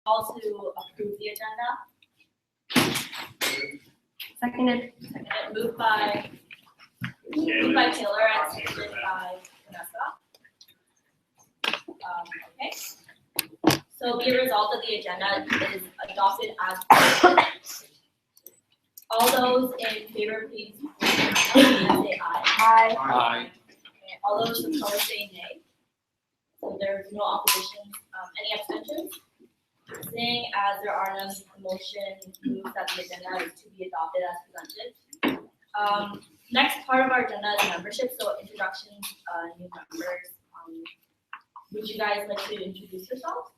call to approve the agenda. Seconded. Moved by Taylor and seconded by Vanessa. Okay. So be a result of the agenda is adopted as presented. All those in favor, please say aye. Aye. Aye. And all those opposed say nay. So there's no opposition. Any abstentions? Seeing as there are none, the motion moves that the agenda is to be adopted as presented. Next part of our agenda is membership, so introductions, new members. Would you guys like to introduce yourselves?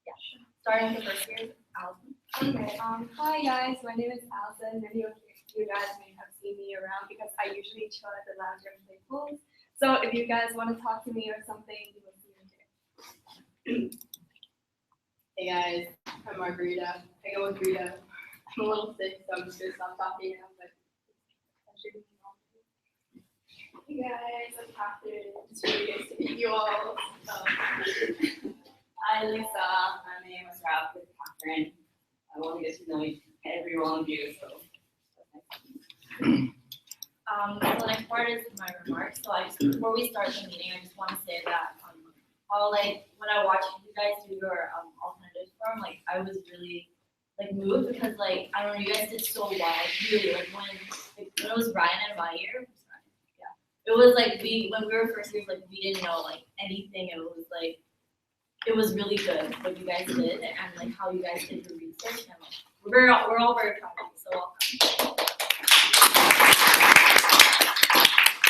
Yeah, sure. Starting with the first year, Allison. Okay. Hi guys, my name is Allison. Many of you guys may have seen me around because I usually chill at the lounge and play pool. So if you guys want to talk to me or something, you will see me there. Hey guys, I'm Margarita. I go with Rita. I'm a little sick, so I'm just gonna stop talking now, but I should be on. Hey guys, I'm Catherine. It's really nice to meet you all. Hi Lisa, my name is Ralph with Catherine. I want to get to know every one of you, so. So the next part is my remarks. So before we start the meeting, I just want to say that how when I watched you guys do your alternatives forum, I was really moved because I don't know, you guys did so well. Really, when it was Ryan and my year, it was when we were first years, we didn't know anything. It was really good what you guys did and how you guys did your research, and we're all very proud of you. So welcome.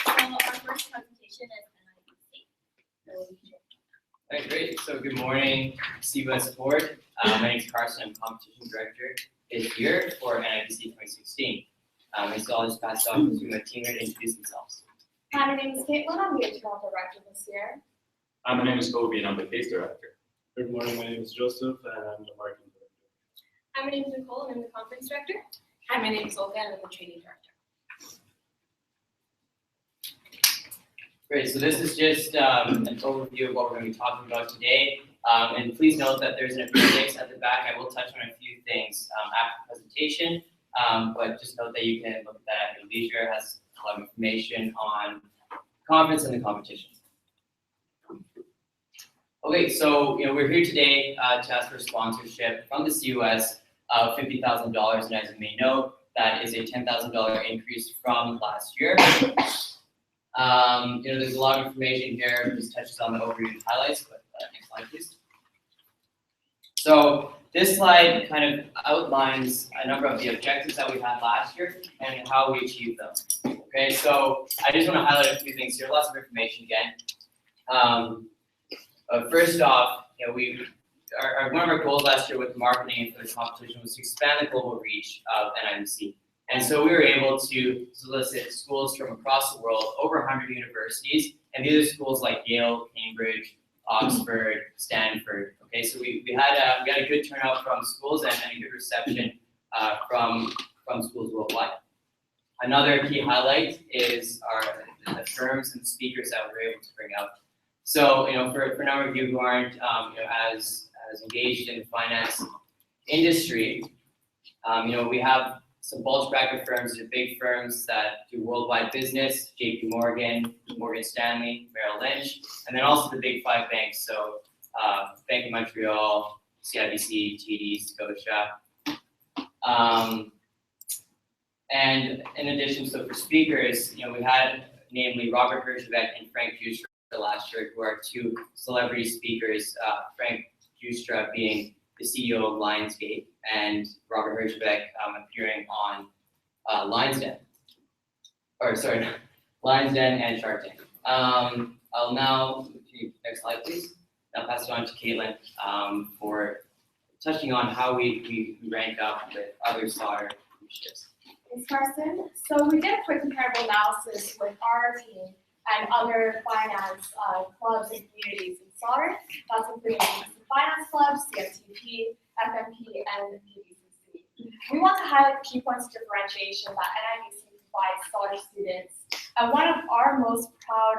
So our first presentation is NIBC. All right, great. So good morning, CUS Board. My name is Carson. I'm Competition Director this year for NIBC 2016. And so I'll just pass it off to my team here to introduce themselves. Hi, my name is Caitlin. I'm the Internal Director this year. Hi, my name is Kobe and I'm the case director. Good morning, my name is Joseph and I'm the marketing director. Hi, my name is Nicole and I'm the Conference Director. Hi, my name is Olga and I'm the Training Director. Great, so this is just an overview of what we're going to be talking about today. And please note that there's an appendix at the back. I will touch on a few things after the presentation, but just note that you can look at that at your leisure. It has a lot of information on conference and the competition. Okay, so we're here today to ask for sponsorship from the CUS of $50,000, and as you may know, that is a $10,000 increase from last year. There's a lot of information here. This touches on the overview and highlights, but next slide, please. So this slide kind of outlines a number of the objectives that we had last year and how we achieved them. Okay, so I just want to highlight a few things here. Lots of information again. First off, one of our goals last year with marketing and for the competition was to expand the global reach of NIBC. And so we were able to solicit schools from across the world, over 100 universities, and these are schools like Yale, Cambridge, Oxford, Stanford. Okay, so we had a good turnout from schools and a good reception from schools worldwide. Another key highlight is the firms and speakers that we were able to bring out. So for a number of you who aren't as engaged in the finance industry, we have some bulge bracket firms, the big firms that do worldwide business, JP Morgan, Morgan Stanley, Merrill Lynch, and then also the big five banks, so Bank of Montreal, CIBC, TD, Scotia. And in addition, so for speakers, we had namely Robert Herjavec and Frank Justra last year, who are two celebrity speakers, Frank Justra being the CEO of Lionsgate, and Robert Herjavec appearing on Lions Den and Shark Tank. I'll now, next slide please. I'll pass it on to Caitlin for touching on how we rank up with other SAR initiatives. Thanks, Carson. So we did a quick comparable analysis with our team and other finance clubs and communities in SAR. That's including the finance clubs, CFTP, FMP, and PBCC. We want to highlight the key points of differentiation that NIBC provides SAR students. And one of our most proud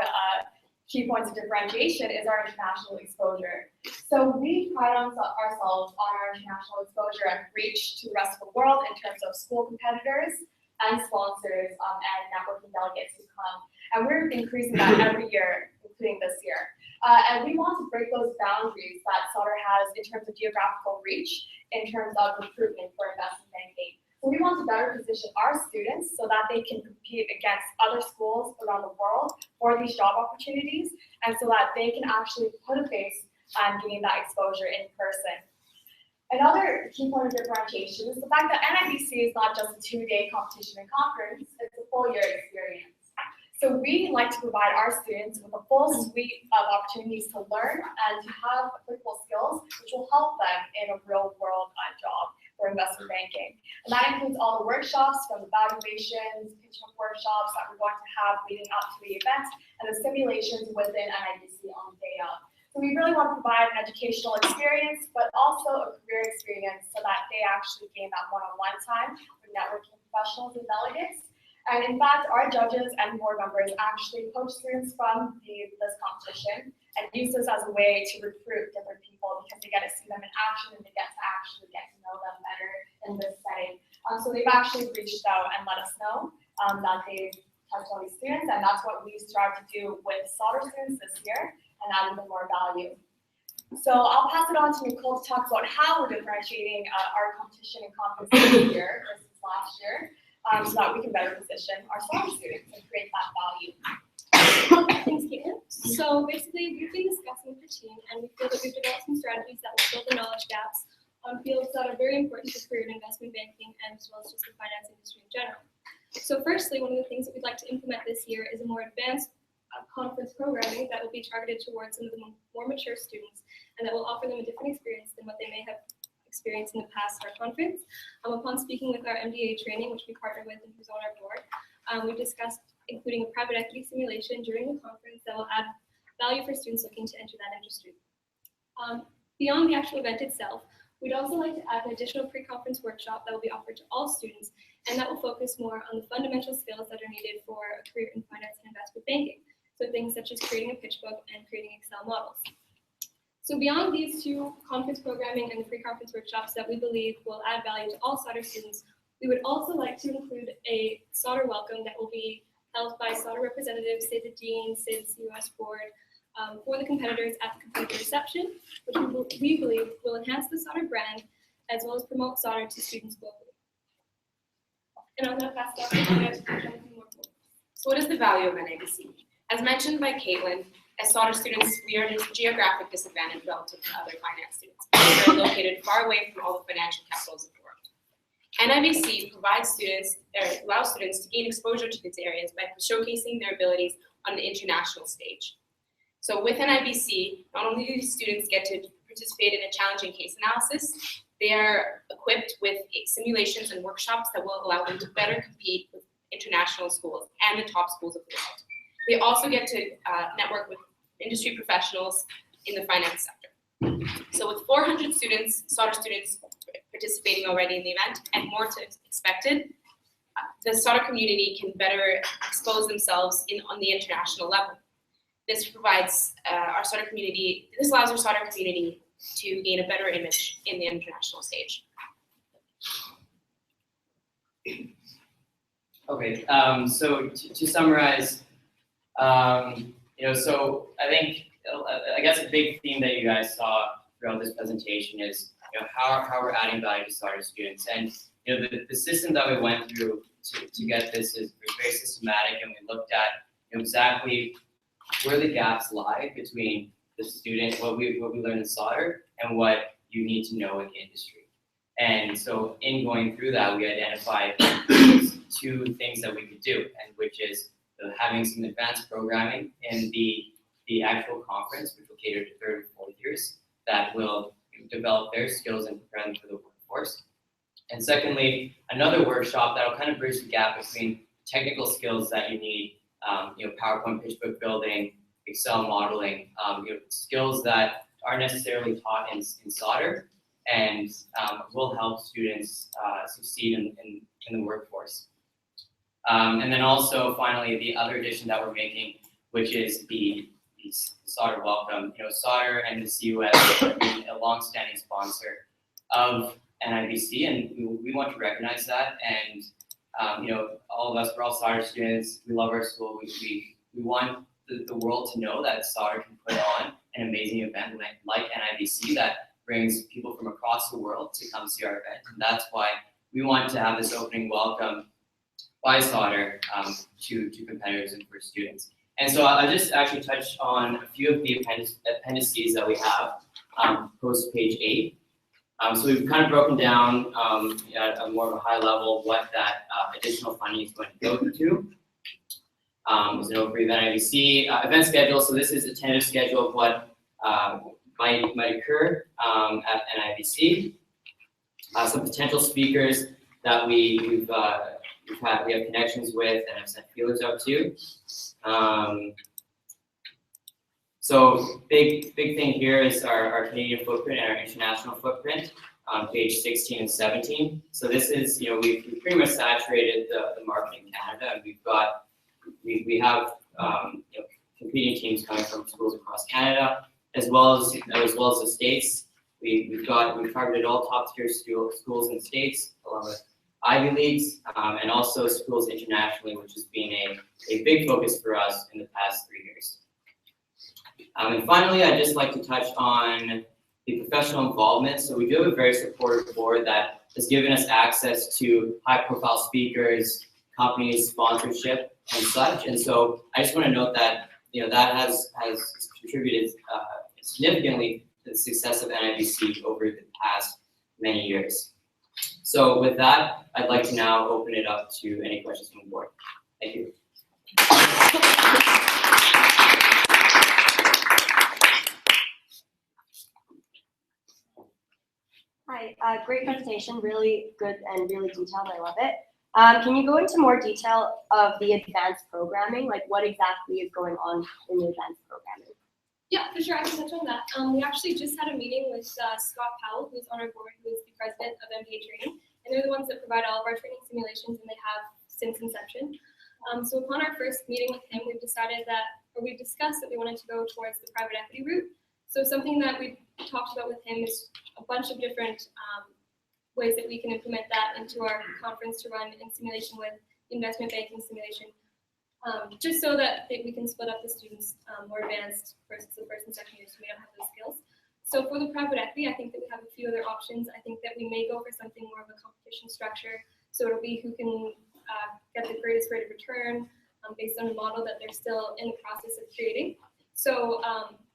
key points of differentiation is our international exposure. So we pride ourselves on our international exposure and reach to the rest of the world in terms of school competitors and sponsors and networking delegates who come. And we're increasing that every year, including this year. And we want to break those boundaries that Sauder has in terms of geographical reach, in terms of recruitment for investment banking. So we want to better position our students so that they can compete against other schools around the world for these job opportunities, and so that they can actually put a face on getting that exposure in person. Another key point of differentiation is the fact that NIBC is not just a 2-day competition and conference, it's a full year experience. So we like to provide our students with a full suite of opportunities to learn and to have applicable skills, which will help them in a real world job for investment banking. And that includes all the workshops, from the valuations, pitch workshops that we're going to have leading up to the event, and the simulations within NIBC on the day of. So we really want to provide an educational experience, but also a career experience so that they actually gain that one-on-one time with networking professionals and delegates. And in fact, our judges and board members actually coach students from this competition and use this as a way to recruit different people because they get to see them in action and they get to know them better in this setting. So they've actually reached out and let us know that they've touched on these students, and that's what we strive to do with Sauder students this year and add even more value. So I'll pass it on to Nicole to talk about how we're differentiating our competition and conference this year versus last year. So that we can better position our Sauder students and create that value. Thanks, Caitlin. So basically, we've been discussing with the team, and we feel that we've developed some strategies that will fill the knowledge gaps on fields that are very important for career and investment banking, and as well as just the finance industry in general. So firstly, one of the things that we'd like to implement this year is a more advanced conference programming that will be targeted towards some of the more mature students, and that will offer them a different experience than what they may have experienced in the past at our conference. Upon speaking with our MDA training, which we partner with and who's on our board, we discussed including a private equity simulation during the conference that will add value for students looking to enter that industry. Beyond the actual event itself, we'd also like to add an additional pre-conference workshop that will be offered to all students, and that will focus more on the fundamental skills that are needed for a career in finance and investment banking. So things such as creating a pitch book and creating Excel models. So beyond these two conference programming and the pre-conference workshops that we believe will add value to all Sauder students, we would also like to include a Sauder welcome that will be held by Sauder representatives, say the dean, say the CUS board, for the competitors at the competitor reception, which we believe will enhance the Sauder brand as well as promote Sauder to students globally. And I'm going to pass it off to you to touch on a few more points. So what is the value of NIBC? As mentioned by Caitlin, as Sauder students, we are at a geographic disadvantage relative to other finance students. We are located far away from all the financial capitals of the world. NIBC allows students to gain exposure to these areas by showcasing their abilities on the international stage. So with NIBC, not only do students get to participate in a challenging case analysis, they are equipped with simulations and workshops that will allow them to better compete with international schools and the top schools of the world. They also get to network with industry professionals in the finance sector. So with 400 students, Sauder students participating already in the event and more to expected, the Sauder community can better expose themselves on the international level. This provides this allows our Sauder community to gain a better image in the international stage. Okay, so to summarize, so I guess a big theme that you guys saw throughout this presentation is, how we're adding value to Sauder students. And, the system that we went through to get this is very systematic, and we looked at exactly where the gaps lie between the student, what we learn in Sauder, and what you need to know in the industry. And so in going through that, we identified two things that we could do, and which is having some advanced programming in the actual conference, which will cater to 3rd and 4th years, that will develop their skills and prepare them for the workforce. And secondly, another workshop that will kind of bridge the gap between technical skills that you need, PowerPoint pitch book building, Excel modeling, skills that aren't necessarily taught in Sauder, and will help students succeed in the workforce. And then also, finally, the other addition that we're making, which is the the Sauder Welcome. Sauder and the CUS have been a long-standing sponsor of NIBC, and we want to recognize that. And all of us, we're all Sauder students. We love our school. We want the world to know that Sauder can put on an amazing event like NIBC that brings people from across the world to come see our event. And that's why we want to have this opening welcome by Sauder to competitors and for students. And so I'll just actually touch on a few of the appendices that we have post page 8. So we've kind of broken down at a more of a high level what that additional funding is going to go to. There's an overview of NIBC event schedule. So this is a tentative schedule of what might occur at NIBC. Some potential speakers that we have connections with and have sent feelers out to. So big thing here is our Canadian footprint and our international footprint on page 16 and 17. So this is, we've pretty much saturated the market in Canada, and we have competing teams coming from schools across Canada, as well as the states. We've targeted all top tier schools in the states, along with Ivy Leagues, and also schools internationally, which has been a big focus for us in the past 3 years. And finally, I'd just like to touch on the professional involvement. So we do have a very supportive board that has given us access to high-profile speakers, companies, sponsorship, and such. And so I just want to note that that has contributed significantly to the success of NIBC over the past many years. So with that, I'd like to now open it up to any questions from the board. Thank you. Hi, great presentation, really good and really detailed, I love it. Can you go into more detail of the advanced programming, like what exactly is going on in the advanced programming? Yeah, for sure, I can touch on that. We actually just had a meeting with Scott Powell, who's on our board, who is the president of MBA Training, and they're the ones that provide all of our training simulations, and they have since inception. So upon our first meeting with him, we've discussed that we wanted to go towards the private equity route. So something that we've talked about with him is a bunch of different ways that we can implement that into our conference to run in simulation with investment banking simulation, just so that we can split up the students more advanced versus the first and second years who may not have those skills. So for the private equity, I think that we have a few other options. I think that we may go for something more of a competition structure. So it'll be who can get the greatest rate of return based on a model that they're still in the process of creating. So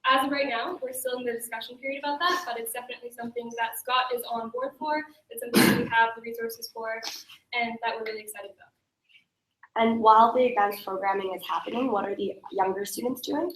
as of right now, we're still in the discussion period about that, but it's definitely something that Scott is on board for. It's something that we have the resources for, and that we're really excited about. And while the advanced programming is happening, what are the younger students doing?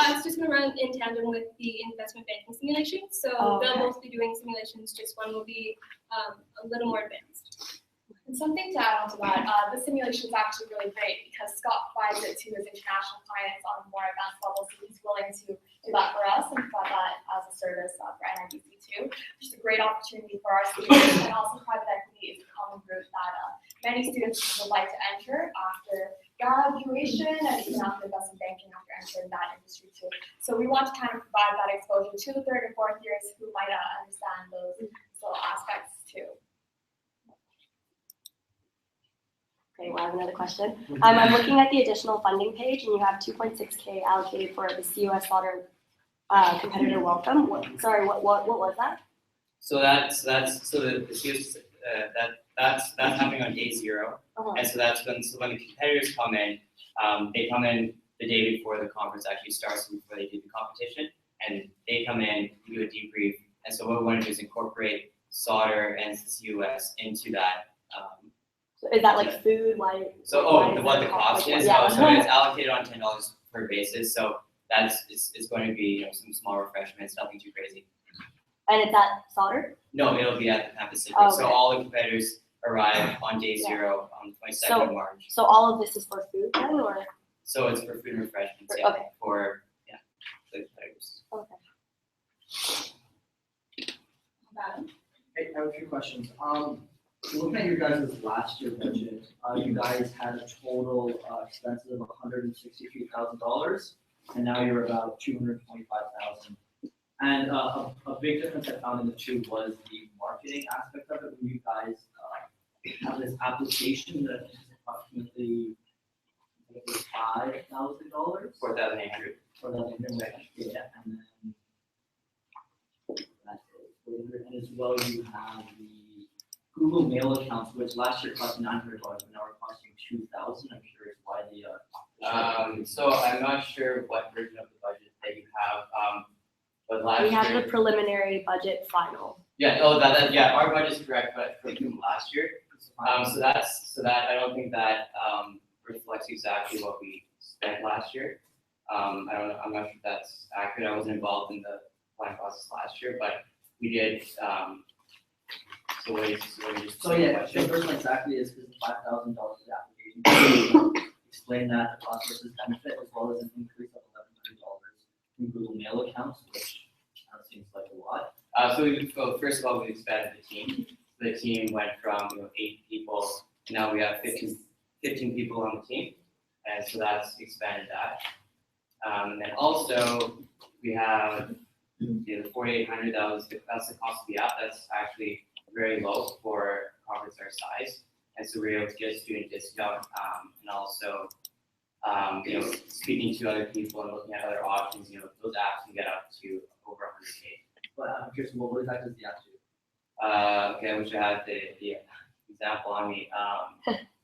It's just going to run in tandem with the investment banking simulation. So they'll both be doing simulations, just one will be a little more advanced. And something to add on to that, the simulation is actually really great because Scott provides it to his international clients on a more advanced level, so he's willing to do that for us and provide that as a service for NIBC too, which is a great opportunity for our students. And also private equity is a common group that many students would like to enter after graduation and even after investment banking, after entering that industry too. So we want to kind of provide that exposure to the third and fourth years who might not understand those little aspects too. Okay, well, I have another question. I'm looking at the additional funding page, and you have 2.6K allocated for the CUS Board competitor welcome. What was that? So that's the CUS that's happening on day 0, and so that's when the competitors come in, they come in the day before the conference actually starts, before they do the competition, and they come in, do a debrief, and so what we want to do is incorporate Sauder and CUS into that. So is that like food? Why? So what the cost is? Yeah. So it's allocated on $10 per basis. So it's going to be some small refreshments, nothing too crazy. And it's at Sauder? No, it'll be at the campus city. Okay. So all the competitors arrive on day 0 on the 22nd of March. So all of this is for food then, or? So it's for food and refreshments. Okay. For the competitors. Okay. Hey, I have a few questions. Looking at your guys' last year budget, you guys had a total expenses of $163,000. and now you're about 225,000. And a big difference I found in the two was the marketing aspect of it. When you guys have this application that is approximately $5,000. 4,800. For that, yeah, and then that's it. And as well, you have the Google Mail accounts, which last year cost $900, but now are costing $2,000. I'm curious why the So I'm not sure what version of the budget that you have, but last We year. have the preliminary budget final. Yeah, yeah, our budget's correct, but from last year. So that, I don't think that, reflects exactly what we spent last year. I'm not sure if that's accurate. I wasn't involved in the planning process last year, but we did, So yeah, the first one exactly is the $5,000 the application. Explain that the cost versus benefit, as well as an increase of $1,100 in Google Mail accounts, which seems like a lot. So first of all, we expanded the team. The team went from 8 people, and now we have 15 people on the team, and so that's expanded that. And then also we have the 4,800. That's the cost of the app. That's actually very low for a conference our size, and so we're able to get a student discount, and also speaking to other people and looking at other options. Those apps can get up to over 100K. But I'm curious, what exactly does the app do? Okay, I wish I had the example on me.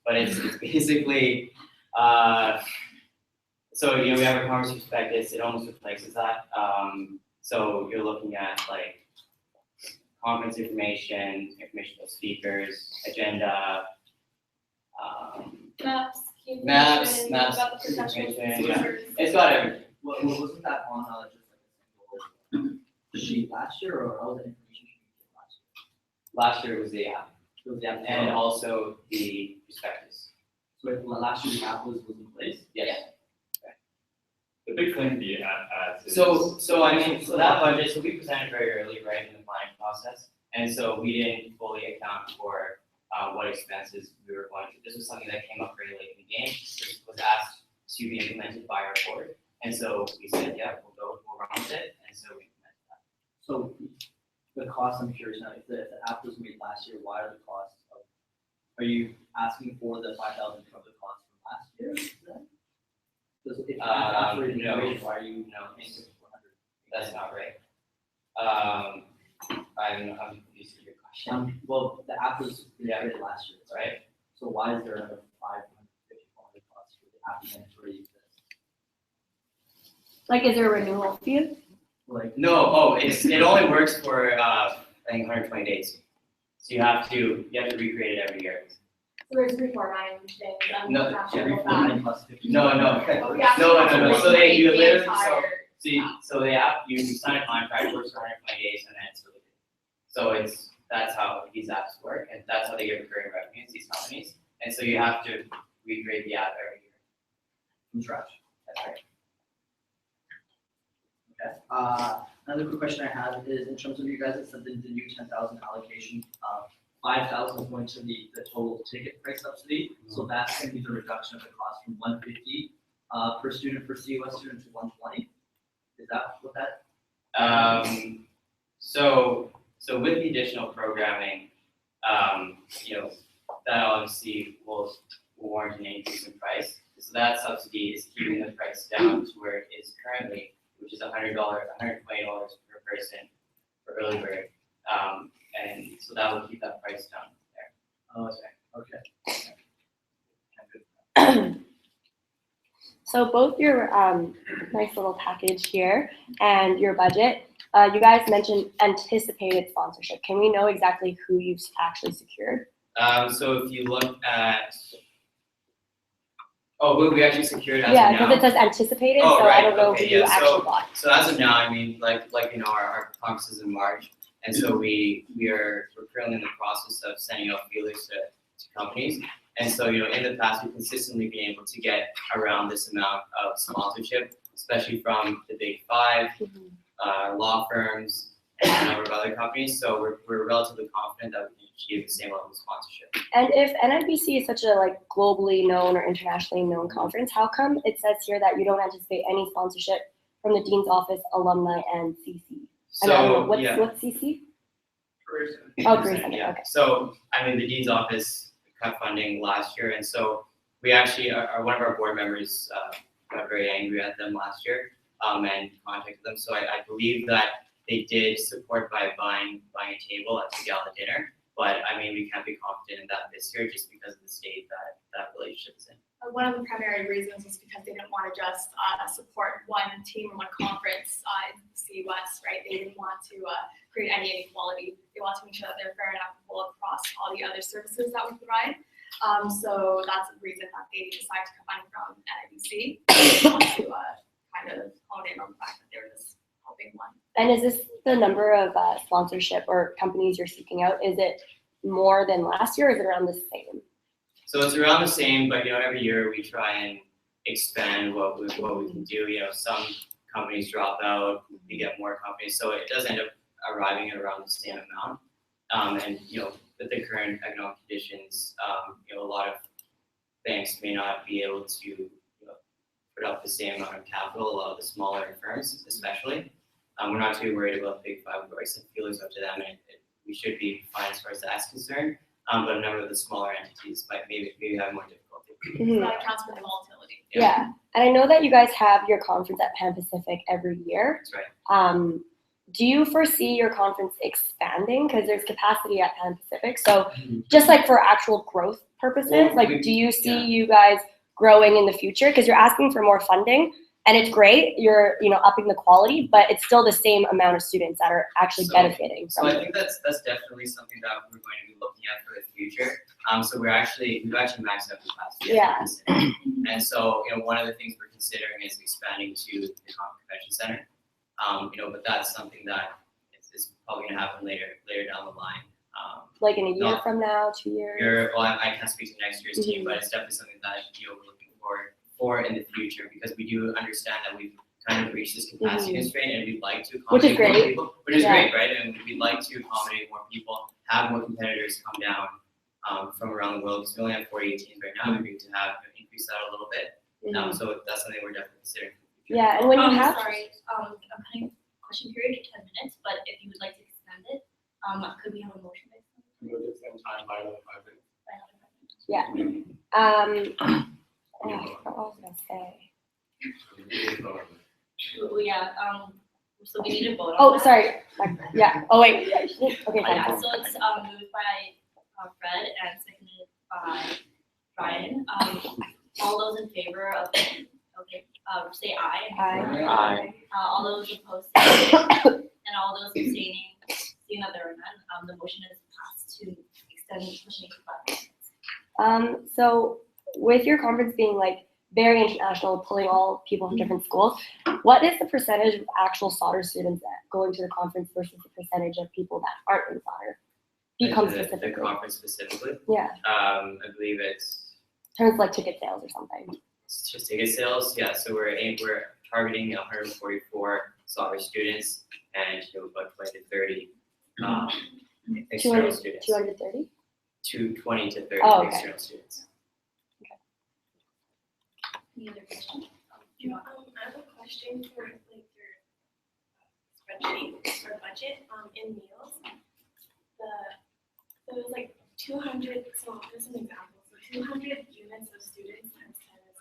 But it's basically, so we have a conference prospectus. It almost replaces that. So you're looking at like conference information about speakers, agenda, Maps, key maps, information, maps, about the professional information, yeah. speakers. It's got everything. Wasn't that on just like a single sheet last year, or how was the information sheet last year? Last year was the app, It was the app, and also the prospectus. so last year the app was in place. Yes. The big thing the app adds is. So that budget, so we presented very early, right, in the planning process, and so we didn't fully account for what expenses we were going to. This was something that came up very late in the game. This was asked to be implemented by our board, and so we said, yeah, we'll run with it, and so we implemented that. So the cost, I'm curious now, if the app was made last year, why are the costs are you asking for the $5,000 from the cost from last year? Because if that's already no. made, why are you paying $400? That's not right. I'm confused with your question. Well, the app was Yeah. created last year, right? Right. So why is there another $550 cost for the app when it already exists? Like, is there a renewal fee? Like, No, it only works for I think 120 days. So you have to recreate it every year. So there's reformatting things, No, not every sure about that. 49 plus 50. No. Oh, yeah, No. So they you the literally entire- so the app you sign a contract works for 120 days and then it's released. So that's how these apps work, and that's how they get recurring revenues, these companies. And so you have to recreate the app every year From scratch. That's right. Okay. Another quick question I have is in terms of you guys, it said the new 10,000 allocation, 5,000 is going to the total ticket price subsidy. So that's going to be the reduction of the cost from 150 per student for CUS student to 120. Is that what that? So with the additional programming, that obviously will warrant an increase in price. So that subsidy is keeping the price down to where it is currently, which is $100, $120 per person for early bird. And so that will keep that price down there. Oh, okay. So both your nice little package here and your budget, you guys mentioned anticipated sponsorship. Can we know exactly who you've actually secured? So if you look at, we actually secured as Yeah, of now. because it says anticipated, Oh, so I right, don't know okay, who you yeah, actually bought. So as of now, I mean, our conference is in March, and so we're currently in the process of sending out feelers to companies. And so, in the past, we've consistently been able to get around this amount of sponsorship, especially from the big 5, law firms, and a number of other companies, so we're relatively confident that we can achieve the same level of sponsorship. And if NNBC is such a like globally known or internationally known conference, how come it says here that you don't anticipate any sponsorship from the Dean's Office, alumni, and CC? I don't know, what's CC? Oh, Career Center, yeah. okay. So, I mean, the Dean's Office cut funding last year, and so we actually, one of our board members got very angry at them last year and contacted them. So I believe that they did support by buying a table at the gala dinner, but I mean, we can't be confident in that this year just because of the state that relationship is in. One of the primary reasons was because they didn't want to just support one team or one conference in CUS, right? They didn't want to create any inequality. They want to make sure that they're fair and equitable across all the other services that we provide. So that's the reason that they decided to come funding from NIBC. They want to kind of hone in on the fact that they're just helping one. And is this the number of sponsorship or companies you're seeking out? Is it more than last year, or is it around the same? So it's around the same, but every year we try and expand what we can do. Some companies drop out, we get more companies, so it does end up arriving at around the same amount. And with the current economic conditions, a lot of banks may not be able to put up the same amount of capital. A lot of the smaller firms, especially, we're not too worried about Big Five. We've already sent feelers up to them, and we should be fine as far as that's concerned. But a number of the smaller entities might maybe have more difficulty. Mhm. That accounts for the volatility. Yeah, and I know that you guys have your conference at Pan Pacific every year. That's right. Do you foresee your conference expanding? Because there's capacity at Pan Pacific. So just like for actual growth purposes, Well, do you see you guys growing in the future? Because you're asking for more funding, and it's great. You're upping the quality, but it's still the same amount of students that are actually benefiting So from I it. think that's definitely something that we're going to be looking at for the future. So we've actually maxed out capacity. Yeah. And so one of the things we're considering is expanding to the convention center. But that's something that is probably going to happen later down the line. Like in a year not- from now, 2 years? I can't speak to next year's team, but it's definitely something that we're looking forward for in the future, because we do understand that we've kind of reached this capacity constraint, and we'd like to Which is accommodate more great. people, which is Yeah. great, right? And we'd like to accommodate more people, have more competitors come down from around the world, because we only have 48 teams right now. Maybe to have increase that a little bit. So that's something we're definitely considering. Yeah, and when you have Sorry, I'm having a question period of 10 minutes, but if you would like to extend it, could we have a motion by At the same time, by another 5 minutes. what was I gonna say? Well, yeah, so we need to vote on Oh, that. sorry. Yeah. Oh wait. Okay. Yeah, Fine. so it's moved by Fred and seconded by Brian. All those in favor of, say aye. Aye. All those opposed, say nay. And all those abstaining, seeing that there are none, the motion is passed to extend pushing to 5 minutes. So with your conference being like very international, pulling all people from different schools, what is the percentage of actual solder students that going to the conference versus the percentage of people that aren't in solder? Become The specifically. conference specifically, Yeah. I believe it's In terms of like ticket sales or something. just ticket sales. Yeah, so we're targeting 144 solder students and about 20 to 30 external students. 230? 20 to 30 Oh, okay. external students. Any other questions? I have a question for like your spreadsheet or budget in meals. So it was like 200, so there's an example. So 200 units of students times 10 is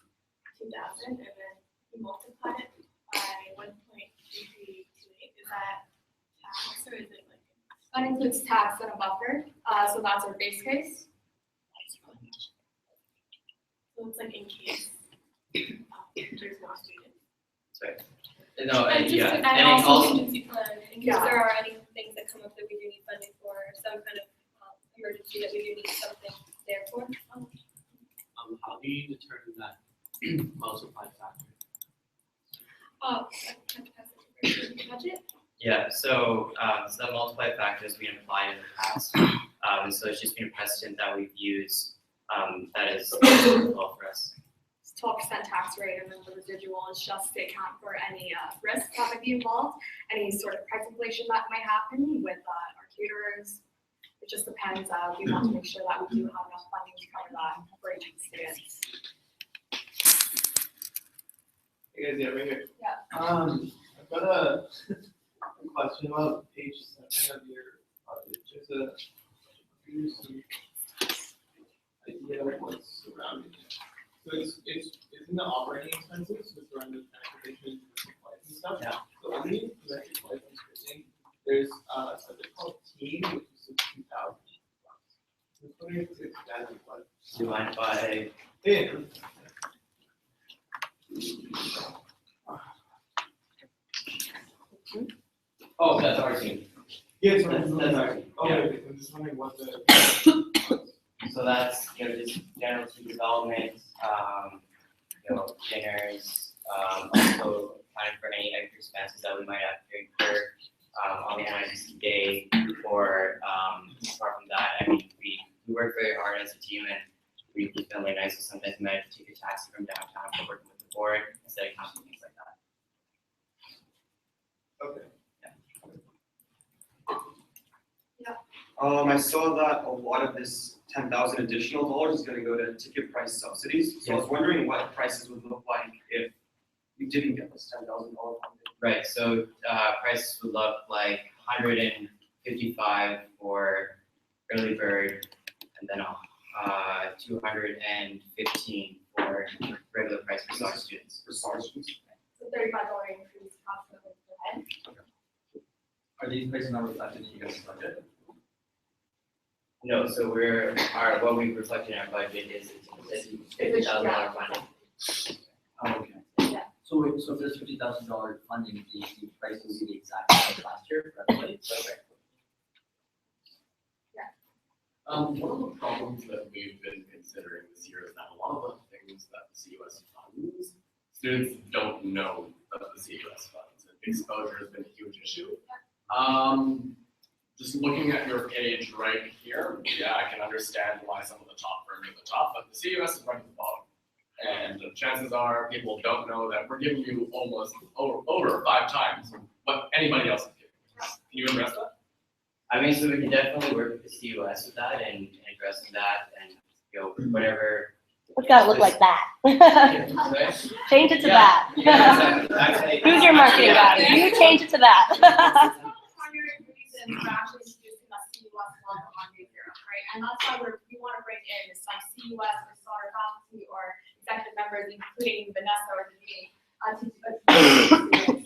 2,000, and then you multiply it by 1.3328. Is that tax or is it like? That includes tax and a buffer, so that's our base case. So it's like in case there's no students. Sorry. No, And and just yeah, to and add it also also, contingency plan, in case Yeah. there are any things that come up that we do need funding for, some kind of emergency that we do need something there for. How do you determine that multiplied factor? Budget? yeah, so some multiplied factors being applied in the past. And so it's just been a precedent that we've used that is well for us. It's 12% tax rate, and then the residual is just to account for any risk that might be involved, any sort of price inflation that might happen with our caterers. It just depends. We want to make sure that we do have enough funding to cover that for each students. Hey guys, yeah, right here. Yeah. I've got a question about page 7 of your budget. Just a idea of what's surrounding it. So it's in the operating expenses, which are under transportation and supplies and stuff. Yeah. So underneath domestic supplies and spending, there's a subject called team, which is $2,000. I'm wondering if it's that as well. Do you mind if I? Yeah. Oh, that's our team. Yes, That's our team. Oh, Yeah. okay, I'm just wondering what the. So that's, just general team development, dinners, also planning for any extra expenses that we might have to incur, on the NICC day, or, apart from that, I mean, we work very hard as a team, and we've been really nice, so sometimes we might have to take a taxi from downtown for working with the board, instead of counting things like that. Okay. I saw that a lot of this 10,000 additional dollars is gonna go to ticket price subsidies. So I was wondering what prices would look like if you didn't get this $10,000 funding. Right, so, prices would look like 155 for early bird, and then, 215 for regular price for SAR students. For SAR students? So $35 increase approximately per head. Are these prices not reflected in your guys' budget? No, so what we've reflected in our budget is $50,000 funding. Oh, okay. Yeah. So wait, so if there's $50,000 funding, the price will be the exact same as last year for everybody? One of the problems that we've been considering this year is that a lot of the things that the CUS funds, students don't know that the CUS funds, and exposure has been a huge issue. Just looking at your page right here, yeah, I can understand why some of the top are near the top, but the CUS is right at the bottom. And the chances are people don't know that we're giving you almost over 5 times what anybody else is giving. Can you address that? I mean, so we can definitely work with the CUS with that and addressing that, and, whatever. It's gotta look like that. Right? Change it to Yeah. that. Yeah, exactly. Who's your marketing guy? You change it to that. We're actually introducing a CUS level on day 0, right? And that's why we want to bring in some CUS or SAR faculty or executive members, including Vanessa or the dean,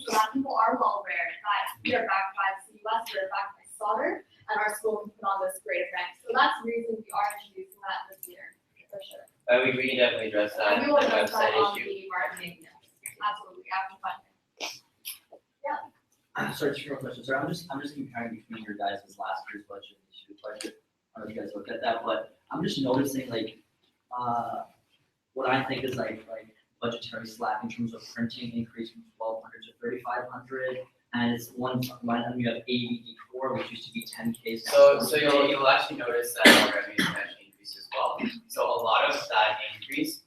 so that people are well aware that we are backed by the CUS, we are backed by SAR, and our school can put on this great event. So that's the reason we are introducing that this year, for sure. We can definitely address that And we will on the address that website on issue. the marketing, yes, absolutely, after funding. Sorry, just a real question. Sorry, I'm just comparing between your guys' last year's budget and this year's budget. I don't know if you guys looked at that, but I'm just noticing what I think is like budgetary slack in terms of printing increase from 1,200 to 3,500, and it's one line item you have ABD4, which used to be 10K. So you'll actually notice that our revenue has actually increased as well. So a lot of that increase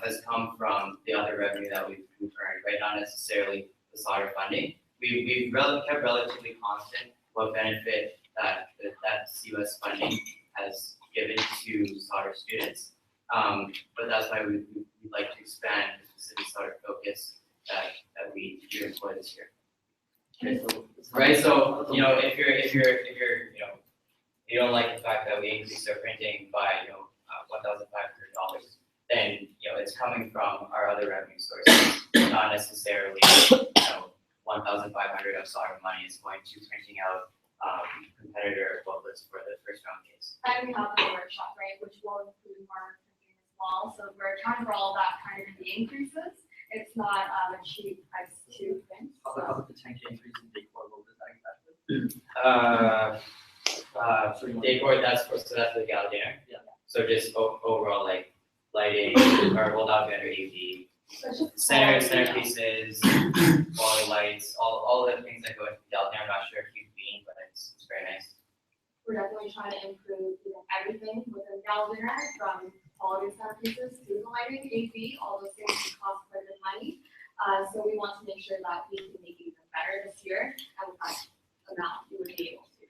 has come from the other revenue that we've earned, right? Not necessarily the solder funding. We've kept relatively constant what benefit that CUS funding has given to solder students. But that's why we'd like to expand the specific solder focus that we do employ this year. Okay, so Right, so, if you don't like the fact that we increased our printing by, $1,500, then, it's coming from our other revenue sources, not necessarily, 1,500 of solder money is going to printing out, competitor booklets for the first round case. And we have the workshop, right, which will include more printing as well, so we're accounting for all that kind of the increases. It's not a cheap price to print. how about the 10K increase in decor? What was that exactly? Decor, that's the gala dinner. Yeah. So just overall, like, lighting, or hold out banner AV, centerpieces, quality lights, all the things that go into the gala dinner. I'm not sure if you've been, but it's very nice. we're definitely trying to improve, everything within the internet, from quality centerpieces, student lighting, AV, all those things cost quite a bit of money. So we want to make sure that we can make it even better this year, and with that amount, we would be able to.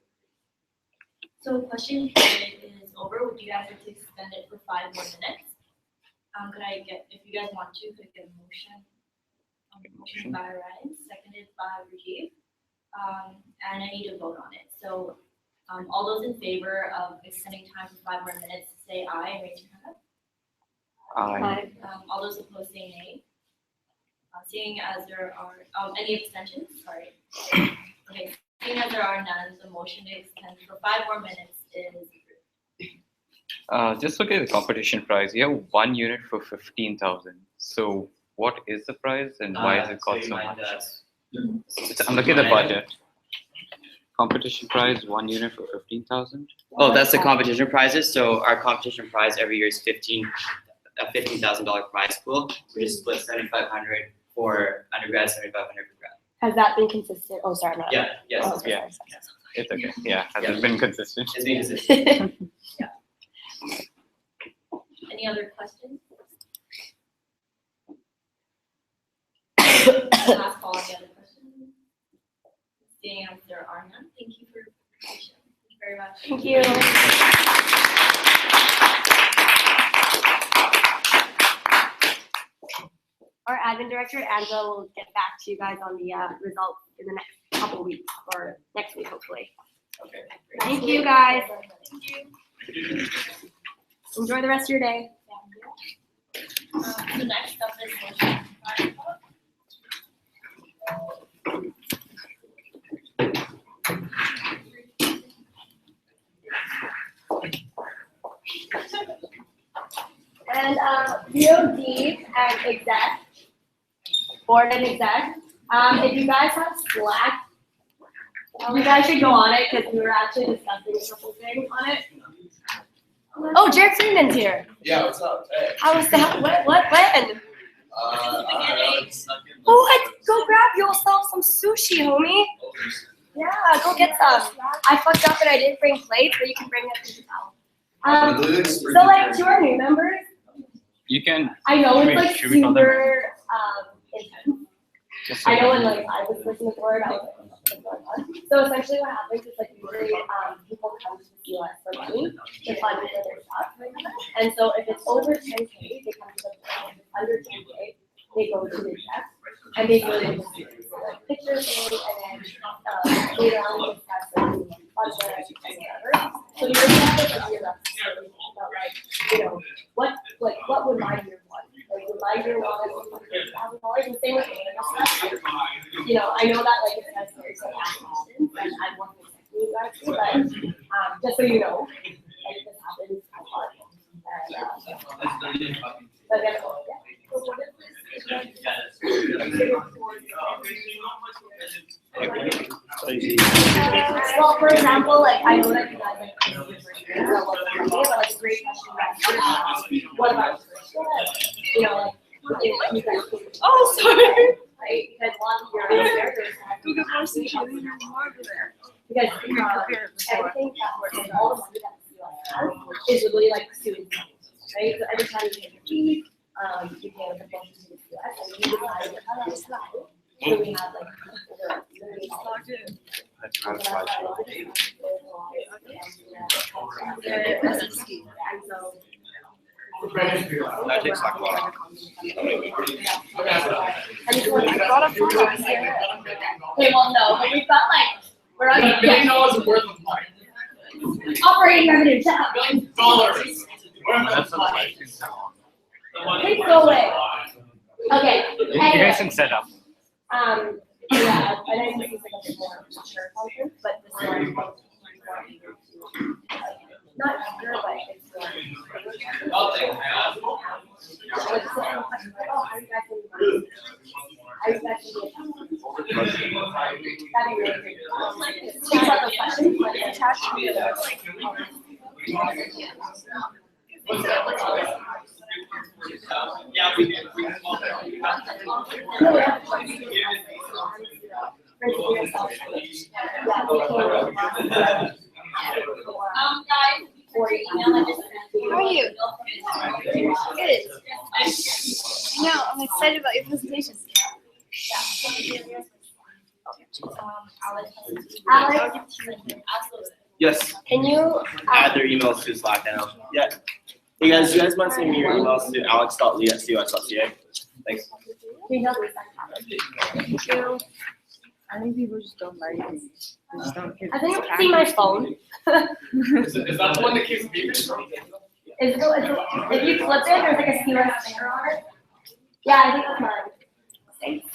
So question period is over. Would you guys like to extend it for 5 more minutes? Could I get, if you guys want to, could I get a motion? Motion by Ryan, seconded by Rajiv. And I need to vote on it. So, all those in favor of extending time for 5 more minutes, say aye and raise your hand up. All those opposed say nay. Seeing as there are, any abstentions? Sorry. Okay, seeing as there are none, the motion to extend for 5 more minutes is approved. Just look at the competition price. You have 1 unit for 15,000. So what is the price and why is it cost so much? I'm looking at the budget. Competition price, 1 unit for 15,000. Oh, that's the competition prizes. So our competition prize every year is a $15,000 prize pool. We just split 7,500 for undergrad, 7,500 for grad. Has that been consistent? Oh, sorry, not. Yeah, yes. Oh, Yeah. It's okay. Yeah, has it been consistent? It's been consistent. Any other questions? Last call, any other questions? Seeing as there are none, thank you for your participation. Thank you very much. Thank you. Our admin director, Angela, will get back to you guys on the results in the next couple weeks or next week, hopefully. Okay. Thank you, guys. Enjoy the rest of your day. The next up is motion. And BOD and exec, board and exec, if you guys have Slack, you guys should go on it because we were actually discussing a couple things on it. Oh, Jared Freeman's here. Yeah, what's up? Hey. How was that? When? What? Go grab yourself some sushi, homie. Yeah, go get some. I fucked up and I didn't bring plates, but you can bring it to the So like to our new members, You can. I know it's like Should we call them? super intense. I know when like I was listening to it, I was like, what's going on? So essentially what happens is like usually people come to the CUS for money to fund for their stuff. And so if it's over 10K, they come to the board. If it's under 10K, they go to the exec. And basically they just do like pictures and then later on discuss the budget and whatever. So you really have to figure out like, what would my year want? Like, would my year want $100,000? And same with me. I know that like it's necessary to ask questions, and I want to accept you guys too, but just so you know, like this happens a lot. But yeah. Well, for example, like I know that you guys like like a great question. What about like you guys? Oh, sorry. Right, because one year there, there's more sushi because everything that works, like all the money that the CUS has is really like student money, right? So every time you pay your fee, you pay like a bunch to the CUS, and you decide how to slide. So we have like That takes like a while. Okay, well, no, but we've got like, we're on $1 million worth of money. operating revenue, shut up. Dollars. That's a Please go away. Okay, You anyway. guys can set up. Yeah, I know this is like a bit more mature conference, but this one. Not sure, but it's more. That'd be really great. Check out those questions, but attached to the Yeah, we did. Guys, for your email, I just sent you. How are you? Good. No, I'm excited about your presentation. Alex. Yes. Can you? Add their emails to Slack now. Yeah. Hey guys, you guys mind sending me your emails to alex.lee@cus.ca? Thanks. Thank you. I think people just don't like me. They just don't get. I think I'm seeing my phone. Is that the one that keeps beeping? If you flip it, there's like a CUS sticker on it. Yeah, I think that's mine. Thanks.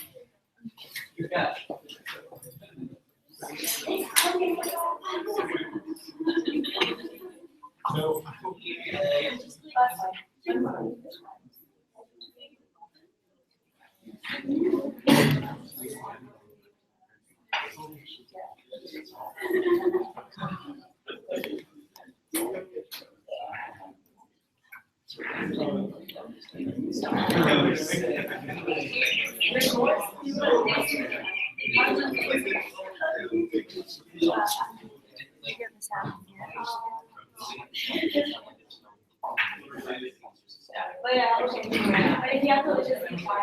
But yeah, okay. But if you have to just apply.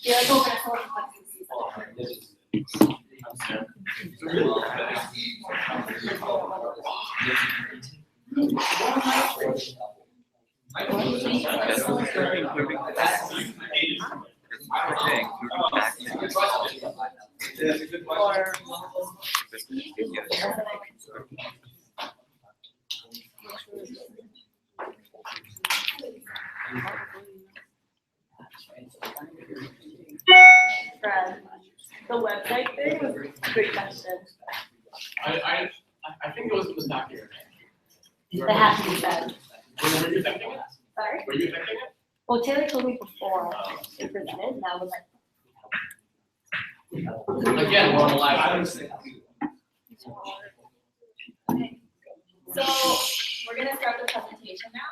Yeah, go back to the website thing was a good question. I think it was back here. They have to be said. Were you thinking it? Sorry? Were you thinking it? Well, Taylor told me before they presented, and I was like. Again, we're on a live. Okay. So we're gonna start the presentation now.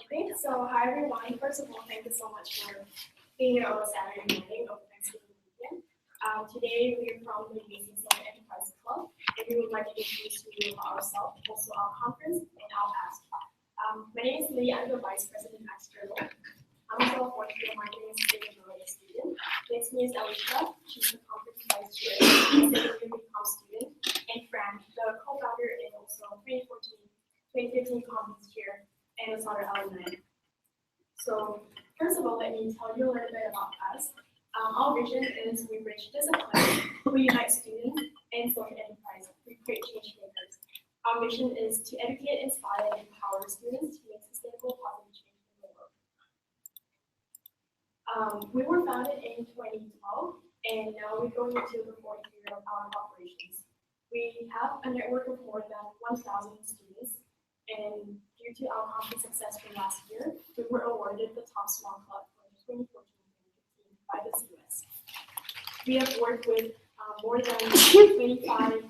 Okay, so hi everyone. First of all, thank you so much for being here on a Saturday morning of Thanksgiving weekend. Today we are from the UC Solar Enterprise Club, and we would like to introduce you ourselves, also our conference, and our past. My name is Lee. I'm the Vice President External. I'm also a fourth year marketing sustainability student. Next to me is Alicia. She's the conference vice chair, second year become student, and Fran, the co-founder and also 2014-2015 conference chair and a Sauder alumni. So first of all, let me tell you a little bit about us. Our vision is we bridge discipline, we unite students and social enterprise, we create change makers. Our mission is to educate, inspire, and empower students to make sustainable positive change in the world. We were founded in 2012, and now we're going into the fourth year of our operations. We have a network of more than 1,000 students, and due to our conference success from last year, we were awarded the Top Swan Club for 2014-2015 by the CUS. We have worked with more than 25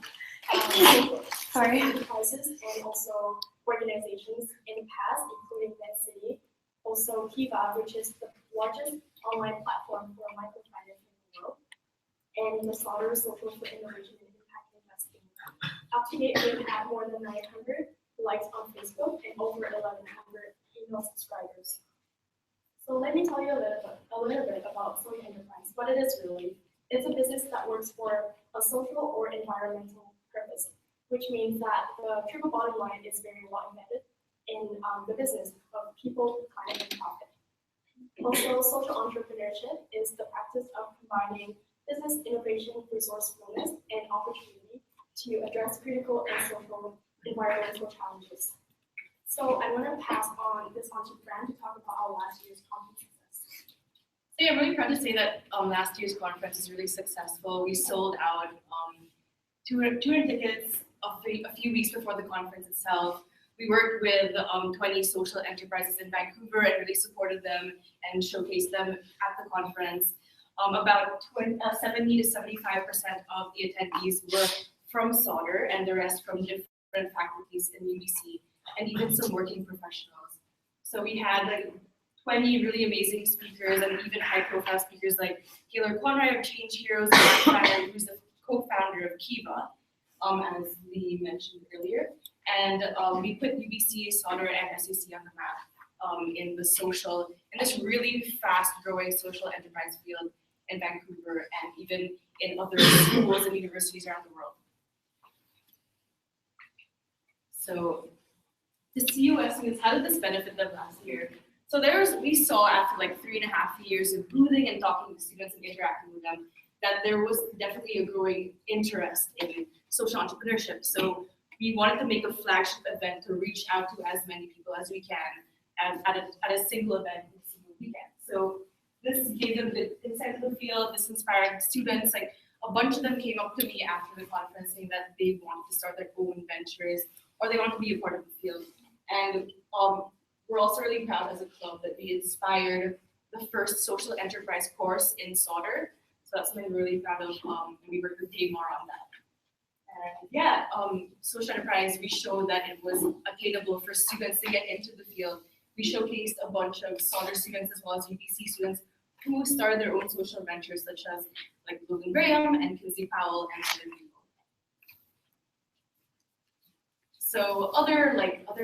enterprises and also organizations in the past, including MedCity, also Kiva, which is the largest online platform for microfinance in the world, and the Sauder Social for Innovation and Impact Investing. Up to date, we've had more than 900 likes on Facebook and over 1,100 email subscribers. So let me tell you a little bit about social enterprise, what it is really. It's a business that works for a social or environmental purpose, which means that the triple bottom line is very well embedded in the business of people, planet, and profit. Also, social entrepreneurship is the practice of combining business innovation, resourcefulness, and opportunity to address critical and social environmental challenges. So I want to pass on this on to Fran to talk about our last year's conference success. So yeah, I'm really proud to say that last year's conference is really successful. We sold out 200 tickets a few weeks before the conference itself. We worked with 20 social enterprises in Vancouver and really supported them and showcased them at the conference. About 70 to 75% of the attendees were from Sauder and the rest from different different faculties in UBC, and even some working professionals. So we had like 20 really amazing speakers and even high-profile speakers like Taylor Conroy of Change Heroes, and Matt Finer, who's the co-founder of Kiva, as Lee mentioned earlier. And we put UBC, Sauder, and SAC on the map in this really fast-growing social enterprise field in Vancouver and even in other schools and universities around the world. So the CUS students, how did this benefit them last year? So we saw after like 3.5 years of boothing and talking to students and interacting with them, that there was definitely a growing interest in social entrepreneurship. So we wanted to make a flagship event to reach out to as many people as we can at a single event in a single weekend. So this gave them the insight to the field, this inspired students, like a bunch of them came up to me after the conference saying that they wanted to start their own ventures or they want to be a part of the field. And we're also really proud as a club that we inspired the first social enterprise course in Sauder. So that's something we're really proud of, and we worked with Dave Moore on that. And yeah, social enterprise, we showed that it was attainable for students to get into the field. We showcased a bunch of Sauder students as well as UBC students who started their own social ventures, such as like Logan Graham and Kinsey Powell and other people. So other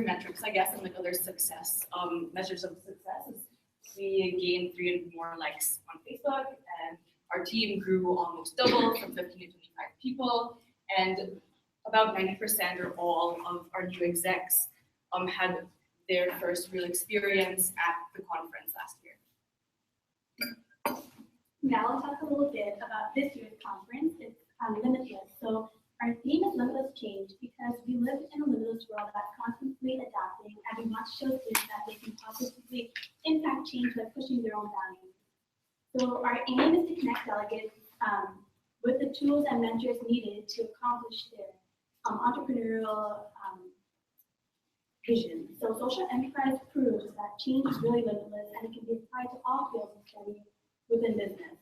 metrics, I guess, and like other success measures of success is we gained 300 more likes on Facebook, and our team grew almost double from 15 to 25 people, and about 90% or all of our new execs had their first real experience at the conference last year. Now I'll talk a little bit about this year's conference. It's limitless. So our theme is limitless change because we live in a limitless world that's constantly adapting, and we want to show students that they can positively impact change by pushing their own values. So our aim is to connect delegates with the tools and mentors needed to accomplish their entrepreneurial vision. So social enterprise proves that change is really limitless and it can be applied to all fields of study within business.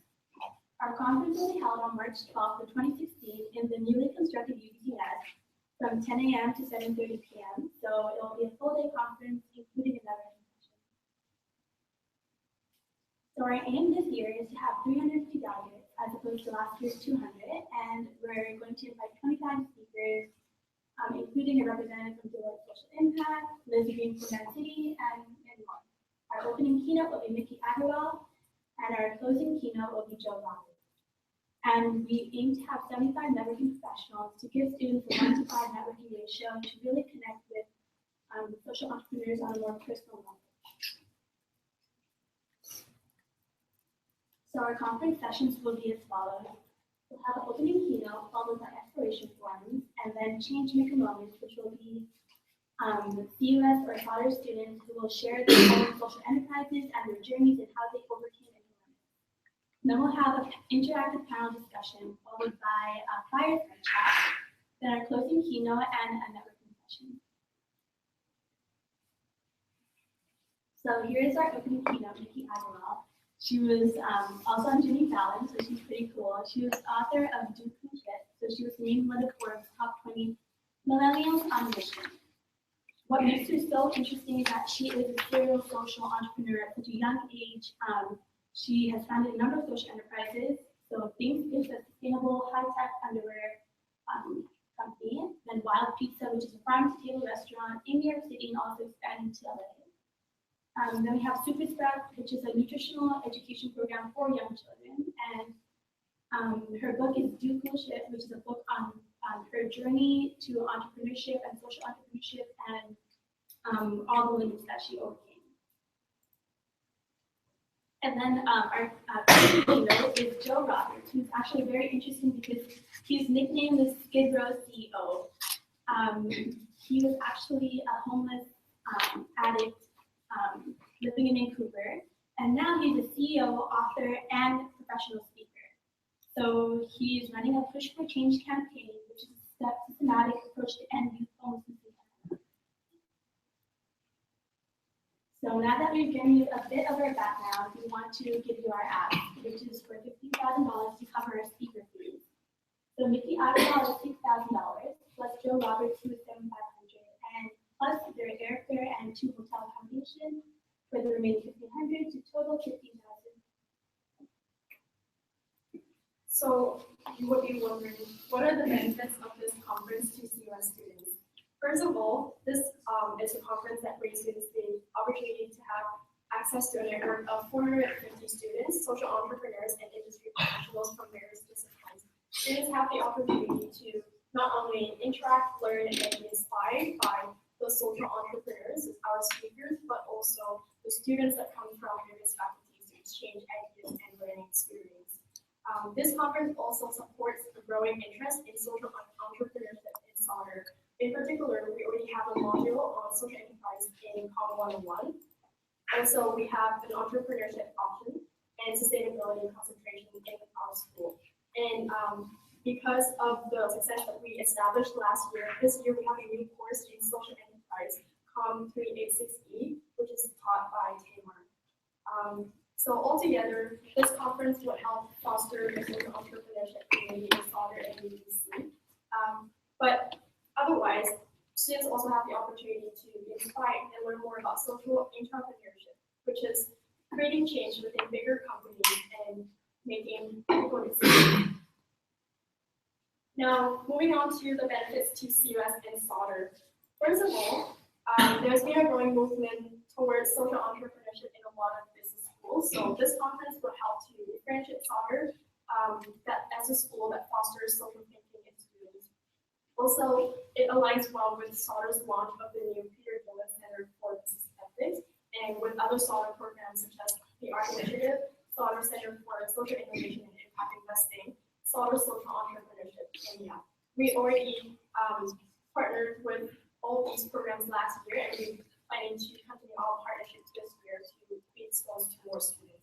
Our conference will be held on March 12th, 2016 in the newly constructed UBCS from 10 a.m. to 7:30 p.m. So it will be a full-day conference, including another session. So our aim this year is to have 350 delegates as opposed to last year's 200, and we're going to invite 25 speakers, including a representative from Deloitte Social Impact, Liz Green from Man City, and more. Our opening keynote will be Nikki Agarwal, and our closing keynote will be Joe Roberts. And we aim to have 75 networking professionals to give students a 1-to-5 networking ratio to really connect with social entrepreneurs on a more personal level. So our conference sessions will be as follows. We'll have an opening keynote followed by exploration forums, and then change maker moments, which will be CUS or Sauder students who will share their own social enterprises and their journeys and how they overcame it. Then we'll have an interactive panel discussion followed by a fireside chat, then our closing keynote and a networking session. So here's our opening keynote, Nikki Agarwal. She was also on Jimmy Fallon, so she's pretty cool. She was author of Do Shit, so she was named one of Forbes' top 20 millennials on a mission. What makes her so interesting is that she is a serial social entrepreneur at such a young age. She has founded a number of social enterprises. So Think is a sustainable high-tech underwear company. Then Wild Pizza, which is a farm-to-table restaurant in New York City and also expanding to LA. Then we have Super Sprout, which is a nutritional education program for young children. And her book is Do Cool Shit, which is a book on her journey to entrepreneurship and social entrepreneurship and all the limits that she overcame. And then our keynote is Joe Roberts, who's actually very interesting because he's nicknamed the Skid Row CEO. He was actually a homeless addict living in Vancouver, and now he's a CEO, author, and professional speaker. So he's running a Push for Change campaign, which is a systematic approach to end youth homelessness in Canada. So now that we've given you a bit of our background, we want to give you our ask, which is for $15,000 to cover our speaker fees. So Nikki Agarwal is $6,000, plus Joe Roberts, who is $7,500. to hotel accommodation for the remaining 1,500 to total 15,000. So you would be wondering, what are the benefits of this conference to CUS students? First of all, this is a conference that brings students the opportunity to have access to a network of 450 students, social entrepreneurs, and industry professionals from various disciplines. Students have the opportunity to not only interact, learn, and be inspired by the social entrepreneurs, our speakers, but also the students that come from various faculties to exchange ideas and learning experience. This conference also supports the growing interest in social entrepreneurship in Sauder. In particular, we already have a module on social enterprise in Common 101. Also, we have an entrepreneurship option and sustainability concentration in our school. And because of the success that we established last year, this year we have a new course in social enterprise, COM 386E, which is taught by Tamar. So altogether, this conference will help foster the social entrepreneurship community in Sauder and UBC. But otherwise, students also have the opportunity to be inspired and learn more about social entrepreneurship, which is creating change within bigger companies and making people decisions. Now, moving on to the benefits to CUS and Sauder. First of all, there's been a growing movement towards social entrepreneurship in a lot of business schools. So this conference will help to differentiate Sauder that as a school that fosters social thinking in students. Also, it aligns well with Sauder's launch of the new Peter Gillis Center for Business Ethics and with other Sauder programs such as the Art Initiative, Sauder Center for Social Innovation and Impact Investing, Sauder Social Entrepreneurship, and yeah. We already partnered with all these programs last year, and we're planning to continue our partnerships this year to be exposed to more students.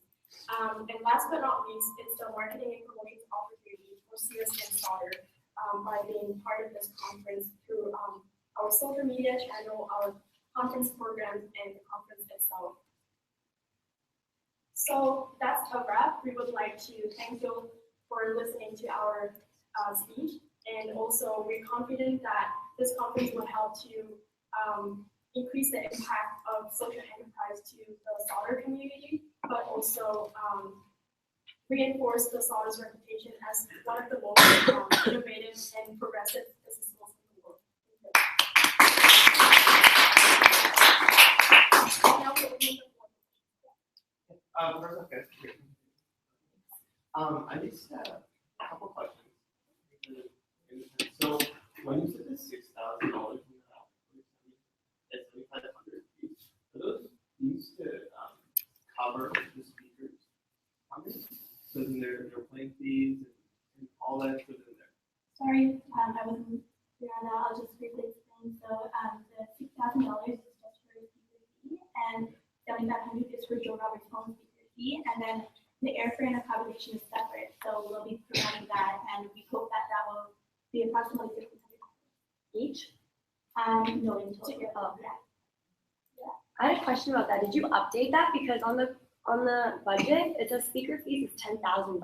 And last but not least, it's the marketing and promotions opportunity for CUS and Sauder by being part of this conference through our social media channel, our conference programs, and the conference itself. So that's a wrap. We would like to thank you for listening to our speech, and also we're confident that this conference will help to increase the impact of social enterprise to the Sauder community, but also reinforce the Sauder's reputation as one of the most innovative and progressive business schools in the world. Now we open the floor. I just have a couple questions. So when you said the $6,000 that's 7,500 fees, are those fees to cover the speakers? So then their playing fees and all that goes in there. Sorry, I wasn't clear on that. I'll just briefly explain. So the $6,000 is just for a speaker fee, and 7,500 is for Joe Roberts' own speaker fee, and then the airfare and accommodation is separate. So we'll be providing that, and we hope that that will be approximately $1,500 each. No, in total. Oh, yeah. I had a question about that. Did you update that? Because on the budget, it says speaker fees is $10,000.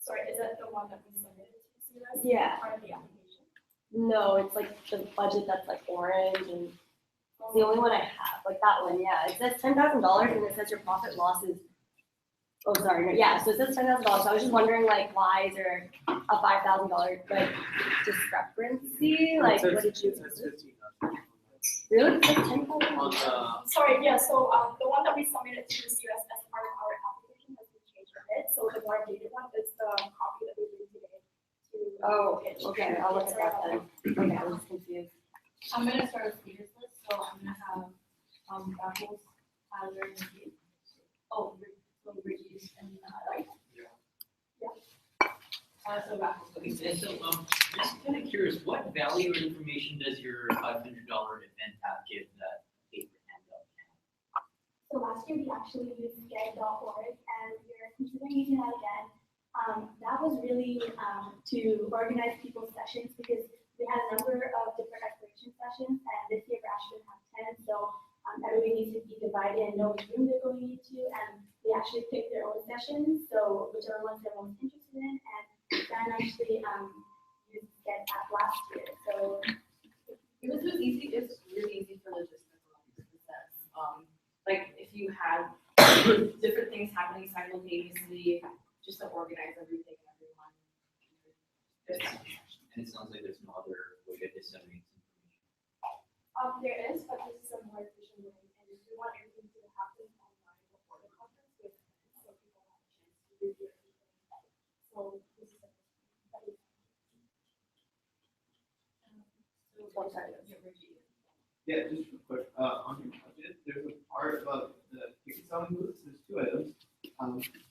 Sorry, is that the one that we submitted to CUS? Yeah. Part of the application? No, it's like the budget that's like orange, and it's the only one I have, like that one, yeah. It says $10,000 and it says your profit loss is, oh, sorry, no, yeah, so it says $10,000. So I was just wondering, like, why is there a $5,000 like discrepancy? Like, what did you? Really? It says $10,000? Sorry, yeah, so the one that we submitted to the CUS as part of our application has been changed a bit. So the more updated one is the copy that we did today. Oh, okay, I'll look at that then. Okay, I was confused. I'm gonna start a speakers list, so I'm gonna have, Raffles, Tyler, and you. Oh, Richie's and, right? Yeah. So Raffles. Okay, so, just kind of curious, what value or information does your $500 event have give that paper handout? So last year we actually used get.org, and we're considering using that again. That was really to organize people's sessions, because we had a number of different exploration sessions, and this year we're actually going to have 10. So everybody needs to be divided and know which room they're going into, and they actually pick their own sessions, so whichever ones they're most interested in, and Dan actually used Get App last year. So It was easy, it was really easy for logistical success. Like if you had different things happening simultaneously, just to organize everything and everyone. And it sounds like there's no other way to disseminate information. There is, but this is a more efficient way, and if we want everything to happen online before the conference, we have to, so people have a chance to review everything. So this is a. Yeah, just real quick, on your budget, there's a part about the ticket selling booths, there's 2 items.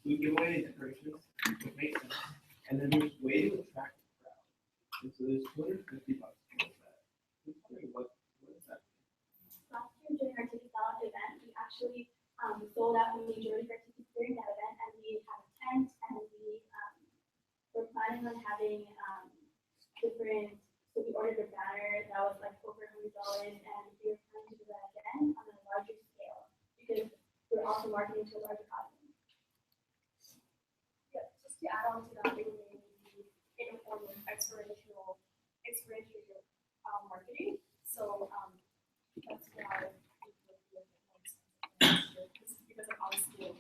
Food giveaway and decorations, which makes sense, and then there's way to attract the crowd. And so there's $250 towards that. I'm wondering what is that? Last year during our ticket selling event, we actually sold out the majority of our tickets during that event, and we had a tent, and we were planning on having different. So we ordered a banner that was like over $100, and we were planning to do that again on a larger scale because we're also marketing to a larger audience. Yeah, just to add on to that, we were mainly in a form of experiential marketing. So that's why we feel like it's because of our scale.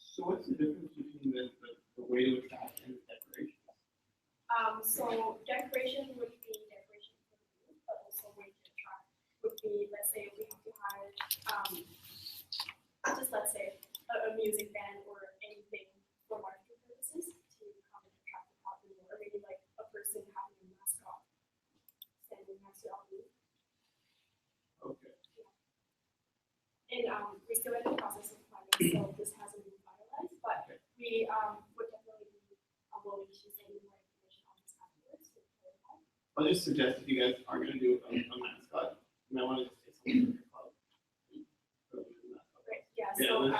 So what's the difference between the way to attract and the decoration? So decoration would be decoration for the booth, but also way to attract would be, let's say we have to hire, just let's say a music band or anything for marketing purposes to come and attract the crowd more, or maybe like a person having a mascot standing next to our booth. Okay. Yeah. And we're still in the process of planning, so this hasn't been finalized, but we would definitely be willing to send you more. I'll just suggest if you guys are going to do a mascot, you might want to just say something from your club. Great, yeah, so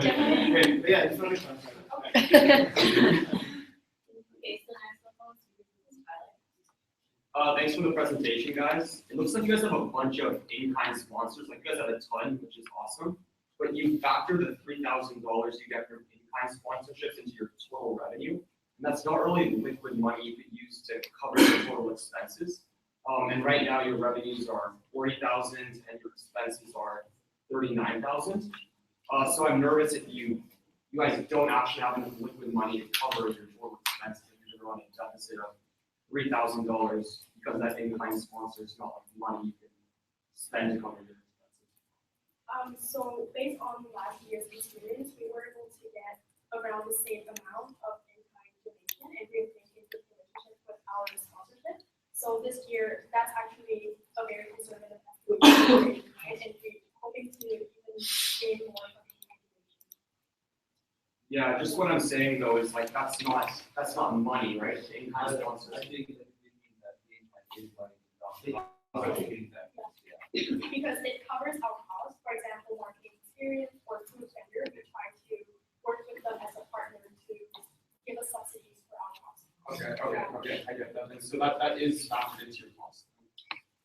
definitely. Great, yeah, just want to clarify that. Thanks for the presentation, guys. It looks like you guys have a bunch of in-kind sponsors, like you guys have a ton, which is awesome. But you factor the $3,000 you get from in-kind sponsorships into your total revenue. And that's not really liquid money you could use to cover your total expenses. And right now your revenues are $40,000 and your expenses are $39,000. So I'm nervous if you guys don't actually have enough liquid money to cover your total expenses. You're running a deficit of $3,000 because that in-kind sponsor is not like money you can spend to cover your expenses. So based on last year's experience, we were able to get around the same amount of and we think it's the relationship with our sponsorship. So this year, that's actually a very conservative estimate, and we're hoping to even gain more from the activation. Yeah, just what I'm saying though is like that's not money, right? In-kind sponsors. I think that is money. Because it covers our costs, for example, marketing experience or food vendor, we try to work with them as a partner to give us subsidies. Okay, I get that. And so that is factored into your cost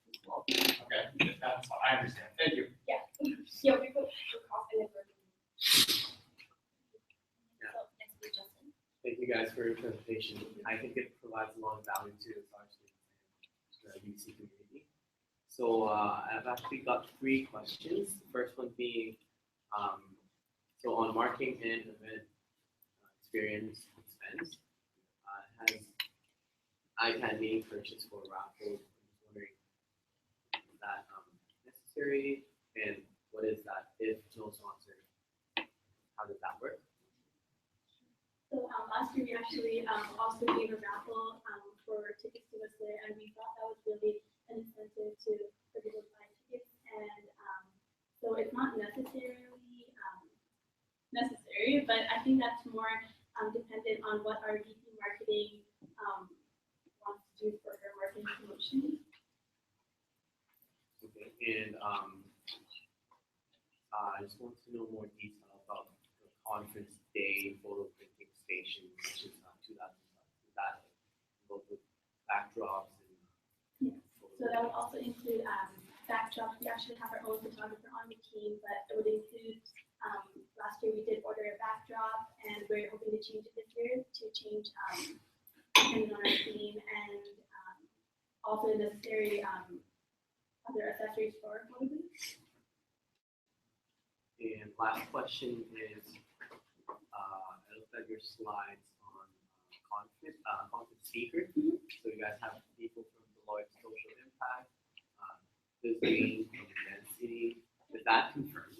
as well. Okay, that's I understand. Thank you. Yeah, yeah, we put the cost in it. Thank you guys for your presentation. I think it provides a lot of value to our students and the UC community. So I've actually got 3 questions. The first one being, so on marketing and event experience expense. Has iPad being purchased for raffles? I'm just wondering, is that necessary? And what is that if no sponsor? How does that work? So last year we actually also gave a raffle for tickets to us there, and we thought that was really an incentive for people to buy tickets. And so it's not necessarily necessary, but I think that's more dependent on what our VP marketing wants to do for her marketing promotion. Okay, and I just want to know more detail about the conference day photo printing station, which is 2,000. That both with backdrops and. Yes. So that would also include backdrops. We actually have our own photographer on the team, but it would include. Last year we did order a backdrop, and we're hoping to change it this year to change depending on our theme, and also the necessary, other accessories for clothing. And last question is, I looked at your slides on conference speakers. So you guys have people from Deloitte Social Impact, visiting from Density. Is that confirmed?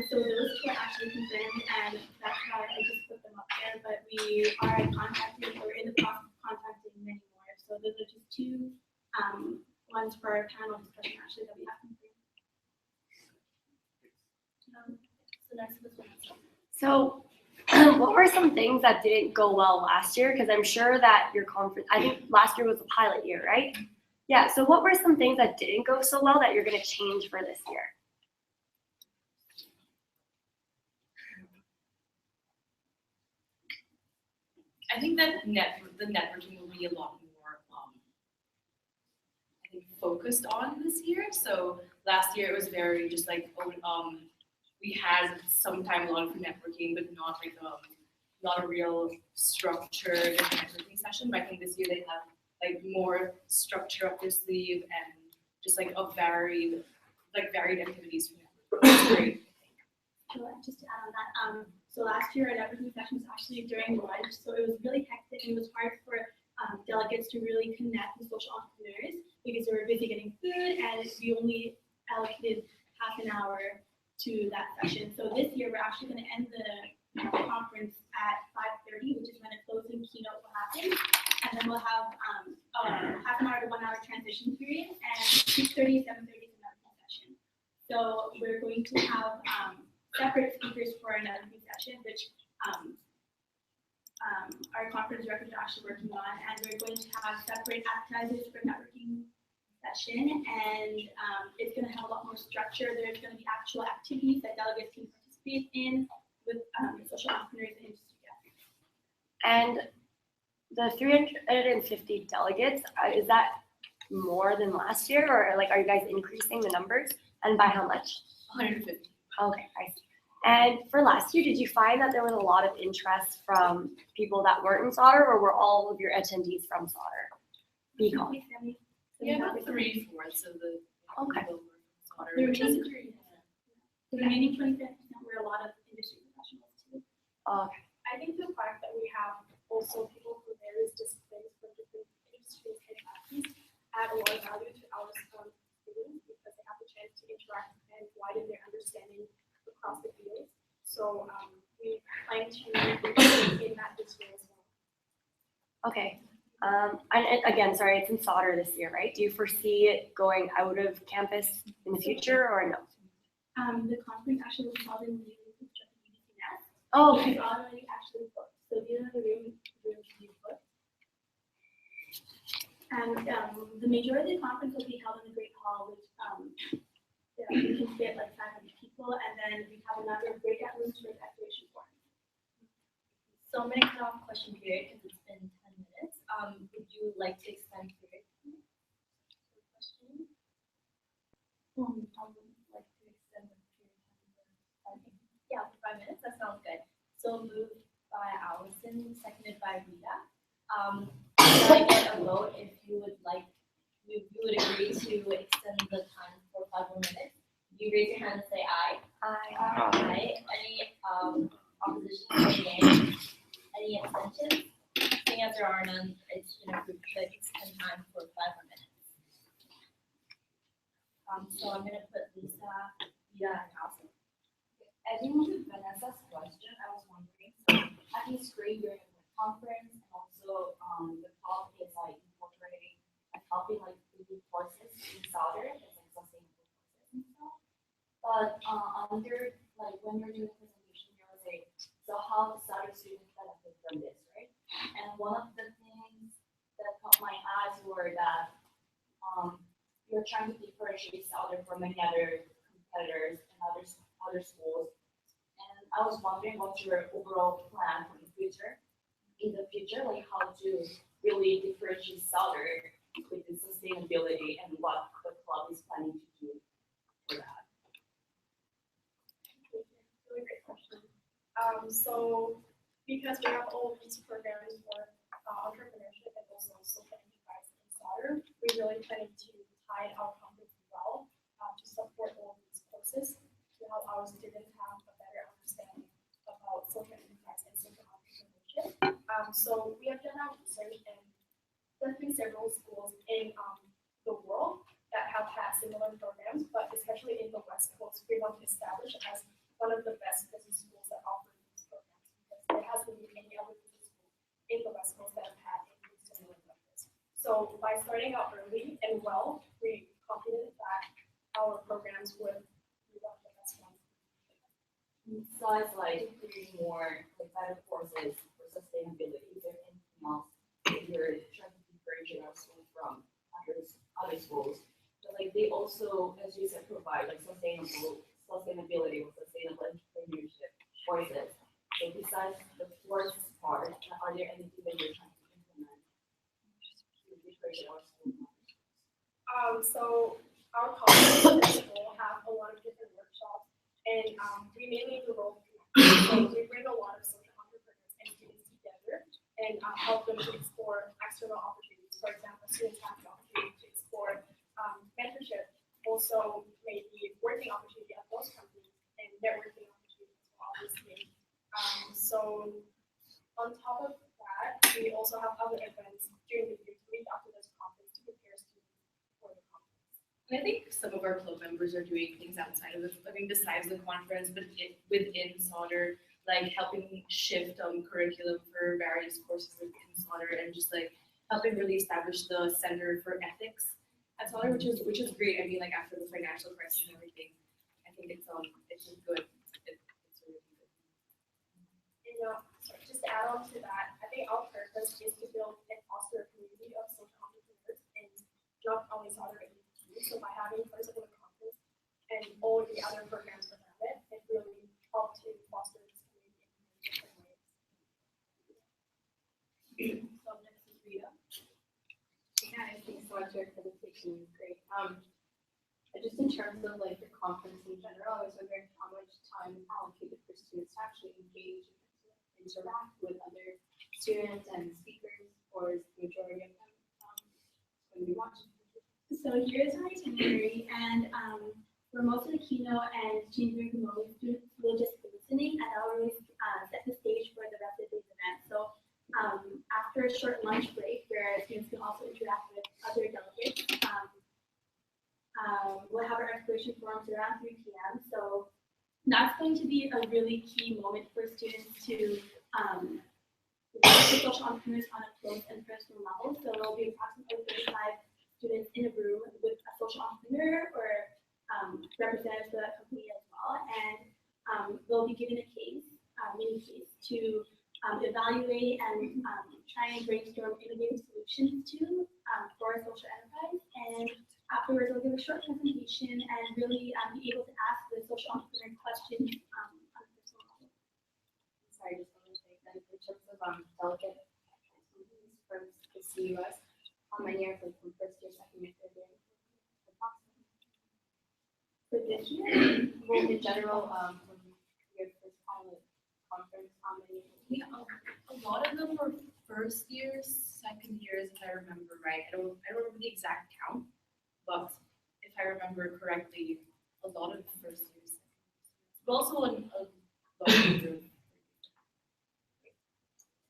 So those two are actually confirmed, and that's why I just put them up there, but we are contacting, or in the process of contacting many more. So those are just two, ones for our panel discussion actually that we have confirmed. So next was one. So what were some things that didn't go well last year? Because I'm sure that your conference, I think last year was a pilot year, right? Yeah, so what were some things that didn't go so well that you're gonna change for this year? I think that the networking will be a lot more, I think, focused on this year. So last year it was very just like, we had some time allotted for networking, but not a real structured networking session. But I think this year they have like more structure up their sleeve and just like varied activities for networking. It's great. So just to add on that, so last year our networking session was actually during lunch, so it was really hectic and it was hard for delegates to really connect with social entrepreneurs because they were busy getting food and we only allocated half an hour to that session. So this year we're actually going to end the conference at 5:30, which is when a closing keynote will happen, and then we'll have half an hour to 1 hour transition period, and 6:30, 7:30 is another session. So we're going to have separate speakers for a networking session, which our conference directors are actually working on, and we're going to have separate appetizers for networking session, and it's going to have a lot more structure. There's going to be actual activities that delegates can participate in with social entrepreneurs and industry guests. And the 350 delegates, is that more than last year, or like are you guys increasing the numbers, and by how much? 150. Okay, I see. And for last year, did you find that there was a lot of interest from people that weren't in Sauder, or were all of your attendees from Sauder? BCom. Yeah, about 3/4 of the Okay. people were from Sauder, which is great. The remaining 25% were a lot of industry professionals too. Okay. I think the fact that we have also people from various disciplines from different industries and classes add a lot of value to our students because they have the chance to interact and widen their understanding across the field. So we plan to in that this year as well. Okay. And again, sorry, it's in Sauder this year, right? Do you foresee it going out of campus in the future, or no? The conference actually was held in the UBCS. Oh, Which okay. is already actually booked. So these are the rooms booked. And the majority of the conference will be held in the Great Hall, which we can fit like 500 people, and then we have a number of breakout rooms for the activation forum. So I'm gonna cut off question period because it's been 10 minutes. Would you like to extend period? Question? Like to extend the period. Yeah, for 5 minutes, that sounds good. So moved by Allison, seconded by Rita. Can I get a vote if you would like, you would agree to extend the time for 5 more minutes? You raise your hand and say aye. Aye. Aye. Any opposition or nay? Any abstentions? Seeing as there are none, it's been approved to extend time for 5 more minutes. So I'm gonna put Lisa, Rita, and Allison. Adding to Vanessa's question, I was wondering, so I think it's great during the conference and also the talk is like incorporating and helping like the courses in Sauder as like sustainable courses and stuff. But under like when you're doing the presentation, you're like, so how the Sauder students benefit from this, right? And one of the things that caught my eyes were that you're trying to differentiate Sauder from many other competitors and other schools. And I was wondering what's your overall plan for the future? In the future, like how to really differentiate Sauder with the sustainability and what the club is planning to do for that. Really great question. So because we have all these programs for entrepreneurship and also social enterprise in Sauder, we really planning to tie our conference well to support all of these courses to help our students have a better understanding about social enterprise and social entrepreneurship. So we have done our research and definitely several schools in the world that have had similar programs, but especially in the West Coast, we want to establish as one of the best business schools that offer these programs because there hasn't been any other business school in the West Coast that have had anything similar like this. So by starting out early and well, we're confident that our programs would be one of the best ones. Besides like creating more like better courses for sustainability, is there anything else that you're trying to differentiate our school from other schools? But like they also, as you said, provide like sustainability or sustainable entrepreneurship courses. So besides the course part, are there anything that you're trying to implement to differentiate our school? So our colleges will have a lot of different workshops, and we mainly do role play. So we bring a lot of social entrepreneurs and students together and help them to explore external opportunities. For example, students have the opportunity to explore mentorship, also maybe working opportunity at those companies and networking opportunities as well, obviously. So on top of that, we also have other events during the year to lead up to this conference to prepare students for the conference. And I think some of our club members are doing things outside of this, I mean, besides the conference, but within Sauder, like helping shift curriculum for various courses in Sauder and just like helping really establish the Center for Ethics at Sauder, which is great. I mean, like after the financial crisis and everything, I think it's just good. It's really good. And sorry, just to add on to that, I think our purpose is to build and foster a community of social entrepreneurs and not only Sauder and UT. So by having first of all the conference and all the other programs around it, it really helped to foster this community in different ways. So next is Rita. Hey guys, thanks so much for your presentation. Great. Just in terms of like the conference in general, I was wondering how much time is allocated for students to actually engage and interact with other students and speakers, or is the majority of them going to be watching? So here's our itinerary, and for most of the keynote and change room promoting students will just be listening, and I'll really set the stage for the rest of the event. So after a short lunch break, where students can also interact with other delegates, we'll have our exploration forums around 3 p.m. So that's going to be a really key moment for students to work with social entrepreneurs on a close and personal level. So there'll be approximately 35 students in a room with a social entrepreneur or representatives of that company as well, and they'll be given a case, mini case, to evaluate and try and brainstorm innovative solutions to for a social enterprise. And afterwards, we'll give a short presentation and really be able to ask the social entrepreneur questions on a personal level. Sorry, just want to say that in terms of delegate from the CUS, how many are from first year, second year, third year? For this year, Well, in general, from your first pilot conference, how many? Yeah, a lot of them were first years, second years, if I remember right. I don't remember the exact count, but if I remember correctly, a lot of first years. But also a lot of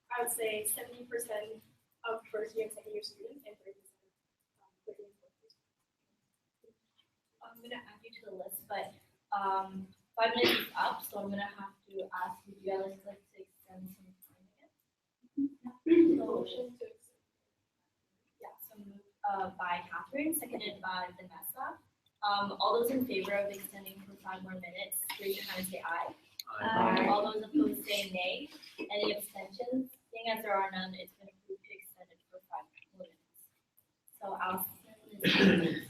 I would say 70% of first year and second year students and 30% third year and fourth year students. I'm gonna add you to the list, but 5 minutes is up, so I'm gonna have to ask you, do you guys like to extend some time again? So, yeah, so moved by Catherine, seconded by Vanessa. All those in favor of extending for 5 more minutes, raise your hand and say aye. Aye. All those opposed say nay. Any abstentions? Seeing as there are none, it's been approved to extend it for 5 more minutes. So Allison.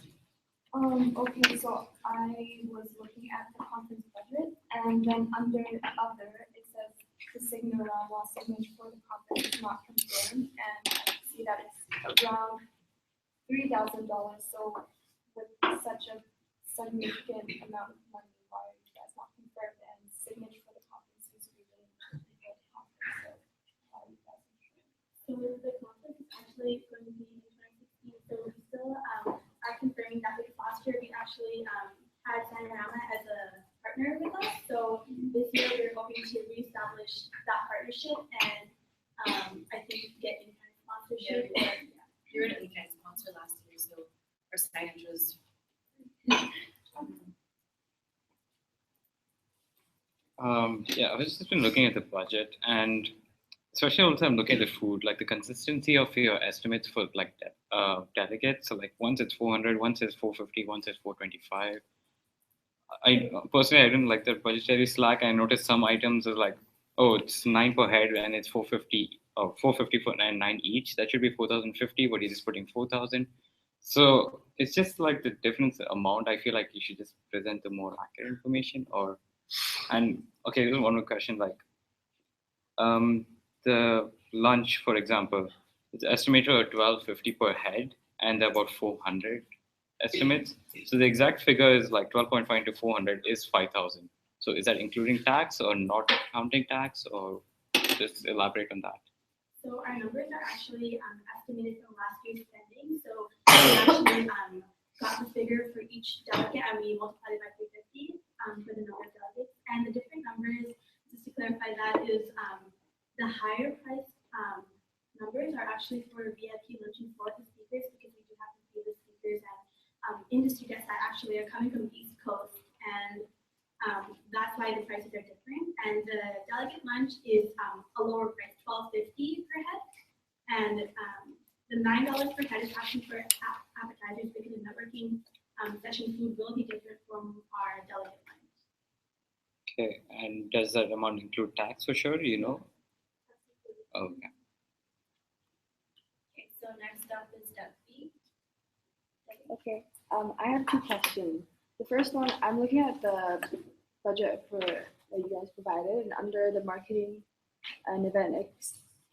Okay, so I was looking at the conference budget, and then under other, it says the signal loss image for the conference is not confirmed, and I see that it's around $3,000. So with such a significant amount of money, why are you guys not confirmed? And signage for the conference seems to be really important for the conference. So why are you guys unsure? So the conference is actually going to be in 2016, so we still actually had Panorama as a partner with us. So this year we're hoping to reestablish that partnership and I think get in-kind sponsorship. You were an in-kind sponsor last year, so our signage was. Yeah, I've just been looking at the budget, and especially also I'm looking at the food, like the consistency of your estimates for like delegates. So like once it's 400, once it's 450, once it's 425. I personally I didn't like that budgetary slack. I noticed some items are like, oh, it's 9 per head and it's 450 or 450 for 9 each. That should be 4,050, but he's just putting 4,000. So it's just like the difference amount. I feel like you should just present the more accurate information. And okay, there's one more question. Like, the lunch, for example, it's estimated at 1,250 per head, and there are about 400 estimates. So the exact figure is like 12.5 into 400 is 5,000. So is that including tax or not counting tax, or just elaborate on that? So our numbers are actually estimated from last year's spending. So we actually got the figure for each delegate and we multiplied it by 350 for the number of delegates. And the different numbers, just to clarify that, is the higher price numbers are actually for VIP luncheon for the speakers, because we do have to pay the speakers and industry guests that actually are coming from the East Coast. And that's why the prices are different. And the delegate lunch is a lower price, $12.50 per head. And the $9 per head is actually for appetizers, because the networking session food will be different from our delegate lunch. Okay, and does that amount include tax for sure? You know? Okay. Okay, so next up is Debbie. Okay, I have two questions. The first one, I'm looking at the budget for that you guys provided, and under the marketing and event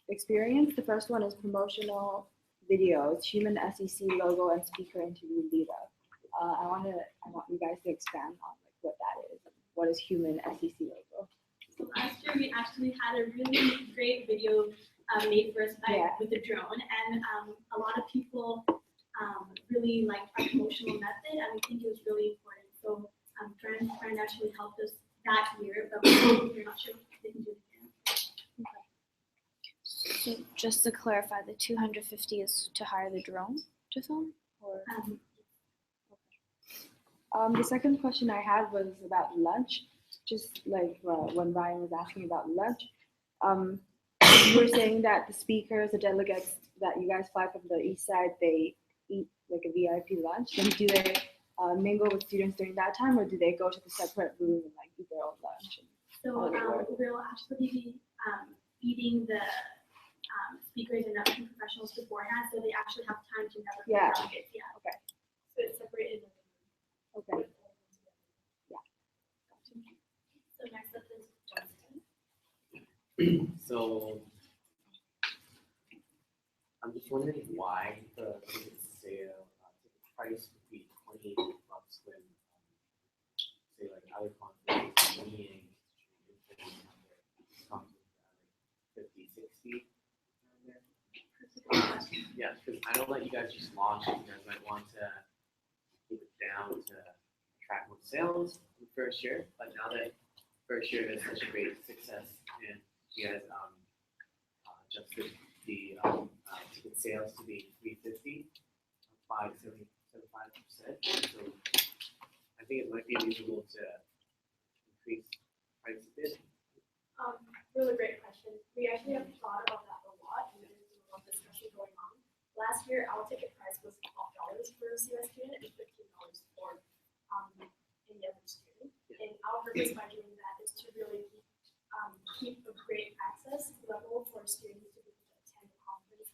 experience, the first one is promotional videos, human SEC logo, and speaker interview lead up. I want you guys to expand on like what that is. What is human SEC logo? So last year we actually had a really great video made for us with the drone, and a lot of people really liked our promotional method, and we think it was really important. So Fran actually helped us that year, but we're not sure if they can do it again. So just to clarify, the 250 is to hire the drone to film, or? The second question I had was about lunch. Just like when Ryan was asking about lunch, you were saying that the speakers, the delegates that you guys fly from the east side, they eat like a VIP lunch. Then do they mingle with students during that time, or do they go to the separate room and like eat their own lunch? So we'll actually be feeding the speakers and networking professionals beforehand, so they actually have time to network with delegates. Yeah. Okay. So it's separated. Okay. Yeah. So next up is Justin. So I'm just wondering why the ticket sale ticket price would be $28 when say like other conferences meeting like 50, 60. Yeah, because I know that you guys just launched, you guys might want to keep it down to attract more sales in the first year, but now that first year is such a great success and you guys adjusted the ticket sales to be 350 by 75%. So I think it might be reasonable to increase price a bit. Really great question. We actually have thought about that a lot, and there's a lot of discussion going on. Last year, our ticket price was $12 for a CUS student and $15 for any other student. And our purpose by doing that is to really keep a great access level for students to be able to attend the conference.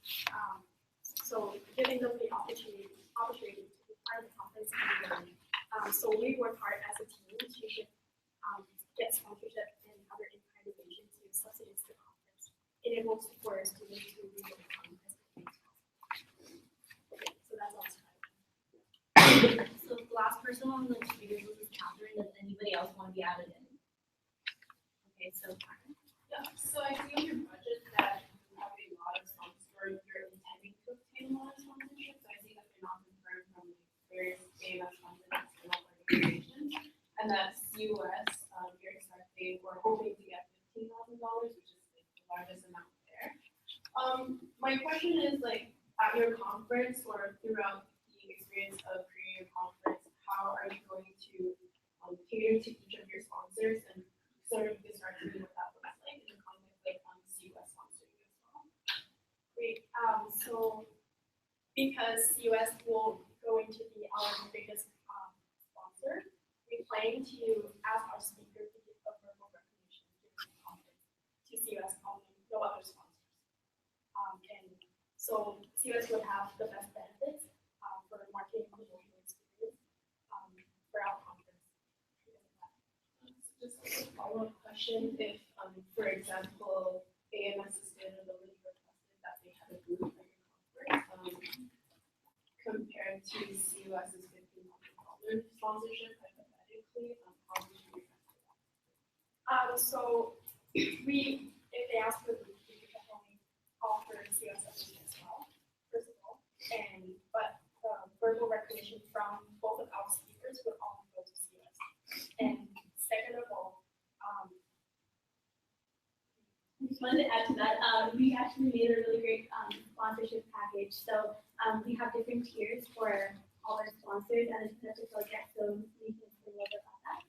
So giving them the opportunity to be part of the conference can be really. So we work hard as a team to get sponsorship and other in-kind donations to subsidize the conference. It enables for students to be able to come as quickly as possible. Okay, so that's all. So the last person on the speakers list is Catherine. Does anybody else want to be added in? Okay, so Yeah, so I see on your budget that you have a lot of sponsors, you're intending to obtain a lot of sponsorships. I see that they're not confirmed from various AMS conferences. And that CUS, your start date, we're hoping to get $15,000, which is like the largest amount there. My question is like, at your conference or throughout the experience of creating a conference, how are you going to cater to each of your sponsors and sort of start to see what that looks like in the context of CUS sponsoring as well? Great. So because CUS will go into be our biggest sponsor, we plan to ask our speaker to give a verbal recognition during the conference to CUS only, no other sponsors. And so CUS would have the best benefits for marketing and promotional experience for our conference. Just a follow-up question, if, for example, AMS Sustainability requested that they have a booth at your conference, compared to CUS's $1,500 sponsorship, hypothetically, how would you react to that? So if they ask for the booth, we could definitely offer CUS as well, first of all. But verbal recognition from both of our speakers would all go to CUS. And second of all, I just wanted to add to that. We actually made a really great sponsorship package. So we have different tiers for all our sponsors, and it's just a project, so we can say a little bit about that.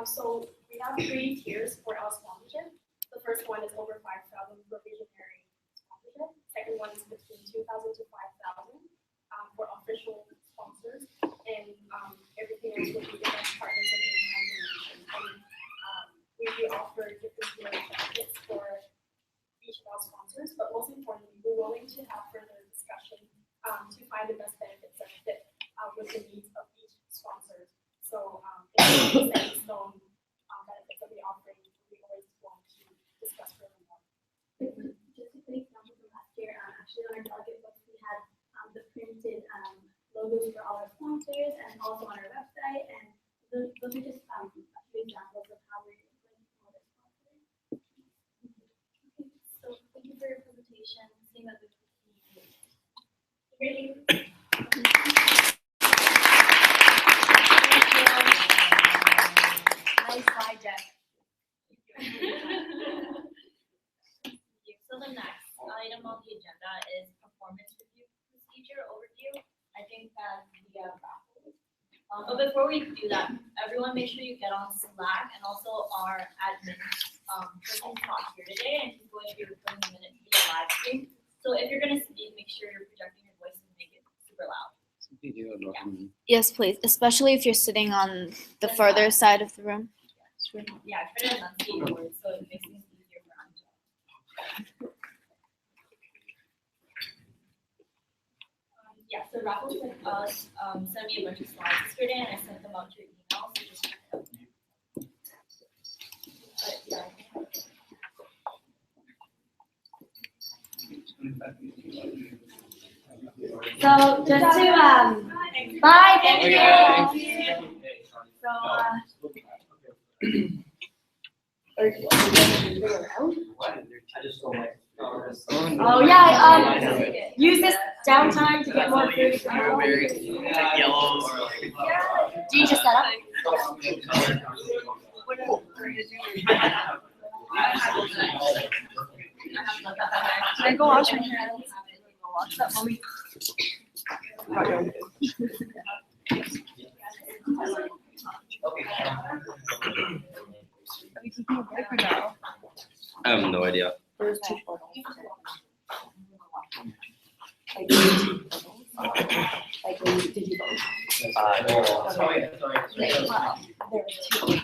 So we have 3 tiers for our sponsorship. The first one is over 5,000 for visionary sponsorship. Second one is between 2,000 to 5,000 for official sponsors, and everything else will be different partners and in-kind donations. We offer different tiers benefits for each of our sponsors, but most importantly, we're willing to have further discussion to find the best benefits that fit with the needs of each sponsor. So it's not set in stone benefits that we offer. We always want to discuss furthermore. Just a quick example from last year, actually on our delegate books, we had the printed logos for all our sponsors and also on our website. And those are just a few examples of how we're going to promote our sponsors. Okay, so thank you for your presentation. Seeing that this Great. Nice slide deck. So the next item on the agenda is performance review procedure overview. I think that we have raffles. But before we do that, everyone make sure you get on Slack, and also our admin person's not here today, and he's going to be recording a minute via live stream. So if you're going to speak, make sure you're projecting your voice and make it super loud. Yes, please, especially if you're sitting on the further side of the room. Yeah, try to enunciate your words so it makes things easier for Angela. Yeah, so Raffles with us sent me a bunch of slides yesterday, and I sent them out to your email, so just check it out. So just to bye, thank you. So oh yeah, use this downtime to get more food. Yellow. Do you just set up? Can I go wash my hands? Watch that movie. Are we taking a break or no? I have no idea. There's 2 photos. Like, did you vote? Sorry. Well, there was 2.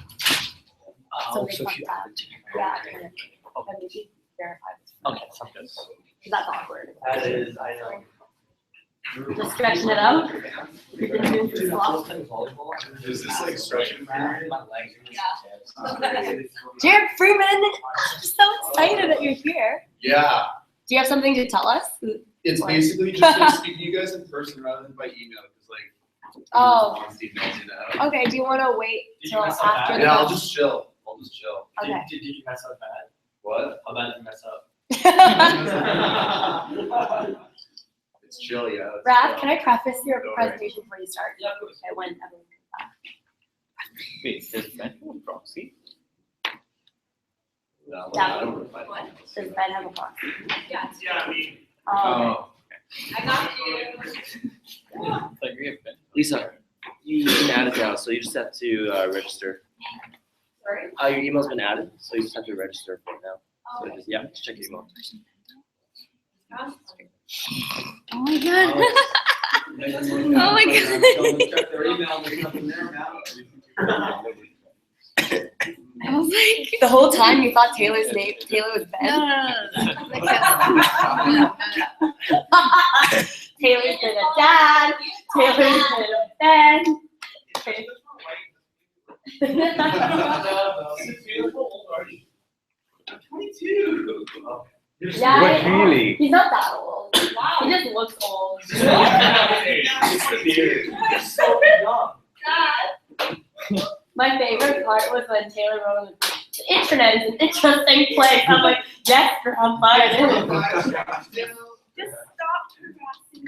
So they want that. Yeah, kind of. Okay, we should verify this. Okay, sounds good. That's awkward. That is, I know. Just stretching it out. You've been doing this long. Is this like stretching period? Jared Freeman, I'm so excited that you're here. Yeah, Do you have something to tell us? it's What? basically just like speaking to you guys in person rather than by email, because like. Oh. Steve knows you now. Okay, do you want to wait Did you till mess up after bad? the? Yeah, I'll just chill. Okay. Did you mess up bad? What? How bad did you mess up? It's chill, yeah. it's Raph, chill. can I preface your Don't worry. presentation before you start? Yeah, of course. Okay, when everyone comes back. Wait, does Ben have a proxy? No, Yeah. I don't reply to What? emails. Does Ben have a proxy? Yeah. Yeah, I mean. Oh, I got you. Like we have Ben. Lisa, you can add it now, so you just have to register. Sorry? Your email's been added, so you just have to register for it now. So just, yeah, just check your email. Oh my god. Oh my god. Check their email, there's nothing there now. I was like, the whole time you thought Taylor was Ben? no. Taylor's been a dad. Taylor's been a Ben. Yeah, What really? He's not that old. Wow. He just looks old. My favorite part was when Taylor wrote on the internet is an interesting place. I'm like, yes, I'm fine. Just stop harassing.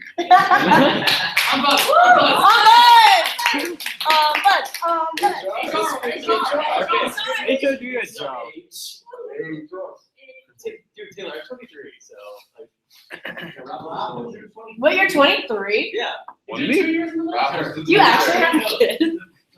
Rachel, do your job. Dude, Taylor, I'm 23, so like. Wait, you're 23? Yeah. Only? Do you actually have kids?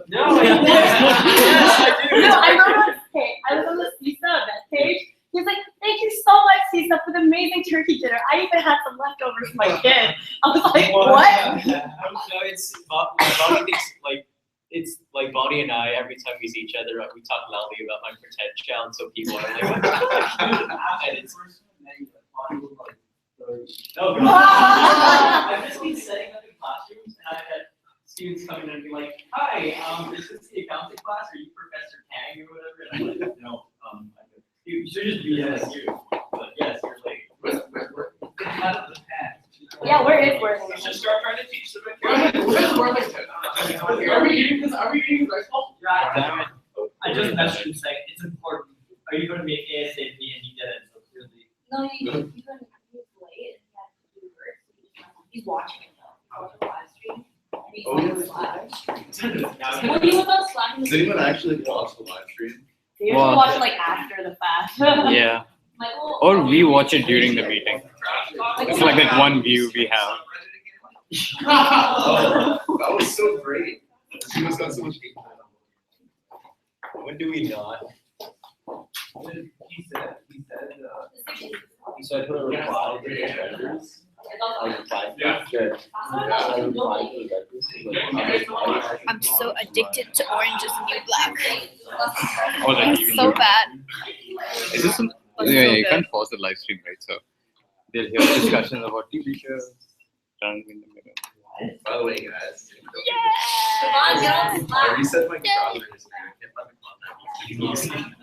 No, I do. Yes, I do. No, I was on the CISA event page. He was like, thank you so much, CISA, for the amazing turkey dinner. I even had some leftovers for my kid. I was like, what? No, it's Bonnie thinks like it's like Bonnie and I. Every time we see each other, we talk loudly about my potential, and so people are like, and it's. No, I've just been setting up in classrooms, and I had students come in and be like, "Hi, is this the accounting class? Are you Professor Kang or whatever?" And I'm like, "No, you should just be yes, you." But yes, you're late. Out of the past. Yeah, where is Worthington? Just start trying to teach them. Where's Worthington? Are we eating this? Are we eating rice balls? Damn it. I just messaged him saying it's important. Are you going to make ASAP? And he didn't. So clearly. No, he couldn't, he was late and he had to do work, so he's watching it though, he's watching the live stream. And he's on Slack. When he was on Slack, he was Does anyone actually watch the live stream? They usually watch it like after the fact. Yeah. Michael. Or we watch it during the meeting. It's like that one view we have. Oh, that was so great. She must have so much hate. When do we not? He said, so I put a reply to the vendors. I replied. Yeah. Good. Yeah. I replied to the vendors. I'm so addicted to Orange is the New Black. Oh, like It's so bad. Is this some? But Yeah, so you good. can't pause the live stream, right? So they'll hear discussions about TV shows. Running in the middle. By the way, guys. Come on, get on I Slack. reset my browser history. I can't find the contact.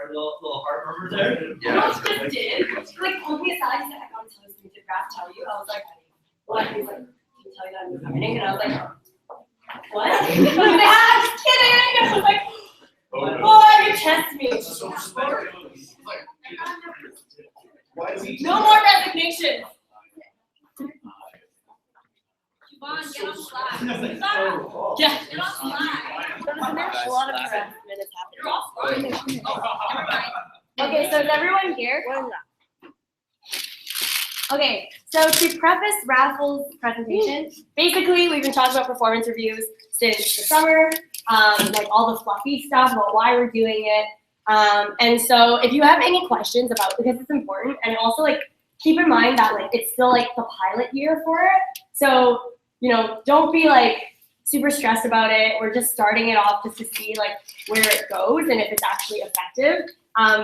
Our little heart murmur there. Yeah. What just did, like, pulled me aside, he said, I gotta tell you something, did Raph tell you? I was like, what? He's like, did he tell you that I'm coming? And I was like, what? He's like, ah, I'm just kidding. I was like, oh, you test me. Why is he? No more resignations. Siobhan, get on Slack. Yeah, get on Slack. A lot of harassment is You're off Slack. Okay, so is everyone here? Okay, so to preface Raffles' presentation, basically we've been talking about performance reviews since the summer, like all the fluffy stuff about why we're doing it. And so if you have any questions about, because it's important, and also like keep in mind that like it's still like the pilot year for it. So, you know, don't be like super stressed about it. We're just starting it off just to see like where it goes and if it's actually effective.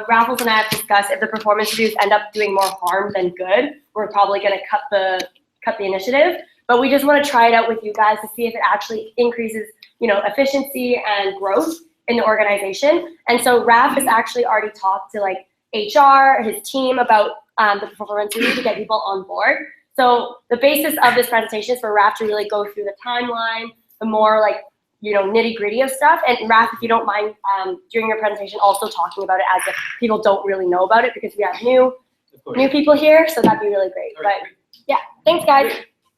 Raffles and I have discussed if the performance reviews end up doing more harm than good, we're probably going to cut the initiative. But we just want to try it out with you guys to see if it actually increases, you know, efficiency and growth in the organization. And so Raph has actually already talked to like HR, his team about the performance review to get people on board. So the basis of this presentation is for Raph to really go through the timeline, the more like, you know, nitty gritty of stuff. And Raph, if you don't mind, during your presentation, also talking about it as if people don't really know about it because we have new new people here, so that'd be really great. All right, But yeah, thanks guys.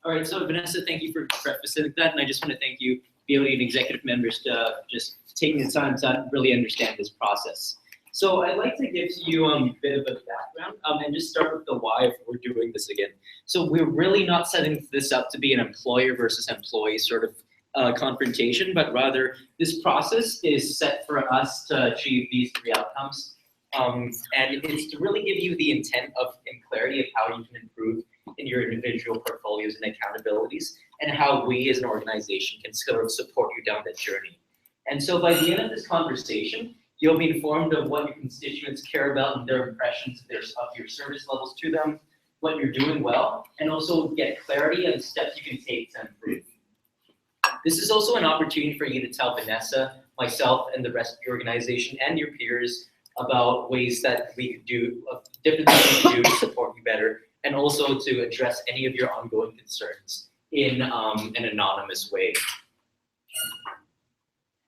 All right, so Vanessa, thank you for prefacing that, and I just want to thank you, BOD and executive members, to just taking the time to really understand this process. So I'd like to give you a bit of a background and just start with the why if we're doing this again. So we're really not setting this up to be an employer versus employee sort of confrontation, but rather this process is set for us to achieve these three outcomes. And it's to really give you the intent of and clarity of how you can improve in your individual portfolios and accountabilities, and how we as an organization can sort of support you down that journey. And so by the end of this conversation, you'll be informed of what your constituents care about and their impressions of your service levels to them, what you're doing well, and also get clarity on the steps you can take to improve. This is also an opportunity for you to tell Vanessa, myself, and the rest of your organization and your peers about ways that we could do, different things we could do to support you better, and also to address any of your ongoing concerns in an anonymous way.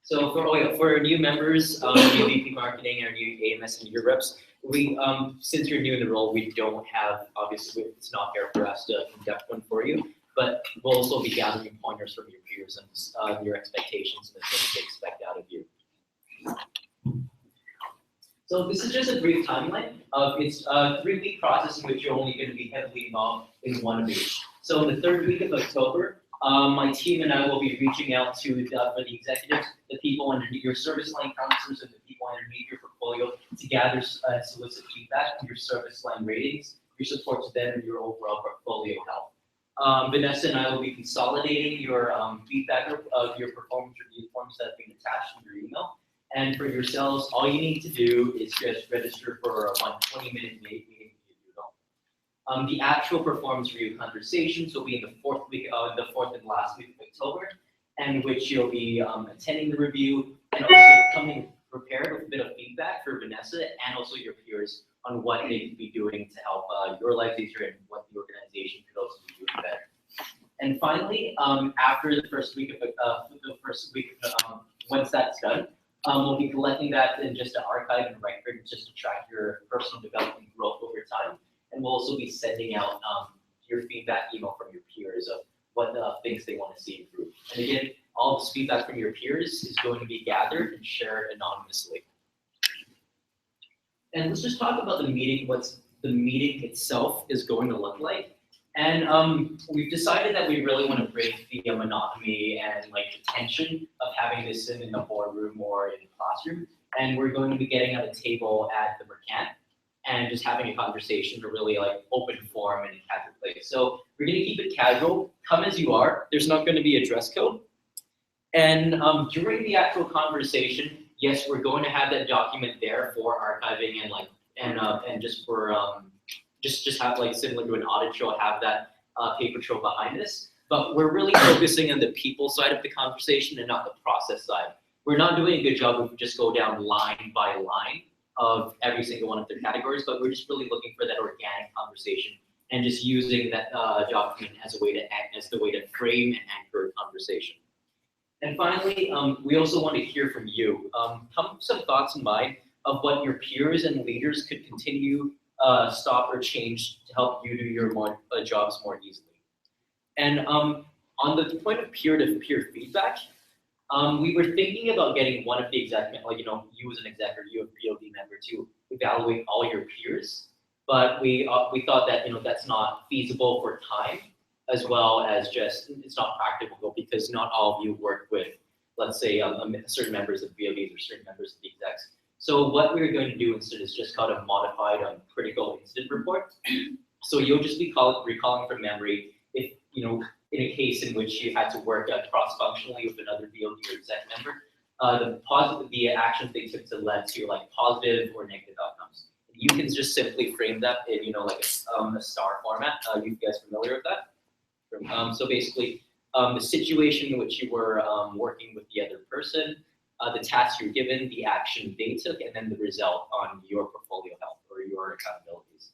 So for our new members, new VP Marketing, our new AMS and your reps, we, since you're new in the role, we don't have, obviously, it's not fair for us to conduct one for you, but we'll also be gathering pointers from your peers and your expectations and the things they expect out of you. So this is just a brief timeline. It's a 3-week process in which you're only going to be heavily involved in one of each. So in the 3rd week of October, my team and I will be reaching out to for the executives, the people underneath your service line counselors, and the people underneath your portfolio to gather solicit feedback on your service line ratings, your support to them, and your overall portfolio health. Vanessa and I will be consolidating your feedback of your performance review forms that have been attached in your email. And for yourselves, all you need to do is just register for a 20-minute meeting if you don't. The actual performance review conversations will be in the 4th week, the 4th and last week of October, in which you'll be attending the review and also coming prepared with a bit of feedback for Vanessa and also your peers on what they could be doing to help your life easier and what the organization could also be doing better. And finally, after the first week of once that's done, we'll be collecting that in just an archive and record just to track your personal development growth over time. And we'll also be sending out your feedback email from your peers of what things they want to see improved. And again, all this feedback from your peers is going to be gathered and shared anonymously. And let's just talk about the meeting, what the meeting itself is going to look like. And we've decided that we really want to break the monotony and like the tension of having this in the boardroom or in the classroom. And we're going to be getting at a table at the Mercant and just having a conversation to really like open forum and catch your place. So we're going to keep it casual, come as you are. There's not going to be a dress code. And during the actual conversation, yes, we're going to have that document there for archiving and just for just have like similar to an audit trail, have that paper trail behind us. But we're really focusing on the people side of the conversation and not the process side. We're not doing a good job of just go down line by line of every single one of their categories, but we're just really looking for that organic conversation and just using that document as a way to act as the way to frame and anchor a conversation. And finally, we also want to hear from you. Come with some thoughts in mind of what your peers and leaders could continue, stop or change to help you do your jobs more easily. And on the point of peer-to-peer feedback, we were thinking about getting one of the exec, like you as an exec or you a BOD member to evaluate all your peers, but we thought that that's not feasible for time, as well as just it's not practical because not all of you work with, let's say, certain members of BODs or certain members of the execs. So what we're going to do instead is just called a modified critical incident report. So you'll just be recalling from memory if, in a case in which you had to work cross-functionally with another BOD or exec member, the actions they took to lead to like positive or negative outcomes. You can just simply frame that in, like a star format. You guys familiar with that? So basically, the situation in which you were working with the other person, the task you're given, the action they took, and then the result on your portfolio health or your accountabilities.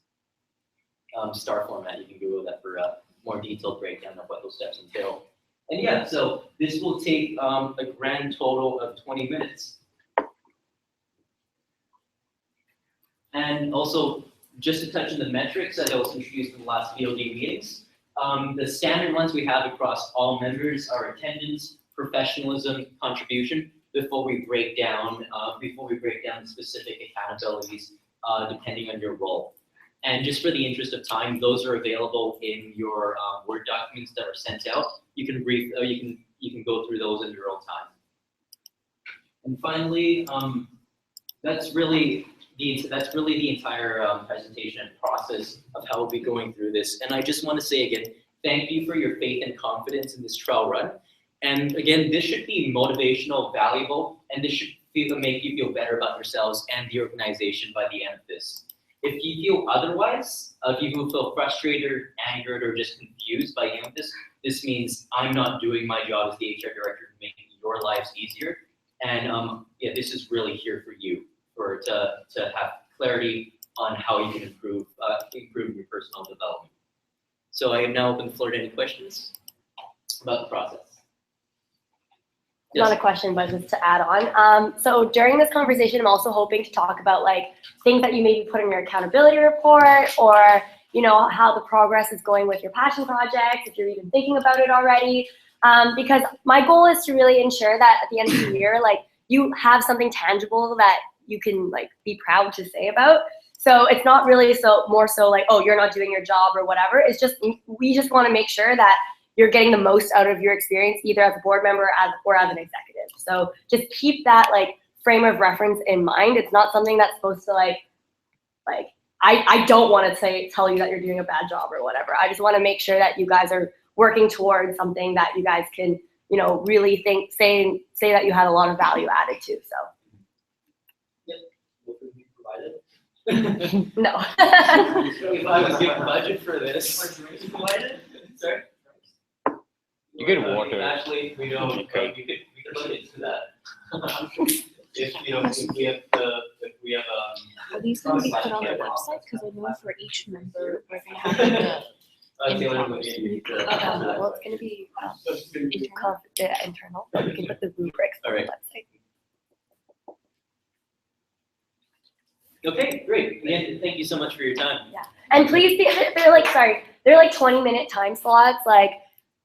Star format, you can Google that for a more detailed breakdown of what those steps entail. And yeah, so this will take a grand total of 20 minutes. And also, just to touch on the metrics that I was introduced in the last VOD meetings. The standard ones we have across all members are attendance, professionalism, contribution, before we break down the specific accountabilities depending on your role. And just for the interest of time, those are available in your Word documents that are sent out. You can read, you can go through those in your own time. And finally, that's really the entire presentation and process of how we'll be going through this. And I just want to say again, thank you for your faith and confidence in this trial run. And again, this should be motivational, valuable, and this should make you feel better about yourselves and the organization by the end of this. If you feel otherwise, if you feel frustrated, angered, or just confused by the end of this, this means I'm not doing my job as the HR director, making your lives easier. And yeah, this is really here for you, to have clarity on how you can improve your personal development. So I am now open the floor to any questions about the process. Not a question, but just to add on. So during this conversation, I'm also hoping to talk about like things that you maybe put in your accountability report, or you know how the progress is going with your passion projects, if you're even thinking about it already. Because my goal is to really ensure that at the end of the year, like you have something tangible that you can like be proud to say about. So it's not really more so like, oh, you're not doing your job or whatever. It's just, we just want to make sure that you're getting the most out of your experience, either as a board member or as an executive. So just keep that like frame of reference in mind. It's not something that's supposed to like I don't want to tell you that you're doing a bad job or whatever. I just want to make sure that you guys are working towards something that you guys can, you know, really say that you had a lot of value added to. So. No. If I was given budget for this, sorry. You get water. Actually, we don't. We could look into that. If you know, if we have Are these going to be put on the website? Because I know for each member we're going to have like a. Well, it's going to be internal, but we can put the rubrics on the website. Okay, great. Again, thank you so much for your time. Yeah, and please, they're like 20-minute time slots. Like,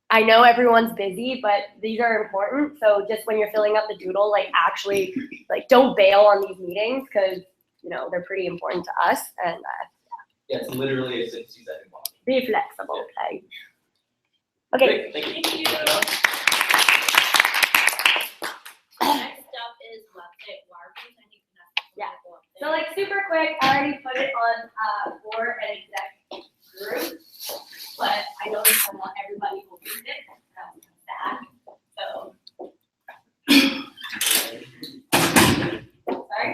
I know everyone's busy, but these are important. So just when you're filling out the doodle, like actually, like don't bail on these meetings because you know they're pretty important to us. And yeah, it's literally a 60-second block. Be flexible, okay? Okay. Great, thank you. Next up is website wireframes. I think that's Yeah. So like super quick, I already put it on board and exec group, but I noticed I want everybody to read it. That was sad. So sorry.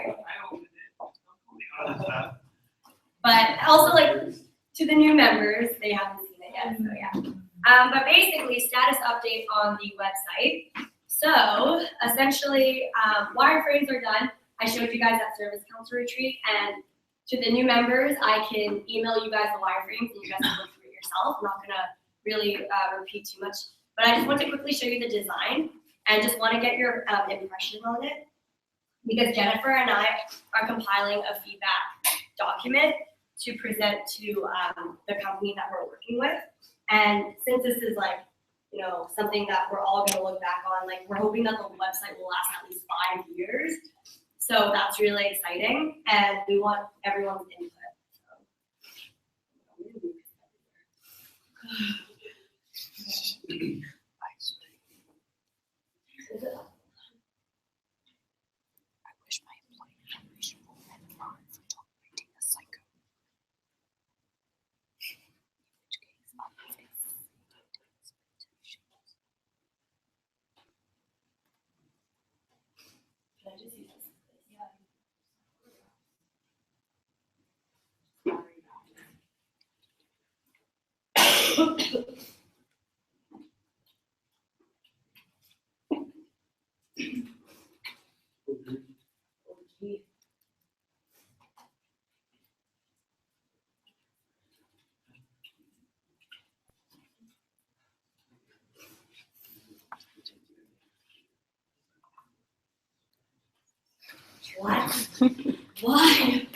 But also like to the new members, they haven't seen it yet. So yeah. But basically, status update on the website. So essentially, wireframes are done. I showed you guys that service council retreat, and to the new members, I can email you guys the wireframes and you guys can look through it yourself. I'm not gonna really repeat too much, but I just want to quickly show you the design and just want to get your impression on it, because Jennifer and I are compiling a feedback document to present to the company that we're working with. And since this is like, you know, something that we're all gonna look back on, like we're hoping that the website will last at least 5 years. So that's really exciting, and we want everyone's input. What? Why?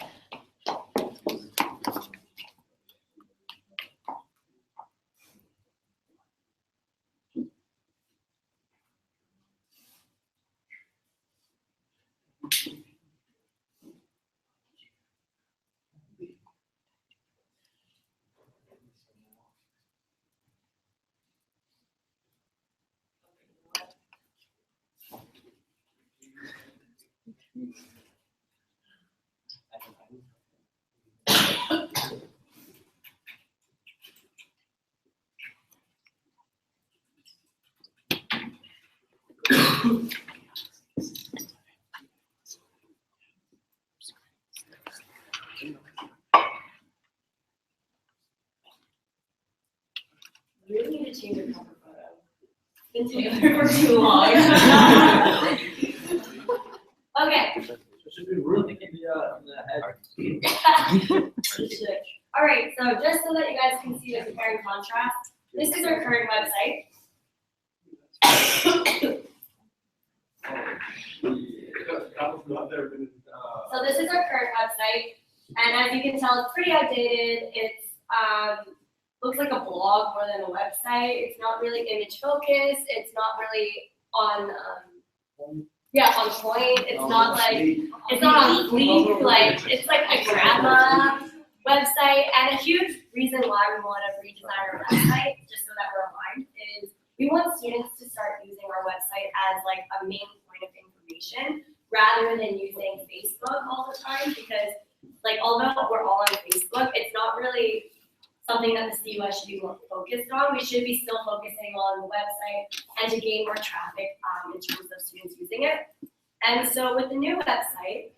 We really need to change your cover photo. It's been together for too long. Okay. Should be room in the head. You should. All right, so just so that you guys can see the compare and contrast, this is our current website. So this is our current website, and as you can tell, it's pretty outdated. It's looks like a blog more than a website. It's not really image focused. It's not really on on point. It's not on fleek. Like it's like a grandma website. And a huge reason why we want to redesign our website, just so that we're aligned, is we want students to start using our website as like a main point of information rather than using Facebook all the time, because like although we're all on Facebook, it's not really something that the CUS should be more focused on. We should be still focusing on the website and to gain more traffic in terms of students using it. And so with the new website,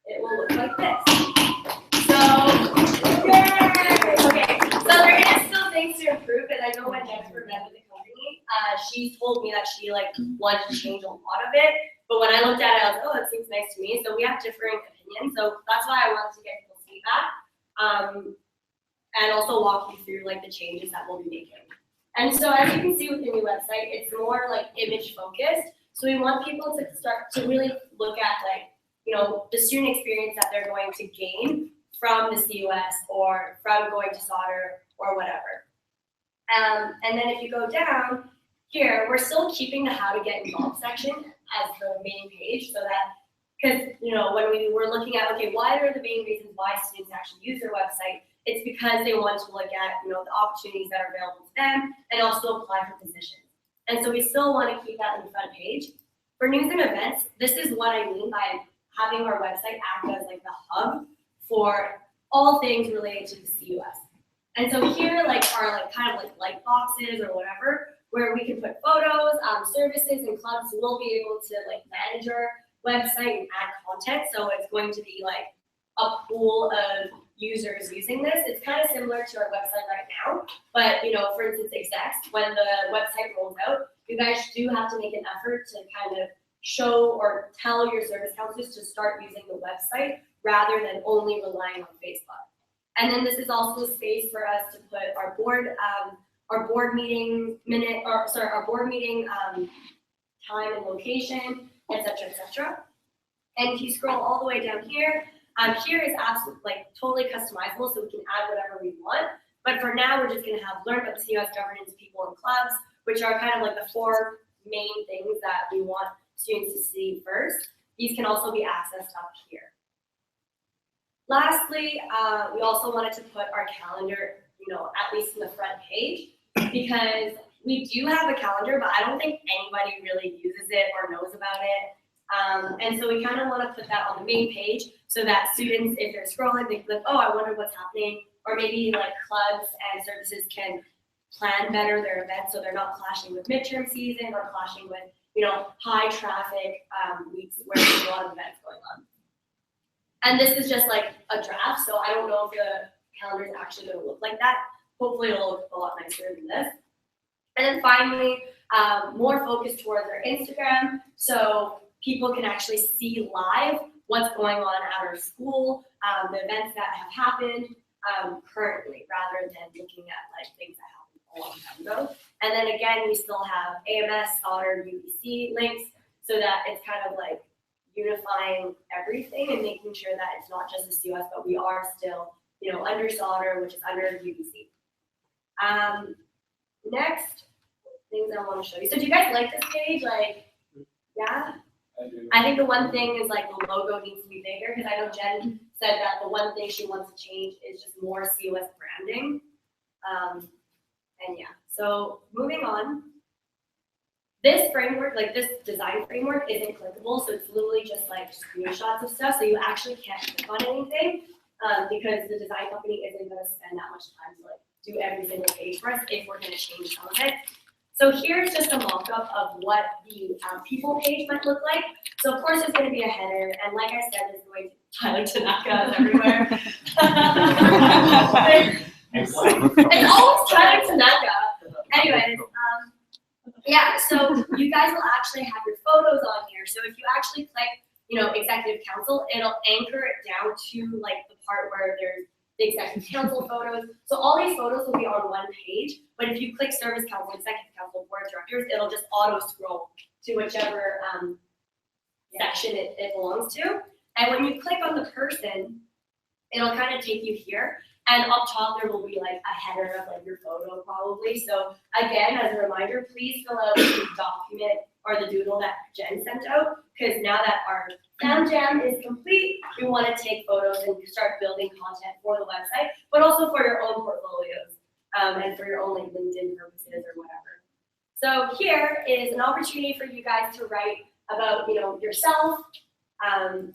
it will look like this. So, yay! Okay, so there is still things to improve, and I know when Jennifer met with the company, she told me that she like wanted to change a lot of it. But when I looked at it, I was like, oh, it seems nice to me. So we have differing opinions. So that's why I wanted to get people's feedback, and also walk you through like the changes that we'll be making. And so as you can see with the new website, it's more like image focused. So we want people to start to really look at like, the student experience that they're going to gain from the CUS or from going to Sauder or whatever. And then if you go down here, we're still keeping the how to get involved section as the main page, so that, because when we were looking at, okay, what are the main reasons why students actually use their website, it's because they want to look at the opportunities that are available to them and also apply for positions. And so we still want to keep that in the front page. For news and events, this is what I mean by having our website act as like the hub for all things related to the CUS. And so here are kind of like light boxes or whatever, where we can put photos, services and clubs. We'll be able to like manage our website and add content. So it's going to be like a pool of users using this. It's kind of similar to our website right now, but for instance, execs, when the website rolls out, you guys do have to make an effort to kind of show or tell your service counselors to start using the website rather than only relying on Facebook. And then this is also space for us to put our board meeting time and location, etc., etc. And if you scroll all the way down here, here is absolutely totally customizable, so we can add whatever we want. But for now, we're just going to have learn about the CUS governance, people, and clubs, which are kind of like the four main things that we want students to see first. These can also be accessed up here. Lastly, we also wanted to put our calendar, at least in the front page, because we do have a calendar, but I don't think anybody really uses it or knows about it. And so we kind of want to put that on the main page so that students, if they're scrolling, they click, oh, I wonder what's happening, or maybe like clubs and services can plan better their events so they're not clashing with midterm season or clashing with high traffic weeks where there's a lot of events going on. And this is just like a draft, so I don't know if the calendar is actually going to look like that. Hopefully it'll look a lot nicer than this. And then finally, more focused towards our Instagram, so people can actually see live what's going on at our school, the events that have happened currently, rather than looking at things that happened a long time ago. And then again, we still have AMS, Sauder, UBC links, so that it's kind of like unifying everything and making sure that it's not just the CUS, but we are still, under Sauder, which is under UBC. Next, things I want to show you. So do you guys like this page? Yeah? I think the one thing is the logo needs to be bigger, because I know Jen said that the one thing she wants to change is just more CUS branding. And yeah, so moving on. This framework, like this design framework isn't clickable, so it's literally just like screenshots of stuff, so you actually can't click on anything, because the design company isn't gonna spend that much time to like do every single page for us if we're gonna change some of it. So here's just a mock-up of what the people page might look like. So of course there's gonna be a header, and like I said, there's going to Tyler Tanaka everywhere. It's always Tyler Tanaka. Anyways, yeah, so you guys will actually have your photos on here. So if you actually click, you know, executive council, it'll anchor it down to like the part where there's the executive council photos. So all these photos will be on one page, but if you click service council, executive council, board of directors, it'll just auto scroll to whichever section it belongs to. And when you click on the person, it'll kind of take you here. And up top, there will be like a header of like your photo probably. So again, as a reminder, please fill out the document or the doodle that Jen sent out, because now that our Sound Jam is complete, we want to take photos and start building content for the website, but also for your own portfolios and for your own like LinkedIn purposes or whatever. So here is an opportunity for you guys to write about, you know, yourself,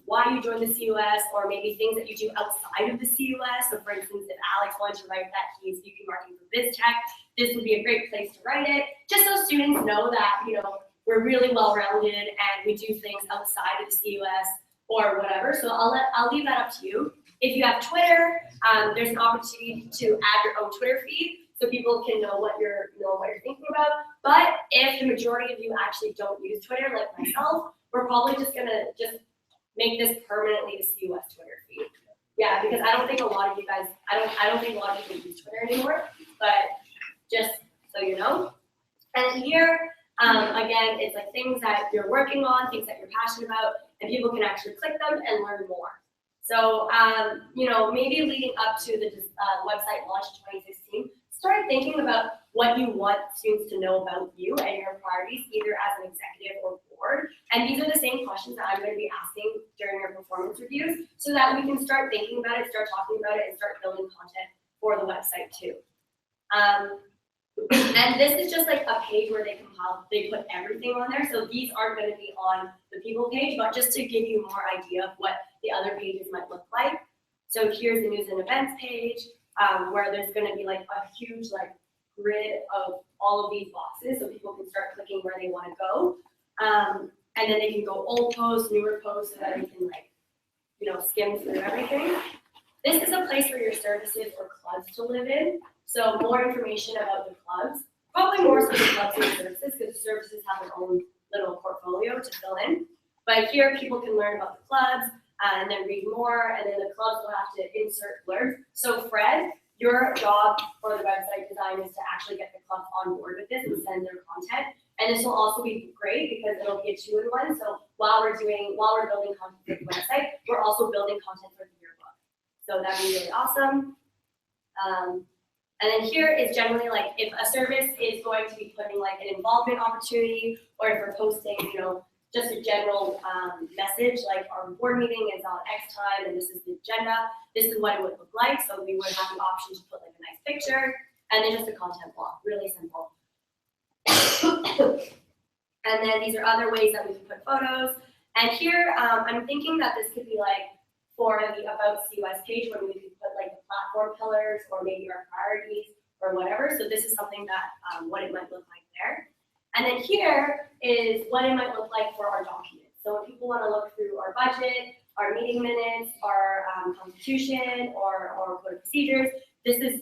why you joined the CUS, or maybe things that you do outside of the CUS. So for instance, if Alex wanted to write that he's VP marketing for BizTech, this would be a great place to write it, just so students know that, you know, we're really well-rounded and we do things outside of the CUS or whatever. So I'll leave that up to you. If you have Twitter, there's an opportunity to add your own Twitter feed so people can know what you're thinking about. But if the majority of you actually don't use Twitter, like myself, we're probably just gonna make this permanently the CUS Twitter feed. Yeah, because I don't think a lot of you guys, I don't think a lot of people use Twitter anymore, but just so you know. And here, again, it's like things that you're working on, things that you're passionate about, and people can actually click them and learn more. So, you know, maybe leading up to the website launch in 2016, start thinking about what you want students to know about you and your priorities, either as an executive or board. And these are the same questions that I'm going to be asking during your performance reviews, so that we can start thinking about it, start talking about it, and start building content for the website too. And this is just like a page where they put everything on there. So these aren't going to be on the people page, but just to give you more idea of what the other pages might look like. So here's the news and events page, where there's going to be like a huge like grid of all of these boxes, so people can start clicking where they want to go. And then they can go old posts, newer posts, so that they can like, you know, skim through everything. This is a place for your services or clubs to live in. So more information about the clubs, probably more so the clubs and services, because the services have their own little portfolio to fill in. But here people can learn about the clubs and then read more, and then the clubs will have to insert blurbs. So Fred, your job for the website design is to actually get the clubs on board with this and send their content. And this will also be great because it'll be a 2-in-1. So while we're building content for the website, we're also building content for the yearbook. So that'd be really awesome. And then here is generally like if a service is going to be putting like an involvement opportunity, or if we're posting, you know, just a general message like our board meeting is on X time and this is the agenda, this is what it would look like. So we would have the option to put like a nice picture and then just a content block, really simple. And then these are other ways that we can put photos. And here I'm thinking that this could be like for the About CUS page, when we could put like the platform pillars or maybe our priorities or whatever. So this is something that what it might look like there. And then here is what it might look like for our documents. So when people want to look through our budget, our meeting minutes, our constitution, or code of procedures, this is.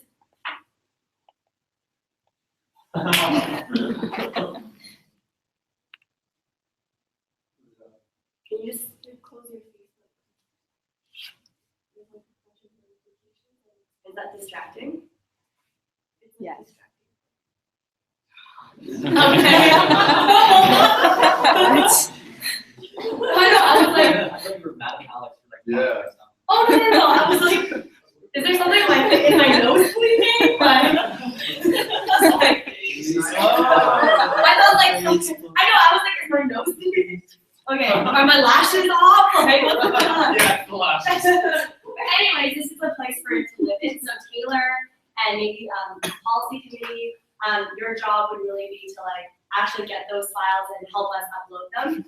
Can you just close your face? Is that distracting? Yes. Okay. I was like, I thought you were mad at Alex for like. Yeah. oh no, I was like, is there something like in my nose bleeding? Like, I was like, I thought like, I was like, is my nose bleeding? Okay, are my lashes off? Like, what's going on? Yeah, the lashes. Anyways, this is a place for it to live in. So Taylor and maybe the policy committee Your job would really be to like actually get those files and help us upload them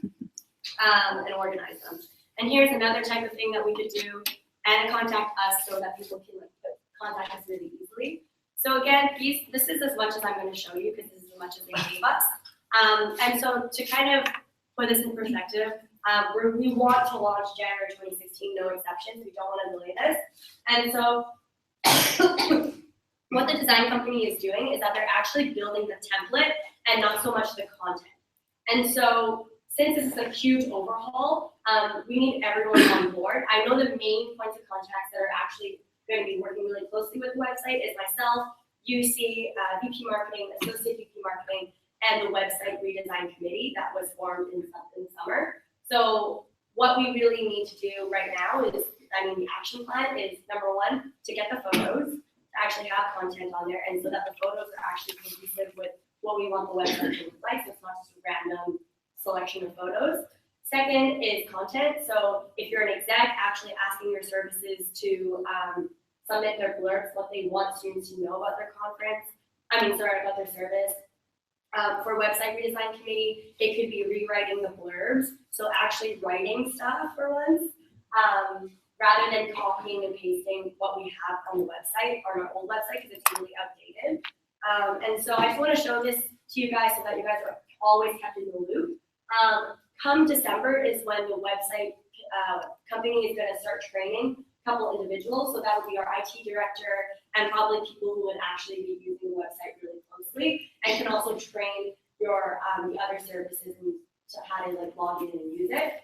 and organize them. And here's another type of thing that we could do, and contact us so that people can like contact us really easily. So again, this is as much as I'm going to show you because this is as much as they gave us. And so to kind of put this in perspective, we want to launch January 2016, no exceptions. We don't want to delay this. And so what the design company is doing is that they're actually building the template and not so much the content. And so since this is a huge overhaul, we need everyone on board. I know the main points of contact that are actually going to be working really closely with the website is myself, UC, VP Marketing, Associate VP Marketing, and the website redesign committee that was formed in the summer. So what we really need to do right now is, the action plan is number one, to get the photos, to actually have content on there, and so that the photos are actually cohesive with what we want the website to look like. So it's not just a random selection of photos. Second is content. So if you're an exec, actually asking your services to submit their blurbs, what they want students to know about their conference, about their service. For website redesign committee, it could be rewriting the blurbs. So actually writing stuff for once, rather than copying and pasting what we have on the website, or our old website, because it's really outdated. And so I just want to show this to you guys so that you guys are always kept in the loop. Come December is when the website company is going to start training a couple individuals. So that would be our IT director and probably people who would actually be using the website really closely and can also train your the other services to how to like log in and use it.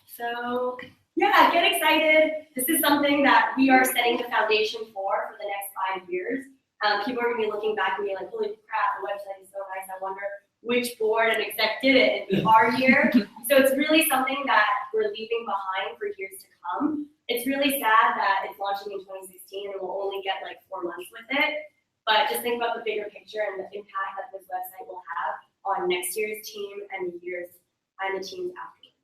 So yeah, get excited. This is something that we are setting the foundation for the next 5 years. People are going to be looking back and be like, holy crap, the website is so nice. I wonder which board and exec did it in our year. So it's really something that we're leaving behind for years to come. It's really sad that it's launching in 2016 and we'll only get like 4 months with it. But just think about the bigger picture and the impact that this website will have on next year's team and the years and the teams afterwards.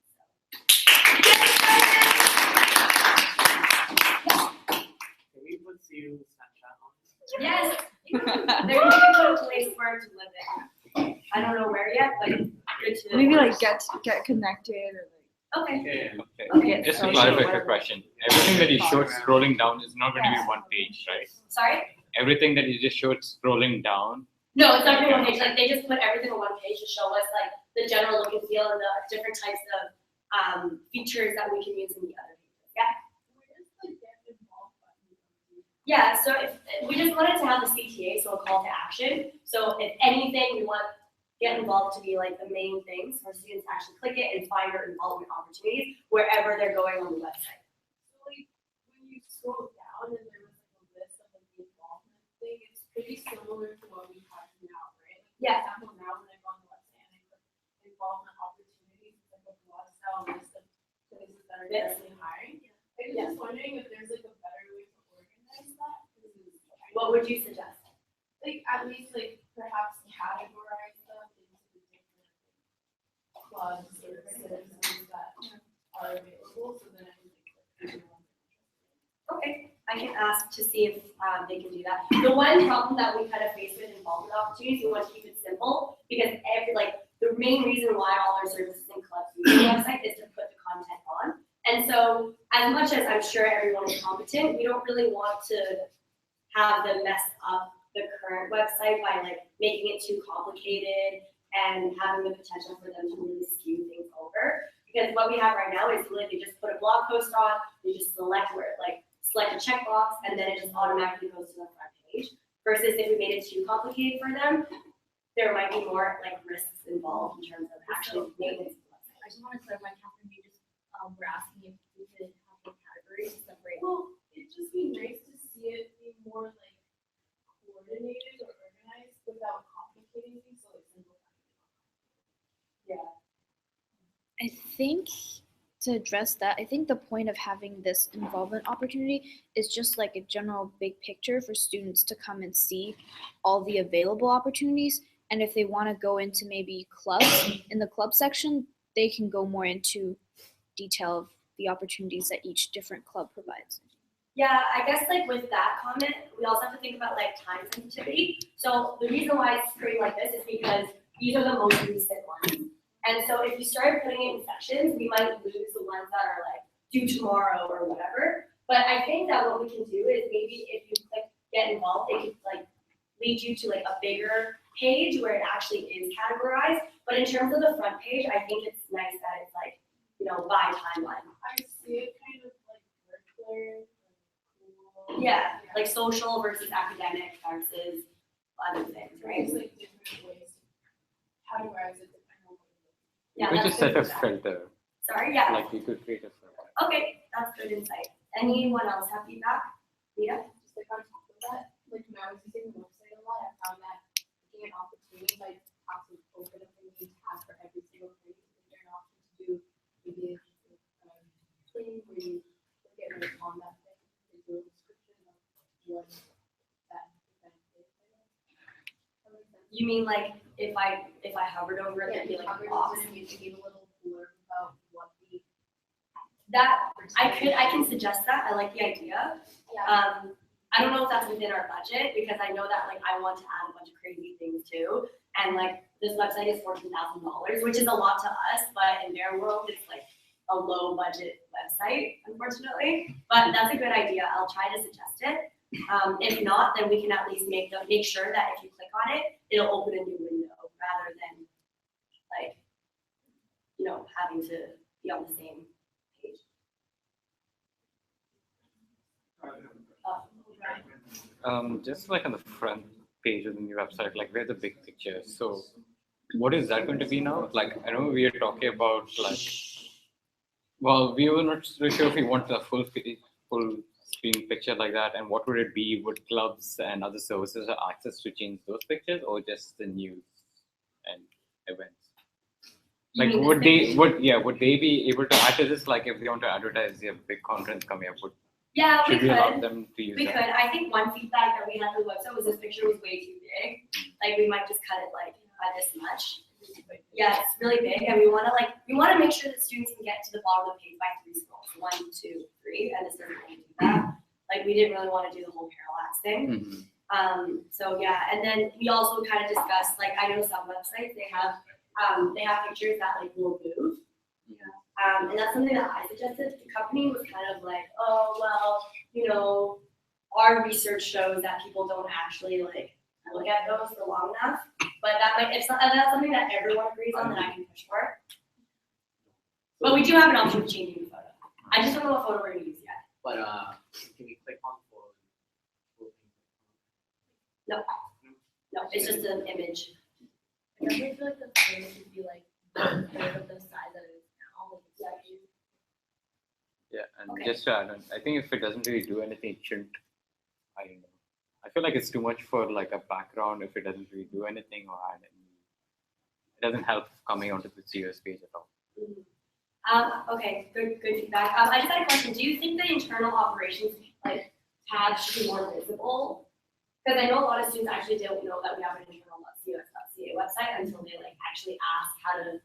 Can we put you Snapchat on? Yes, they're looking for a place for it to live in. I don't know where yet, but good to Maybe like get connected or okay. Okay. Just to clarify your question, everything that you showed scrolling down is not going to be one page, right? Sorry? Everything that you just showed scrolling down. No, it's not going to be one page. Like they just put everything on one page to show us like the general look and feel and the different types of features that we can use in the other pages. Yeah. Yeah, so if we just wanted to have the CTA, so a call to action. So if anything, we want get involved to be like the main things for students to actually click it and find their involvement opportunities wherever they're going on the website. So like when you scroll down and there was like a list of like the involvement thing, it's pretty similar to what we have now, right? Like, Yeah. For example, now when I go on the website and I click involvement opportunities, it's like a broad style list of places that are currently hiring. I'm just wondering if there's like a better way to organize that. What would you suggest? Like at least like perhaps categorize them into the different clubs or citizens that are available, so then I can think of Okay, I can ask to see if they can do that. The one problem that we kind of face with involvement opportunities, we want to keep it simple because the main reason why all our services and clubs use the website is to put the content on. And so as much as I'm sure everyone is competent, we don't really want to have them mess up the current website by like making it too complicated and having the potential for them to really skew things over. Because what we have right now is like you just put a blog post on, you just select select a checkbox, and then it just automatically goes to the front page. Versus if we made it too complicated for them, there might be more like risks involved in terms of actually maintenance. I just want to clarify, Catherine, you just were asking if we could have the categories separate. Well, it'd just be nice to see it be more like coordinated or organized without complicating things, so it's simple. Yeah. I think to address that, I think the point of having this involvement opportunity is just like a general big picture for students to come and see all the available opportunities. And if they want to go into maybe clubs in the club section, they can go more into detail of the opportunities that each different club provides. Yeah, I guess like with that comment, we also have to think about like time sensitivity. So the reason why it's screened like this is because these are the most recent ones. And so if you started putting it in sections, we might lose the ones that are like due tomorrow or whatever. But I think that what we can do is maybe if you click get involved, it could like lead you to like a bigger page where it actually is categorized. But in terms of the front page, I think it's nice that it's like, you know, by timeline. I see it kind of like curricular. Yeah, like social versus academic versus other things, right? There's like different ways to categorize it depending on what it is. Yeah, We that's just set good a feedback. filter, Sorry, yeah. like you could create a filter. Okay, that's good insight. Anyone else have feedback? Rita? Just like on top of that, like when I was using the website a lot, I found that looking at opportunities, I have to open up a new tab for every single thing. Is there an option to do maybe thing where you look at it on that thing, and do a description of what that event is? You mean like if I hovered over it, it'd be like a box? You to give a little blurb about what the. That, I can suggest that. I like the idea. Yeah. I don't know if that's within our budget because I know that like I want to add a bunch of crazy things too. And like this website is $14,000, which is a lot to us, but in their world, it's like a low budget website, unfortunately. But that's a good idea. I'll try to suggest it. If not, then we can at least make sure that if you click on it, it'll open a new window rather than like, you know, having to be on the same page. Just like on the front page of the new website, like where's the big picture? So what is that going to be now? Like, I know we are talking about like, well, we were not really sure if we want a full screen picture like that, and what would it be? Would clubs and other services have access to change those pictures, or just the news and events? Like, would they be able to add to this? Like, if they want to advertise their big conference coming up, Yeah, should we we allow could. them to use We that? could. I think one feedback that we had on the website was this picture was way too big. Like we might just cut it like by this much. Yeah, it's really big, and we want to make sure that students can get to the bottom of the page by 3 scrolls. 1, 2, 3, and this doesn't really do that. Like we didn't really want to do the whole parallax thing. So yeah, and then we also kind of discussed like I know some websites they have pictures that like will move. And that's something that I suggested. The company was kind of like, oh, well, you know, our research shows that people don't actually like look at those for long enough. But that might, if that's something that everyone agrees on, then I can push for it. But we do have an option of changing the photo. I just don't know what photo we're gonna use yet. But can we click on for? No, it's just an image. I definitely feel like the photo should be like the size that it is now. Like it's Yeah, and Okay. just to add on, I think if it doesn't really do anything, it shouldn't. I don't know. I feel like it's too much for like a background if it doesn't really do anything or add any. It doesn't help coming onto the CUS page at all. Okay, good feedback. I just had a question. Do you think the internal operations like tab should be more visible? Because I know a lot of students actually don't know that we have an internal CUS.ca website until they like actually ask how to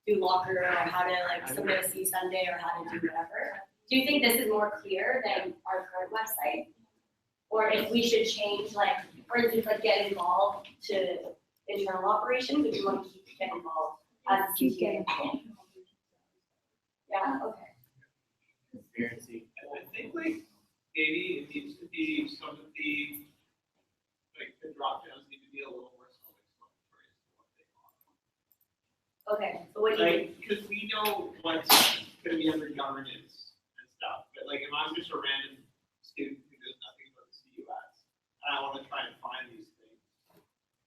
do locker or how to like submit a C Sunday or how to do whatever. Do you think this is more clear than our current website? Or if we should change like, for instance, like get involved to internal operations, if you want to keep get involved as a CTA? Yeah, okay. Transparency. I think like maybe it needs to be some of the like the drop downs need to be a little more self-explanatory as to what they want. Okay, so what do you think? Because we know what's gonna be under governance and stuff, but like if I'm just a random student who does nothing but the CUS and I wanna try and find these things,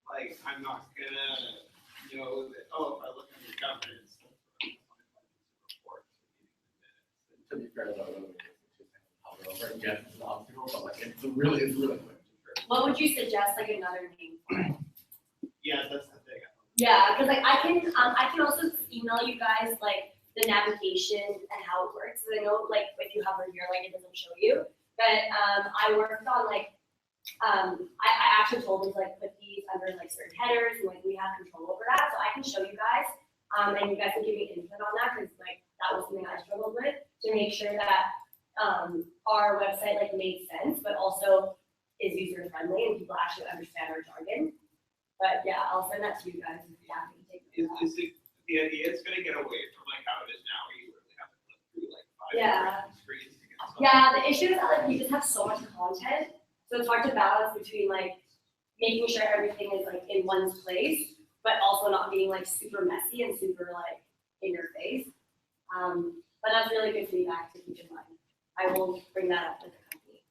like I'm not gonna know that, oh, if I look under governance, that's what I'm gonna find these reports. To be fair, though, yeah, it's an obstacle, but like it's really quick. What would you suggest like another name for it? Yeah, that's the thing. Yeah, because like I can also email you guys like the navigation and how it works. So I know like if you hover here, like it doesn't show you. But I worked on like I actually told them to like put these under like certain headers and like we have control over that. So I can show you guys and you guys can give me input on that because like that was something I struggled with to make sure that our website like made sense, but also is user friendly and people actually understand our jargon. But yeah, I'll send that to you guys if you have to take it. Is it, the idea is gonna get away from like how it is now, where you really have to flip through like 5 Yeah. different screens to get something. Yeah, the issue is that like we just have so much content, so it's hard to balance between like making sure everything is like in one place, but also not being like super messy and super like in your face. But that's really good feedback to keep in mind. I will bring that up with the company.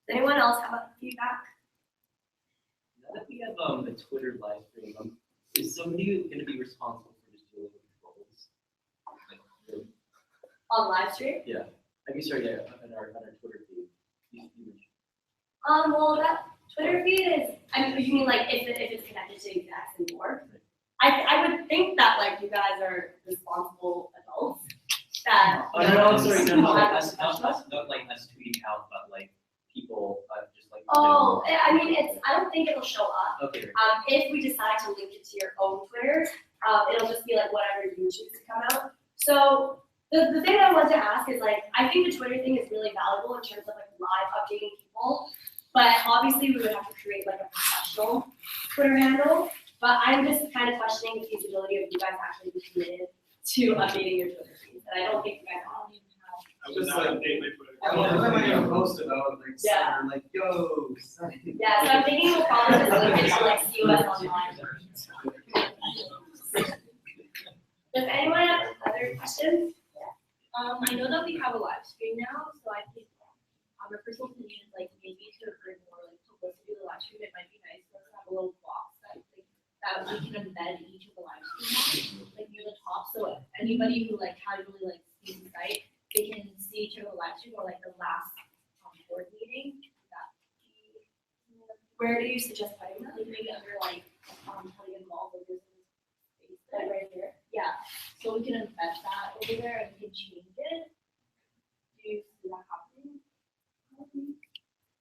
Does anyone else have a feedback? Now that we have the Twitter live stream, is somebody gonna be responsible for just dealing with trolls? Like, On live stream? yeah, I mean, sorry, yeah, on our Twitter feed. Well, that Twitter feed is, I mean, you mean like if it's connected to execs and board? I would think that like you guys are responsible adults that. No, sorry, no, not like us tweeting out, but like people, just like. Oh, I mean, I don't think it'll show up. Okay. If we decide to link it to your own Twitter, it'll just be like whatever you choose to come out. So the thing I wanted to ask is like, I think the Twitter thing is really valuable in terms of like live updating people, but obviously we would have to create like a professional Twitter handle. But I'm just kind of questioning the feasibility of you guys actually being committed to updating your Twitter feed, and I don't think you guys all even have. I'm just like update my Twitter. What am I gonna post about, like, Yeah. like, yo, son. Yeah, so I'm thinking we'll probably just link it to like CUS online. Does anyone have other questions? I know that we have a live stream now, so I think, my personal opinion is like maybe to bring more like publicity to the live stream, it might be nice for us to have a little box that we can embed each of the live stream on, like near the top, so anybody who like casually like sees the site, they can see each of the live stream or like the last board meeting. Where do you suggest putting that? Like maybe under like, how to get involved with this space. Like right here? Yeah, so we can embed that over there and we can change it. Do you see that happening?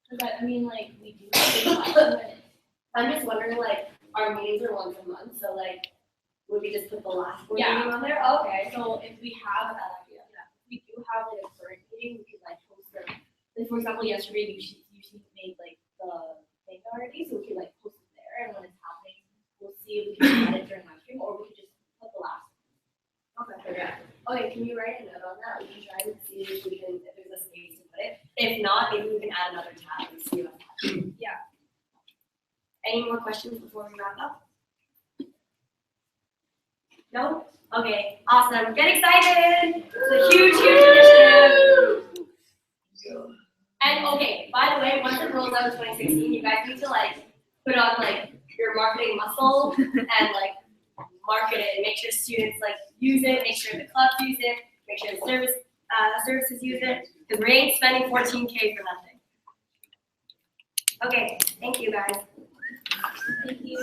Cause I mean, like, we do. I'm just wondering, like, our meetings are once a month, so like, would we just put the last board Yeah. meeting on there? Oh, okay. So if we have, we do have like a current meeting, we could like post it. Like, for example, yesterday, we usually made like the thing already, so we could like post it there, and when it's happening, we'll see if we can add it during live stream, or we could just put the last. Okay. Okay, can you write a note on that? We can try and see if there's a space to put it. If not, maybe we can add another tab and see what happens. Yeah. Any more questions before we wrap up? No? Okay, awesome. Get excited! It's a huge, huge initiative. And okay, by the way, once it rolls out in 2016, you guys need to like put on like your marketing muscle and like market it and make sure students like use it, make sure the clubs use it, make sure the services use it, because we ain't spending $14K for nothing. Okay, thank you guys. Thank you.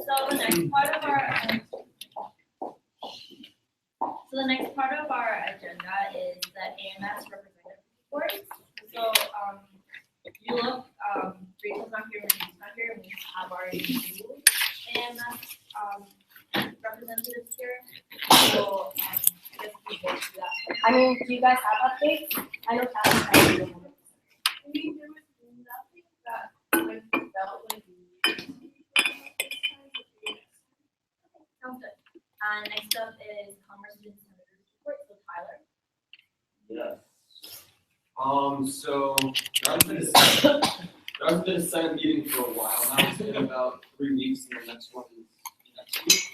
So the next part of our agenda is the AMS representative report. So if you look, Rachel's not here, Rachel's not here, we have our new AMS representatives here. So I guess we go through that. I mean, do you guys have updates? I know Kathy's having them. I mean, there was nothing that I felt like. Sounds good. Next up is Commerce and Senators report, so Tyler. Yes. So there hasn't been a Senate meeting for a while now. It's been about 3 weeks, and the next one is next week.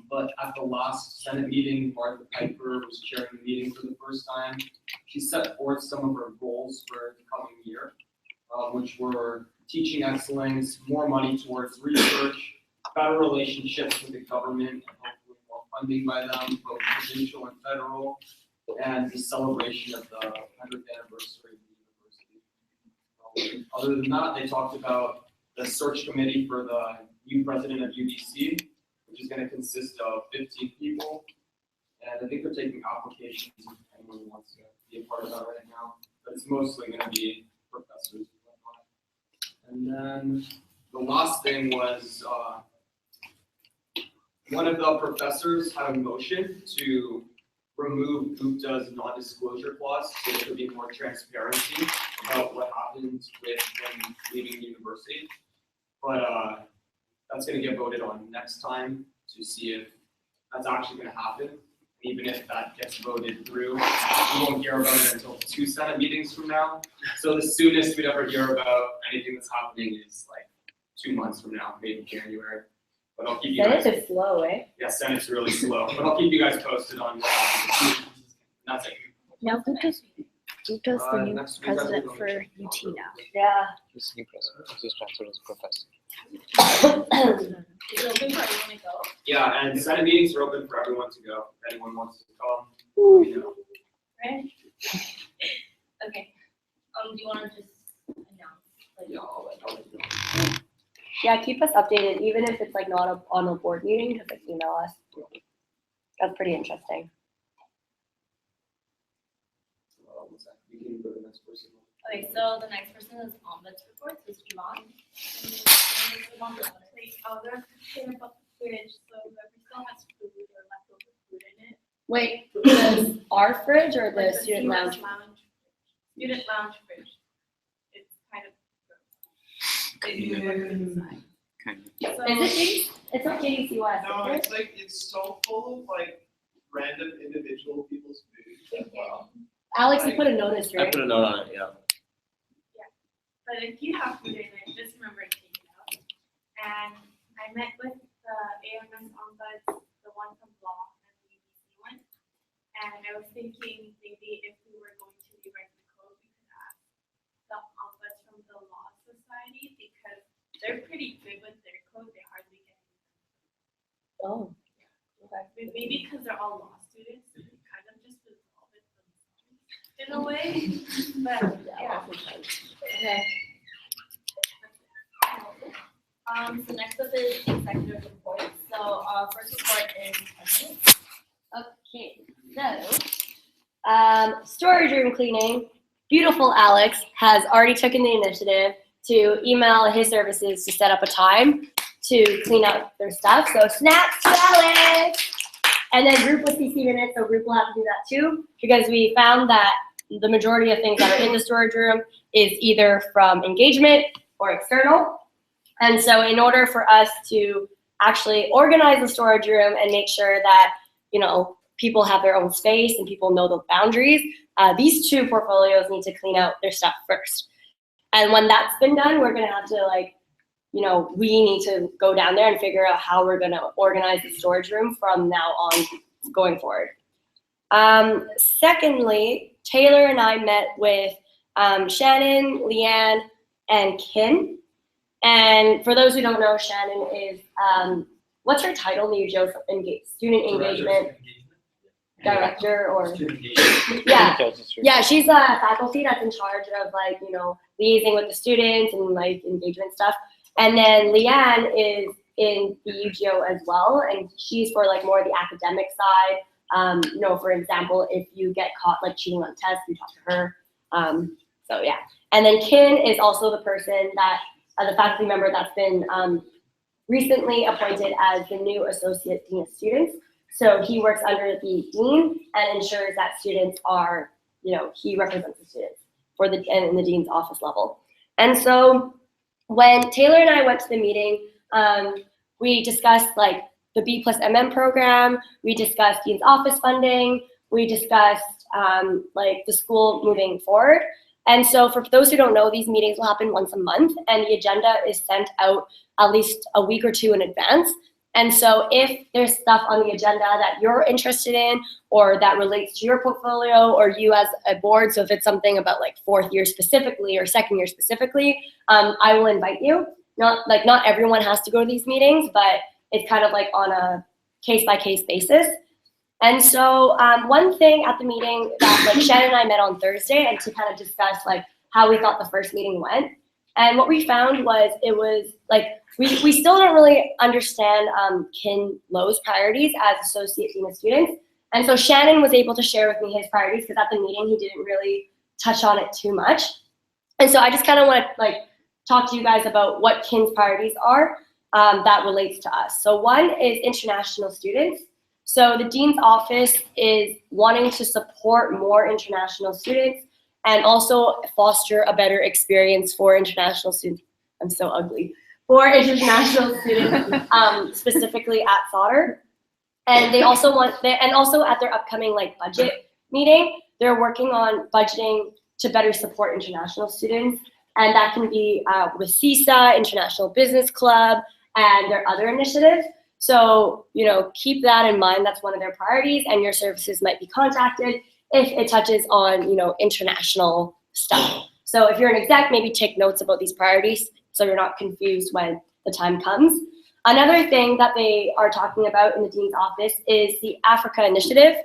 But at the last Senate meeting, Martha Piper was chairing the meeting for the first time. She set forth some of her goals for the coming year, which were teaching excellence, more money towards research, better relationships with the government, and hopefully more funding by them, both provincial and federal, and the celebration of the 100th anniversary of the university. Other than that, they talked about the search committee for the new president of UBC, which is going to consist of 15 people. And I think they're taking applications if anyone wants to be a part of that right now. But it's mostly going to be professors. And then the last thing was one of the professors had a motion to remove Gupta's non-disclosure clause, so there could be more transparency about what happens with them leaving the university. But that's gonna get voted on next time to see if that's actually gonna happen. Even if that gets voted through, we won't hear about it until 2 Senate meetings from now. So the soonest we'd ever hear about anything that's happening is like 2 months from now, maybe January. But I'll keep you guys. Senate is slow, eh? Yeah, Senate's really slow, but I'll keep you guys posted on what happens. That's it. Now Gupta's the new next week, I president will for check. UT now. Yeah. This new president, just transferred as professor. Is it open for everyone to go? Yeah, and Senate meetings are open for everyone to go, if anyone wants to come, let me know. Right? Okay, do you wanna just announce, like? Yeah, I'll let you know. Yeah, keep us updated, even if it's like not on a board meeting, just like email us. That's pretty interesting. We can go to the next person. Okay, so the next person is Ombuds reports, is Javon. Like, they're concerned about the fridge, so whoever still has food or leftover food in it. Wait, the our fridge or the Like student lounge? Student lounge fridge. It's kind of gross. They do Yeah. what's inside. So- Is it JD? It's not JDC West, No, is it? it's like, it's so full of like random individual people's food. Wow. Alex, you put a notice, I right? put a note on it, yeah. But if you have food in it, just remember to take it out. And I met with the AMS ombuds, the one from law and the UBC one. And I was thinking maybe if we were going to rewrite the code, we could ask the ombuds from the law society because they're pretty good with their code. They hardly get it. Oh. Okay. Maybe because they're all law students, they kind of just resolve it themselves in a way. But yeah. Okay. So next up is executive report. So, first report is Henry. Okay, so, storage room cleaning. Beautiful Alex has already taken the initiative to email his services to set up a time to clean out their stuff. So snaps to Alex! And then group was CC'd in it, so group will have to do that too, because we found that the majority of things that are in the storage room is either from engagement or external. And so in order for us to actually organize the storage room and make sure that, you know, people have their own space and people know the boundaries, these two portfolios need to clean out their stuff first. And when that's been done, we're gonna have to like, you know, we need to go down there and figure out how we're gonna organize the storage room from now on going forward. Secondly, Taylor and I met with Shannon, Leanne, and Kim. And for those who don't know, Shannon is, what's her title in the UGO? Student engagement director or? Yeah, she's a faculty that's in charge of like, you know, liaising with the students and like engagement stuff. And then Leanne is in the UGO as well, and she's for like more the academic side. You know, for example, if you get caught like cheating on tests, you talk to her. So yeah. And then Kim is also the person that, the faculty member that's been recently appointed as the new Associate Dean of Students. So he works under the Dean and ensures that students are, you know, he represents the students for the, and in the Dean's office level. And so when Taylor and I went to the meeting, we discussed like the B+MM program, we discussed Dean's office funding, we discussed like the school moving forward. And so for those who don't know, these meetings will happen once a month and the agenda is sent out at least a week or two in advance. And so if there's stuff on the agenda that you're interested in or that relates to your portfolio or you as a board, so if it's something about like fourth year specifically or second year specifically, I will invite you. Not everyone has to go to these meetings, but it's kind of like on a case-by-case basis. And so one thing at the meeting that like Shannon and I met on Thursday and to kind of discuss like how we thought the first meeting went. And what we found was it was like, we still don't really understand Kin Lowe's priorities as Associate Dean of Students. And so Shannon was able to share with me his priorities because at the meeting he didn't really touch on it too much. And so I just kind of want to like talk to you guys about what Kin's priorities are that relates to us. So one is international students. So the dean's office is wanting to support more international students and also foster a better experience for international students. I'm so ugly. For international students, specifically at Sauder. And they also and also at their upcoming like budget meeting, they're working on budgeting to better support international students. And that can be with CISA, International Business Club, and their other initiatives. So, you know, keep that in mind. That's one of their priorities, and your services might be contacted if it touches on, you know, international stuff. So if you're an exec, maybe take notes about these priorities so you're not confused when the time comes. Another thing that they are talking about in the dean's office is the Africa initiative.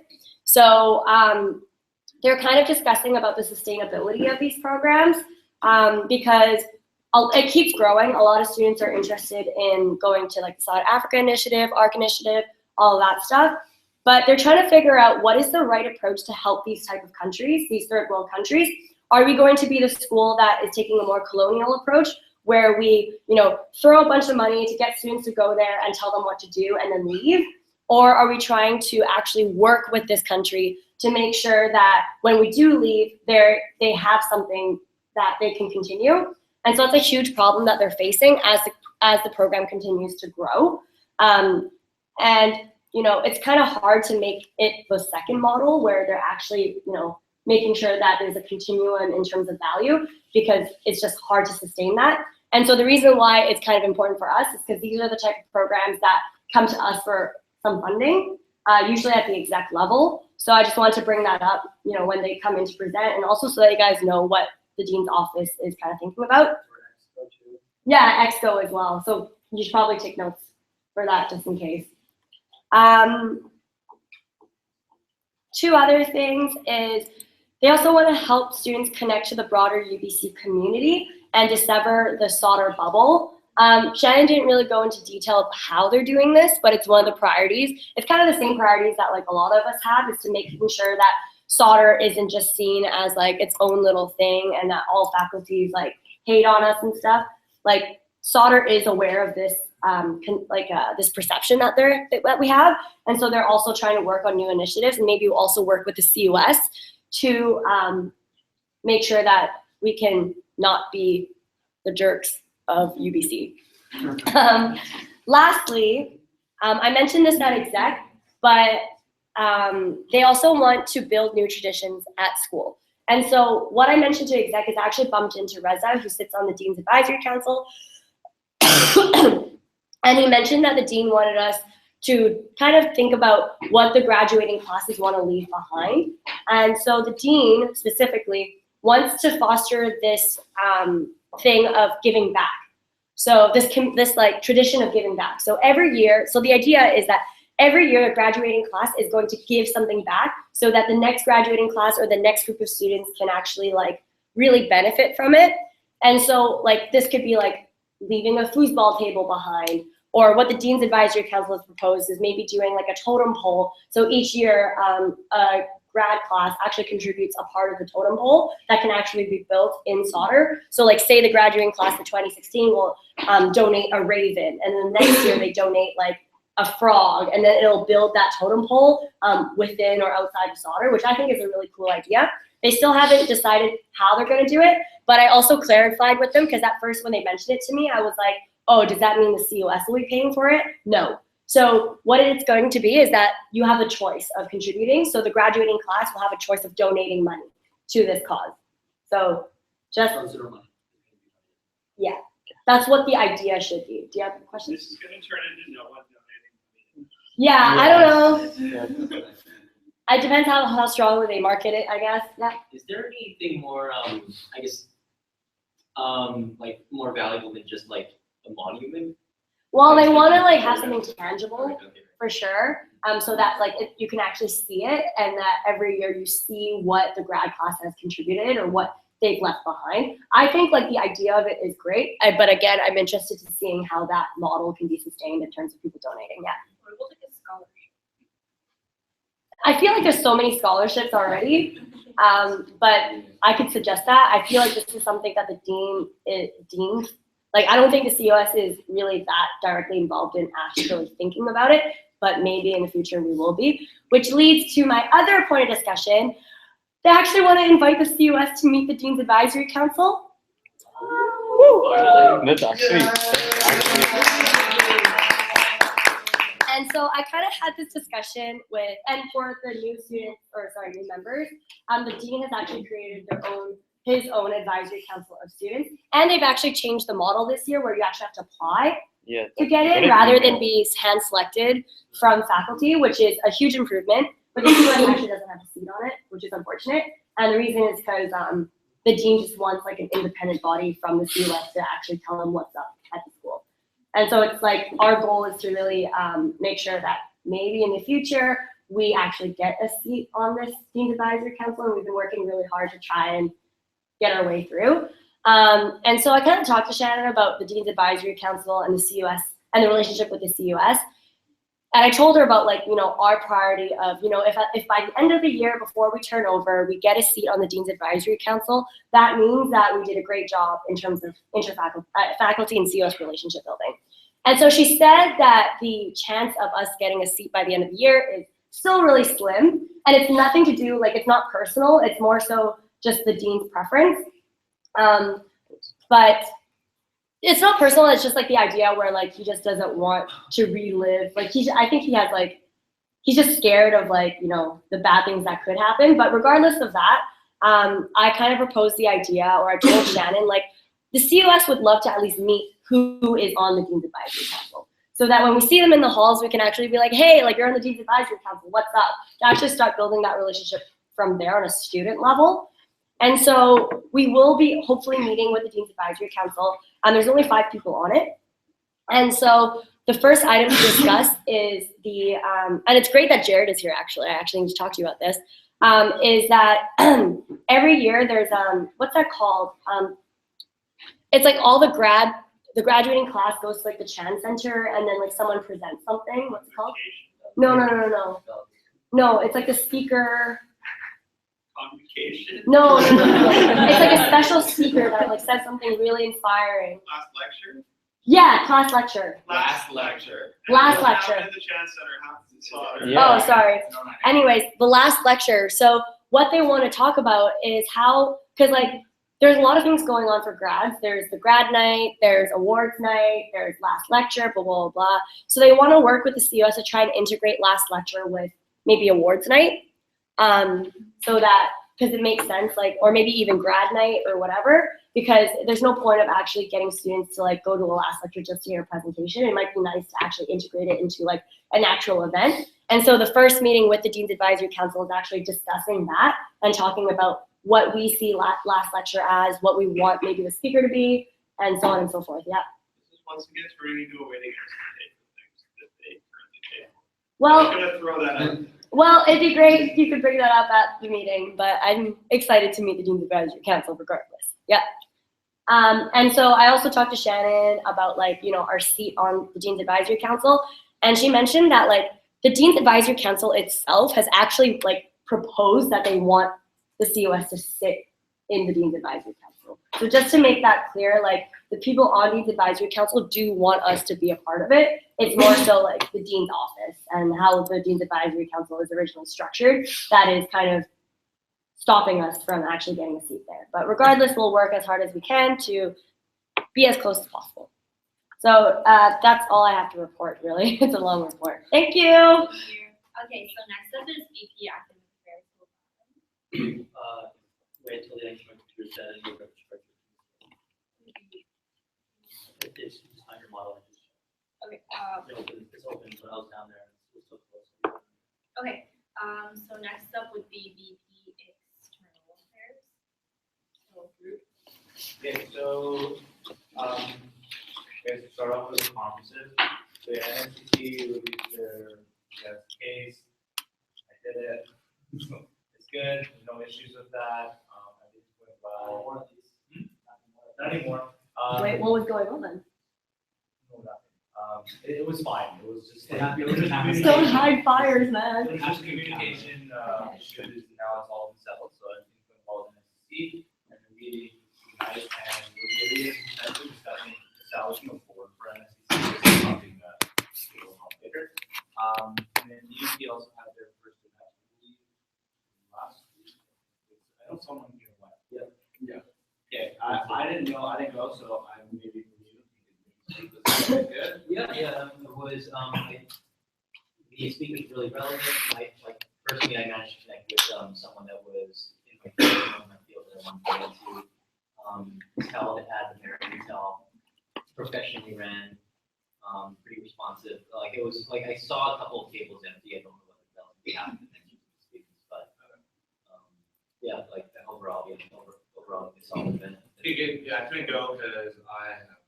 So they're kind of discussing about the sustainability of these programs because it keeps growing. A lot of students are interested in going to like the South Africa initiative, ARC initiative, all of that stuff. But they're trying to figure out what is the right approach to help these type of countries, these third world countries. Are we going to be the school that is taking a more colonial approach where we, you know, throw a bunch of money to get students to go there and tell them what to do and then leave? Or are we trying to actually work with this country to make sure that when we do leave, they have something that they can continue? And so it's a huge problem that they're facing as the program continues to grow. And you know, it's kind of hard to make it the second model where they're actually, you know, making sure that there's a continuum in terms of value, because it's just hard to sustain that. And so the reason why it's kind of important for us is because these are the type of programs that come to us for some funding, usually at the exec level. So I just wanted to bring that up, you know, when they come in to present, and also so that you guys know what the dean's office is kind of thinking about. Yeah, Exco as well. So you should probably take notes for that just in case. Two other things is they also want to help students connect to the broader UBC community and dissever the Sauder bubble. Shannon didn't really go into detail of how they're doing this, but it's one of the priorities. It's kind of the same priorities that like a lot of us have, is to making sure that Sauder isn't just seen as like its own little thing and that all faculties like hate on us and stuff. Like Sauder is aware of this this perception that we have, and so they're also trying to work on new initiatives, and maybe we'll also work with the CUS to make sure that we can not be the jerks of UBC. Lastly, I mentioned this at exec, but they also want to build new traditions at school. And so what I mentioned to exec is actually bumped into Reza, who sits on the Dean's Advisory Council. And he mentioned that the dean wanted us to kind of think about what the graduating classes want to leave behind. And so the dean specifically wants to foster this thing of giving back. So this like tradition of giving back. So every year, so the idea is that every year a graduating class is going to give something back so that the next graduating class or the next group of students can actually like really benefit from it. And so like this could be like leaving a foosball table behind, or what the Dean's Advisory Council has proposed is maybe doing like a totem pole. So each year a grad class actually contributes a part of the totem pole that can actually be built in Sauder. So like say the graduating class of 2016 will donate a raven, and then the next year they donate like a frog, and then it'll build that totem pole within or outside of Sauder, which I think is a really cool idea. They still haven't decided how they're going to do it, but I also clarified with them, because at first when they mentioned it to me, I was like, oh, does that mean the CUS will be paying for it? No. So what it's going to be is that you have a choice of contributing. So the graduating class will have a choice of donating money to this cause. So just, yeah, that's what the idea should be. Do you have questions? This is going to turn into no one donating. Yeah, I don't know. It depends how strongly they market it, I guess. Yeah. Is there anything more, I guess, like more valuable than just like a monument? Well, they want to like have something tangible for sure, so that like you can actually see it, and that every year you see what the grad class has contributed or what they've left behind. I think like the idea of it is great, but again, I'm interested in seeing how that model can be sustained in terms of people donating. Yeah. I feel like there's so many scholarships already, but I could suggest that. I feel like this is something that the dean, like I don't think the CUS is really that directly involved in actually thinking about it. but maybe in the future we will be, which leads to my other point of discussion. They actually want to invite the CUS to meet the Dean's Advisory Council. That's actually. And so I kind of had this discussion with, and for the new students, or sorry, new members, the dean has actually created his own advisory council of students, and they've actually changed the model this year where you actually have to apply to get in rather than be hand selected from faculty, which is a huge improvement. But the CUS actually doesn't have a seat on it, which is unfortunate. And the reason is because the dean just wants like an independent body from the CUS to actually tell them what's up at the school. And so it's like our goal is to really make sure that maybe in the future we actually get a seat on this Dean's Advisory Council, and we've been working really hard to try and get our way through. And so I kind of talked to Shannon about the Dean's Advisory Council and the CUS and the relationship with the CUS. And I told her about like, you know, our priority of, you know, if by the end of the year before we turn over, we get a seat on the Dean's Advisory Council, that means that we did a great job in terms of faculty and CUS relationship building. And so she said that the chance of us getting a seat by the end of the year is still really slim. And it's nothing to do, like it's not personal, it's more so just the dean's preference. But it's not personal, it's just like the idea where like he just doesn't want to relive, like I think he has like, he's just scared of like, you know, the bad things that could happen. But regardless of that, I kind of proposed the idea, or I told Shannon, like the CUS would love to at least meet who is on the Dean's Advisory Council. So that when we see them in the halls, we can actually be like, hey, like you're on the Dean's Advisory Council, what's up? To actually start building that relationship from there on a student level. And so we will be hopefully meeting with the Dean's Advisory Council. There's only 5 people on it. And so the first item to discuss is the, and it's great that Jared is here actually, I actually need to talk to you about this, is that every year there's, what's that called? It's like all the graduating class goes to like the Chan Center and then like someone presents something, what's it called? No, it's like the speaker. Convocation? No. It's like a special speaker that like says something really inspiring. Last lecture? Yeah, class lecture. Last lecture. Last lecture. At the Chan Center, Oh, sorry. Anyways, the last lecture. So what they want to talk about is how, because like there's a lot of things going on for grads. There's the grad night, there's awards night, there's last lecture, blah, blah, blah. So they want to work with the CUS to try and integrate last lecture with maybe awards night. So that, because it makes sense, like, or maybe even grad night or whatever, because there's no point of actually getting students to like go to a last lecture just to hear a presentation. It might be nice to actually integrate it into like an actual event. And so the first meeting with the Dean's Advisory Council is actually discussing that and talking about what we see last lecture as, what we want maybe the speaker to be, and so on and so forth, yeah. This is once again turning into a waiting list that they currently take. Well, I'm gonna throw that out. Well, it'd be great if you could bring that up at the meeting, but I'm excited to meet the Dean's Advisory Council regardless. Yeah. And so I also talked to Shannon about like, you know, our seat on the Dean's Advisory Council. And she mentioned that like the Dean's Advisory Council itself has actually like proposed that they want the CUS to sit in the Dean's Advisory Council. So just to make that clear, like the people on Dean's Advisory Council do want us to be a part of it. It's more so like the Dean's office and how the Dean's Advisory Council is originally structured that is kind of stopping us from actually getting a seat there. But regardless, we'll work as hard as we can to be as close as possible. So that's all I have to report, really. It's a long report. Thank you. Okay, so next up is BP Academic Affairs. Wait till the next one to present your registration. It's behind your model. Okay. It's open, but I was down there. It was so close. Okay. So next up would be BP External Affairs. So group. Okay, so guys, to start off with the conferences. So yeah, NCC released their case. I did it. It's good. There's no issues with that. I think it's going well. Not anymore. Wait, what was going on then? No, nothing. It was fine. It was just like Don't hide fires, man. it was just communication issue is now it's all been settled. So I think we're involved in NCC and we're really nice and we're really discussing establishing a board for NCC. Something that will help later. didn't go, so I maybe good. Yeah, it was, the speaker was really relevant. Personally, I managed to connect with, someone that was in my field that I wanted to tell that had the merit to tell, professionally ran, pretty responsive. Like, it was, like, I saw a couple of tables empty. I don't know whether that was happened next to the speakers, but, yeah, like, overall, it's all been. Yeah, I couldn't go because I have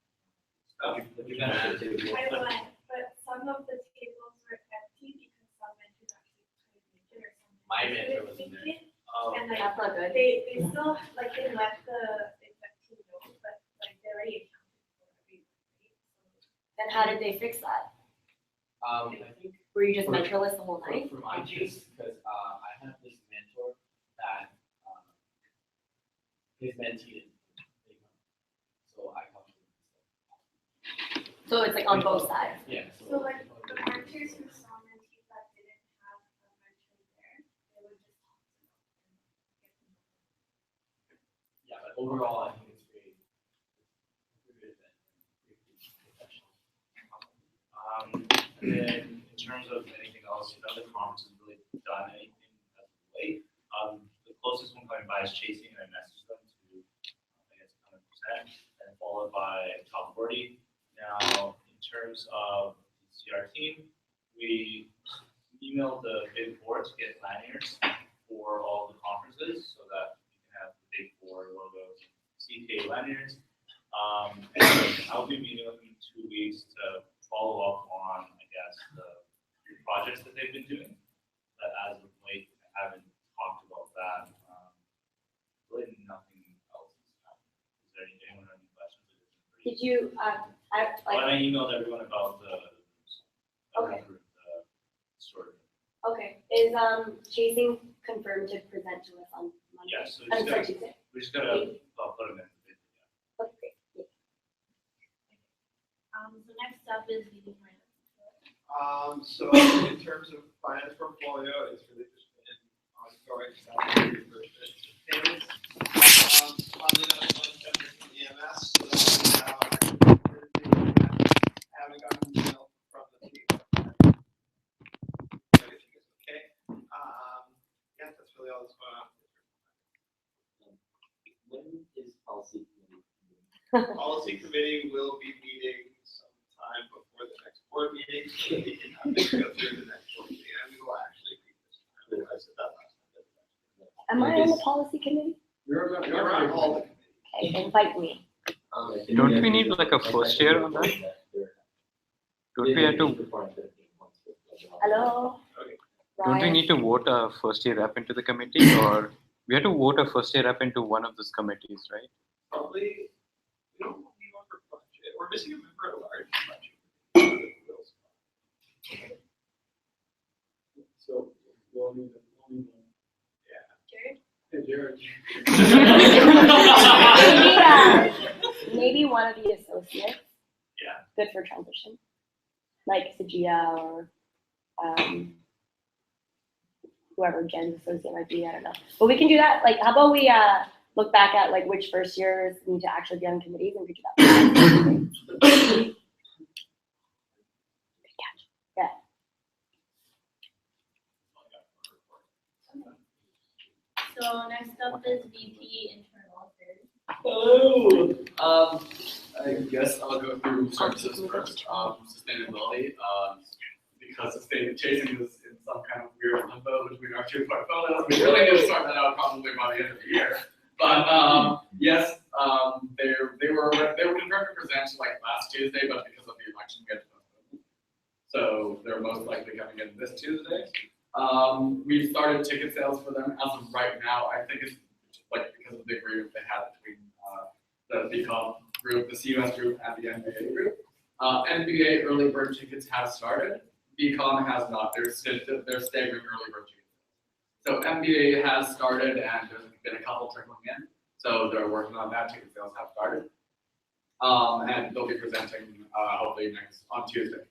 stuff. You benefited too. I went, but some of the tables were empty because some mentors actually couldn't make it or something. My mentor wasn't there. Oh. And like, That's not good. they still, like, they let the exec team know, but like, they already accounted for everyone, right? Then how did they fix that? I think Were you just For- mentorless the whole night? for my case, because I have this mentor that his mentee didn't. So I helped him. So it's like on both sides. Yeah. So like, the mentors who saw mentees that didn't have a mentor there, they would just talk to them. Yeah, but overall, I think it's pretty good event, pretty professional. And then in terms of anything else, none of the conference has really done anything as of late. The closest one coming by is Chasing, and I messaged them to, I guess, 100%, and followed by Top 40. Now, in terms of the CR team, we emailed the Big Four to get lanyards for all the conferences so that we can have the Big Four logos, CK lanyards. And I'll be meeting with them in 2 weeks to follow up on, I guess, the projects that they've been doing. But as of late, I haven't talked about that. Really nothing else has happened. Is there anyone have any questions? Did you, Well, I emailed everyone about the Okay. the story. okay, is, Chasing confirmed to present to us on Monday? Yes, so I'm sorry, Tuesday. we just gotta put them in. Okay, great. Yeah. So next up is meeting minutes. So in terms of finance portfolio, it's really just been ongoing salary versus payments. Probably not as much effort from EMS, so now I haven't gotten an email from the team. Everything is okay. Yeah, that's really all that's going on. When is policy committee? Policy committee will be meeting sometime before the next board meeting, so that we can have this go through the next board meeting, and we will actually meet this time. I said that last time. Am I on the policy committee? You're on all the committees. Okay, invite me. Don't we need like a first year on that? Don't we have to, Hello? don't we Ryan? need to vote a first year rep into the committee, or we have to vote a first year rep into one of those committees, right? Probably, we don't need one for budget, we're missing a member at large budget. So, we'll need Yeah. Jared? Hey, Jared. Maybe one of the associates. Yeah. Good for transition. Like Sajia or whoever Jen's associate might be, I don't know. But we can do that. Like, how about we look back at like which first years need to actually be on committees and we could do that. Good catch. Yeah. So next up is VP Internal Affairs. Oh, I guess I'll go through services first. Sustainability, because chasing is in some kind of weird limbo between our two portfolios. We really need to sort that out probably by the end of the year. But yes, they were confirmed to present like last Tuesday, but because of the election, we had to postpone them. So they're most likely coming in this Tuesday. We've started ticket sales for them as of right now. I think it's like because of the agreement they have between the BCOM group, the CUS group, and the NBA group. NBA early bird tickets have started. BCOM has not. They're staggering early bird tickets. So NBA has started, and there's been a couple trickling in. So they're working on that. Ticket sales have started, and they'll be presenting hopefully on Tuesday.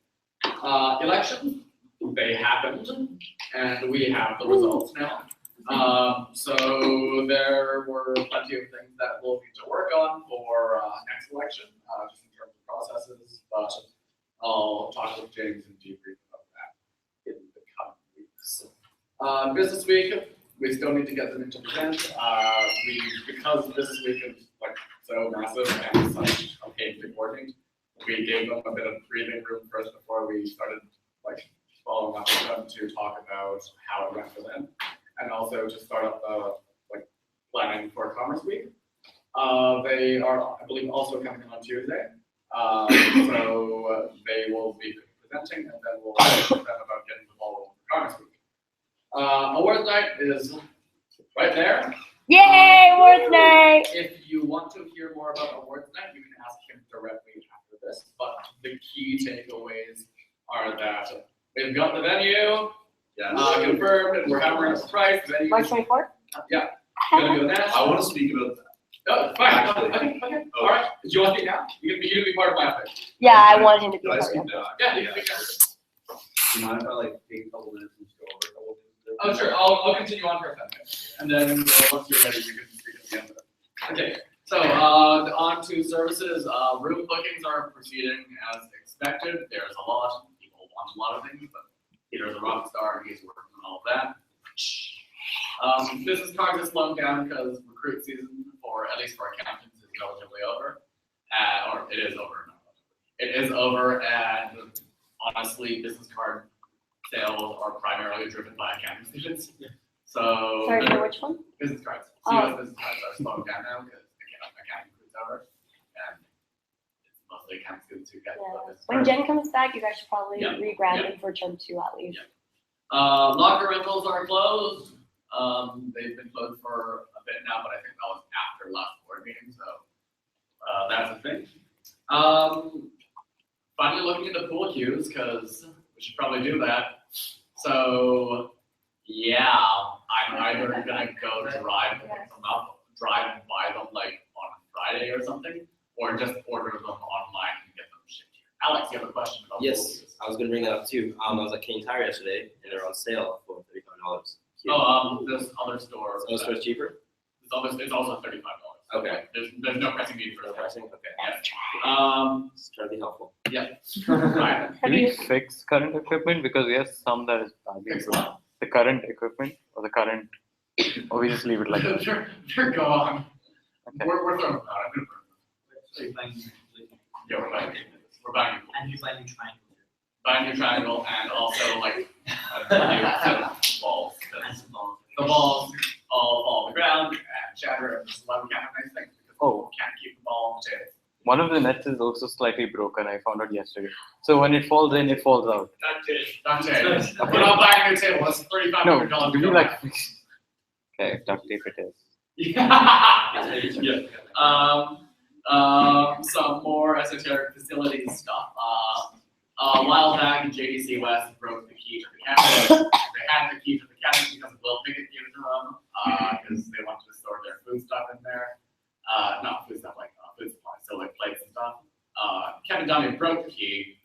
Elections, they happened, and we have the results now. So there were plenty of things that we'll need to work on for next election, just in terms of processes, but I'll talk with James and debrief about that in the coming weeks. Business week, we still need to get them into present. Because business week is like so massive and such a pain to coordinate, we gave them a bit of breathing room first before we started like following up with them to talk about how it went for them. And also to start up like planning for Commerce Week. They are, I believe, also coming on Tuesday. So they will be presenting, and then we'll talk to them about getting the ball rolling for Commerce Week. Awards night is right there. Yay, awards night! If you want to hear more about awards night, you can ask him directly after this. But the key takeaways are that we've got the venue. Confirmed, and we're hammering up the price. March 24th? Yeah. Gonna go next. I want to speak about that. Oh, fine. Okay. All right. Do you want to speak now? You can be part of my thing. Yeah, I wanted him to be Can I part speak of it. now? Yeah, you can speak now. Do you mind if I like take a couple minutes and just go over a couple things? Oh, sure. I'll continue on for a second. And then once you're ready, you can speak at the end of it. Okay. So on to services. Room bookings are proceeding as expected. There's a lot. People want a lot of things, but Peter's a rock star, he's working on all of that. Business cards is slowing down because recruit season, for at least for accountants, is relatively over. Or it is over. It is over, and honestly, business card sales are primarily driven by accounting students. So Sorry, for which one? business cards. Oh. CUS business cards are slowing down now because accounting recruits over, and it's mostly accounting students who get the business When cards. Jen comes back, you guys should probably Yeah. rebrand him for term 2 at least. Locker rentals are closed. They've been closed for a bit now, but I think that was after last board meeting, so that's a thing. Finally looking at the pool cues, because we should probably do that. So yeah, I'm either gonna go drive and pick them up, drive and buy them like on Friday or something, or just order them online and get them shipped here. Alex, you have a question about pool Yes, cues? I was gonna bring that up too. I was at King Tire yesterday, and they're on sale for $35. This other store. Other store's cheaper? It's also $35. Okay. There's no pressing need for No it. pricing? Okay. Yeah. Just try to be helpful. Yeah. Right. Do we fix current equipment? Because we have some that is badly broken. The current equipment or the current, or we just leave it like that? They're gone. Okay. We're throwing them out. I'm gonna burn them. So you're buying, Yeah, we're buying. We're buying. and you're buying triangle. Buying new triangle and also like a new set of balls. 'Cause the balls all fall on the ground and shatter, and this is why we can't have nice things, because we can't keep the ball on the table. One of the nets is also slightly broken. I found out yesterday. So when it falls in, it falls out. That's it. We're not buying a new table. That's $3,500. No, do we like? Okay, duct tape it is. Yeah. Some more esoteric facilities stuff. A while back, JDC West broke the key to the cabinet. They had the key to the cabinet because Will Pickett gave it to them, because they wanted to store their food stuff in there. Not food stuff, like food supplies, so like plates and stuff. Kevin Dunning broke the key.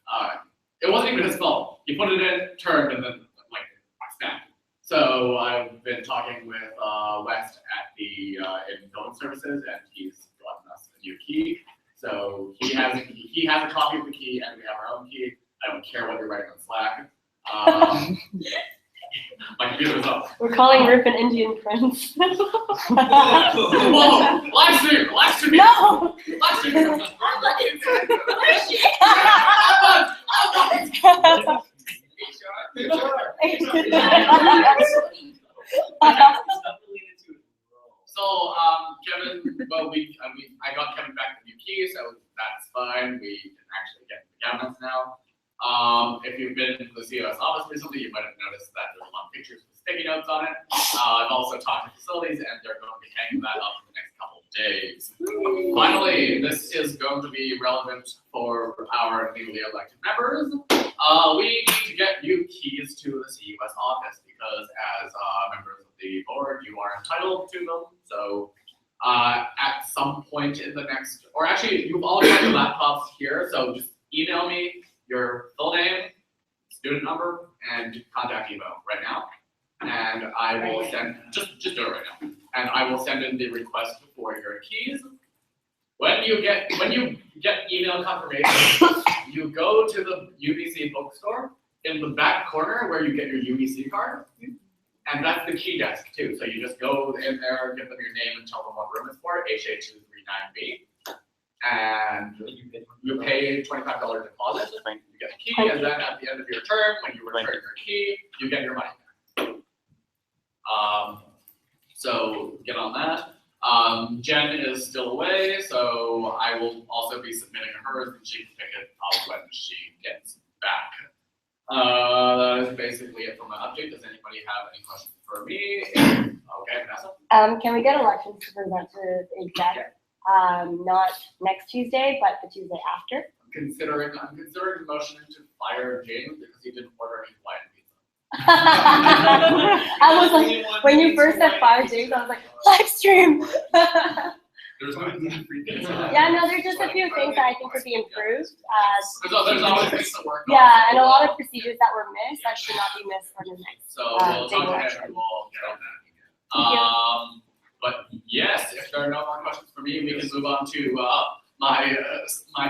It wasn't even his fault. He put it in, turned, and then like snapped. So I've been talking with West at the in building services, and he's gotten us a new key. So he has a copy of the key, and we have our own key. I don't care what you're writing on Slack. My computer's up. We're calling Rip an Indian prince. Whoa! Live stream! Live stream! No! Live stream! So, Kevin, well, I got Kevin back the new key, so that's fine. We can actually get the cabinets now. If you've been to the CUS office recently, you might have noticed that there's a lot of pictures with sticky notes on it. I've also talked to facilities, and they're going to be hanging that up in the next couple of days. Finally, this is going to be relevant for our newly elected members. We need to get you keys to the CUS office because as members of the board, you are entitled to them. So at some point in the next, or actually, you've all got your laptops here, so just email me your full name, student number, and contact email right now. and I will send, just do it right now. And I will send in the request for your keys. When you get email confirmation, you go to the UBC bookstore in the back corner where you get your UBC card. And that's the key desk too. So you just go in there, give them your name and tell them what room it's for, HA239B. And you pay $25 deposit, you get the key, and then at the end of your term, when you return your key, you get your money back. So get on that. Jen is still away, so I will also be submitting hers, and she can pick it up when she gets back. That is basically it for my update. Does anybody have any questions for me? Okay, Vanessa? Can we get elections to present to the exec? Not next Tuesday, but the Tuesday after? I'm considering the motion to fire James because he didn't order any Hawaiian pizza. I was like, when you first said fire James, I was like, live stream. There's no free pizza. Yeah, no, there's just a few things that I think could be improved. There's always things to work on. Yeah, and a lot of procedures that were missed that should not be missed for the next So we'll big go ahead election. and we'll get on that. But yes, if there are no more questions for me, we can move on to my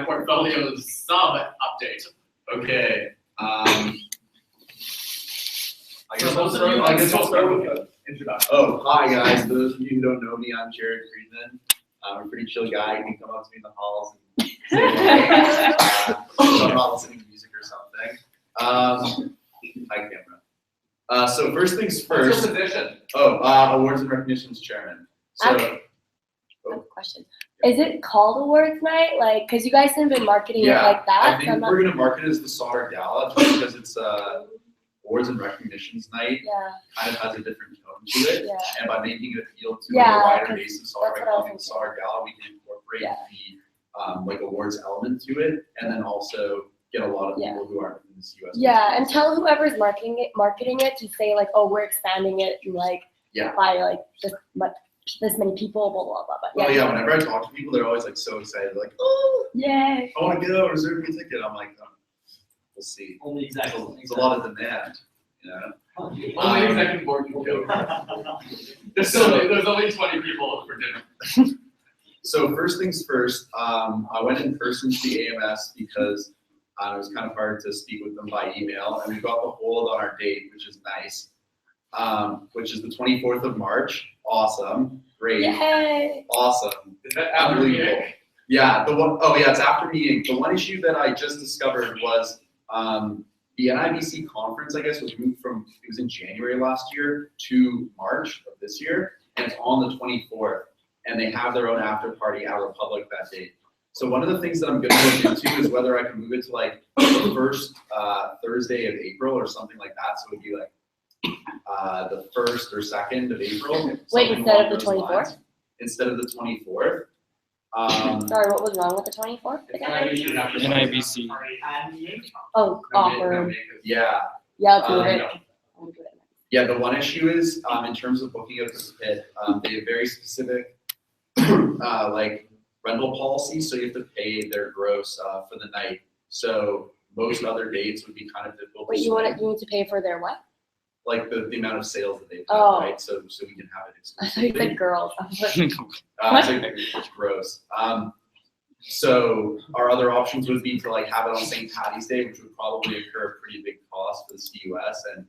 portfolio sub update. Okay. I guess I'll start with an introduction. Oh, hi guys. For those of you who don't know me, I'm Jared Friedman. I'm a pretty chill guy. You can come up to me in the halls and say, I'm not listening to music or something. Hi, camera. So first things first. What's your position? Awards and Recognitions Chairman. So, I have a question. Is it called awards night? Like, cause you guys haven't been marketing it like that. I think we're gonna market it as the Sauter Gala just because it's Awards and Recognitions Night. Yeah. Kind of has a different tone to it. Yeah. And by making it appeal to Yeah, a wider 'cause base of Sauter by that's what I was calling it Sauter Gala, we can incorporate the like awards element to it, and then also get a lot of people who aren't in the CUS. Yeah, and tell whoever's marketing it to say like, oh, we're expanding it like by like this many people, blah blah blah. But Well, yeah, whenever I talk to people, they're always like so excited, like, oh, yay! I want to go, reserve me a ticket. I'm like, we'll see. Only exactly. There's a lot of demand, you know. Only executive board can go. There's only 20 people for dinner. So first things first, I went in person to the AMS because it was kind of hard to speak with them by email, and we got the hold on our date, which is nice, which is the 24th of March. Awesome, great, Yay. Awesome, Is that after unbelievable. meeting? Yeah, it's after meeting. The one issue that I just discovered was the NIBC conference, I guess, was moved from, it was in January last year to March of this year, and it's on the 24th. And they have their own after party at Republic that day. So one of the things that I'm gonna look into is whether I can move it to like the first Thursday of April or something like that. So it would be like the 1st or 2nd of April. Wait, something instead along of the those 24th? lines. Instead of the 24th. Sorry, what was wrong with the 24th? NIBC. Oh, awkward. Yeah. Yeah, let's move it. Yeah, the one issue is in terms of booking out the pit, they have very specific like rental policies, so you have to pay their gross for the night. So most other dates would be kind of difficult. Wait, you need to pay for their what? Like the amount of sales that they've Oh. done, right? So we can have it I thought you exclusively. said girls. I was like, It's like gross. So our other options would be to like have it on St. Patty's Day, which would probably incur a pretty big cost for the CUS, and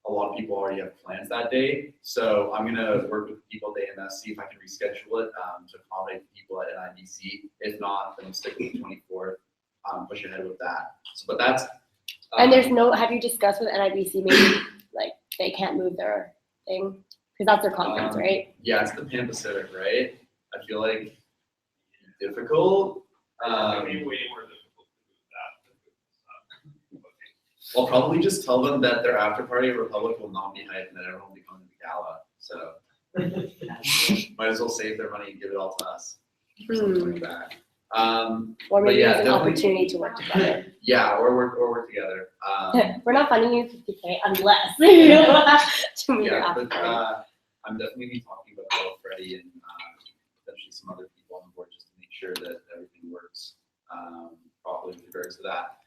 a lot of people already have plans that day. So I'm gonna work with people at AMS, see if I can reschedule it to accommodate people at NIBC. If not, then we'll stick with the 24th, push ahead with that. So, but that's. and there's no, have you discussed with NIBC maybe like they can't move their thing? Because that's their conference, right? Yeah, it's the Pan Pacific, right? I feel like difficult. I'll probably just tell them that their after party at Republic will not be hyped and that everyone will be coming to the gala. So might as well save their money and give it all to us. For something like that. Or but maybe yeah, it's an definitely- opportunity to work together. Yeah, or work together. We're not funding you 50K unless you to move your Yeah, after but party. I'm definitely be talking about both Freddie and potentially some other people on the board just to make sure that everything works properly with regards to that.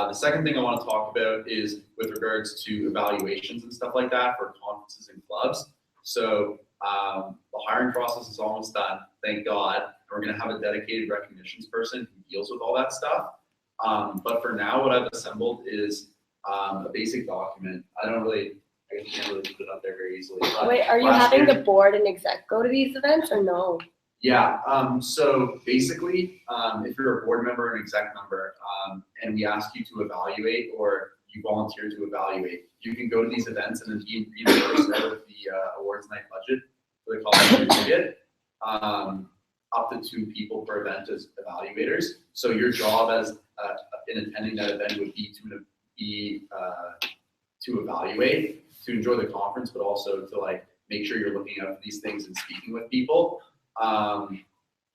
The second thing I want to talk about is with regards to evaluations and stuff like that for conferences clubs. So the hiring process is almost done, thank God. We're gonna have a dedicated recognitions person who deals with all that stuff. But for now, what I've assembled is a basic document. I can't really put it up there very easily. But Wait, are you last having year- the board and exec go to these events or no? Yeah, so basically, if you're a board member and exec member, and we ask you to evaluate or you volunteer to evaluate, you can go to these events and then be reimbursed out of the awards night budget for the college period. Up to 2 people per event as evaluators. So your job as in attending that event would be to evaluate, to enjoy the conference, but also to like make sure you're looking out for these things and speaking with people.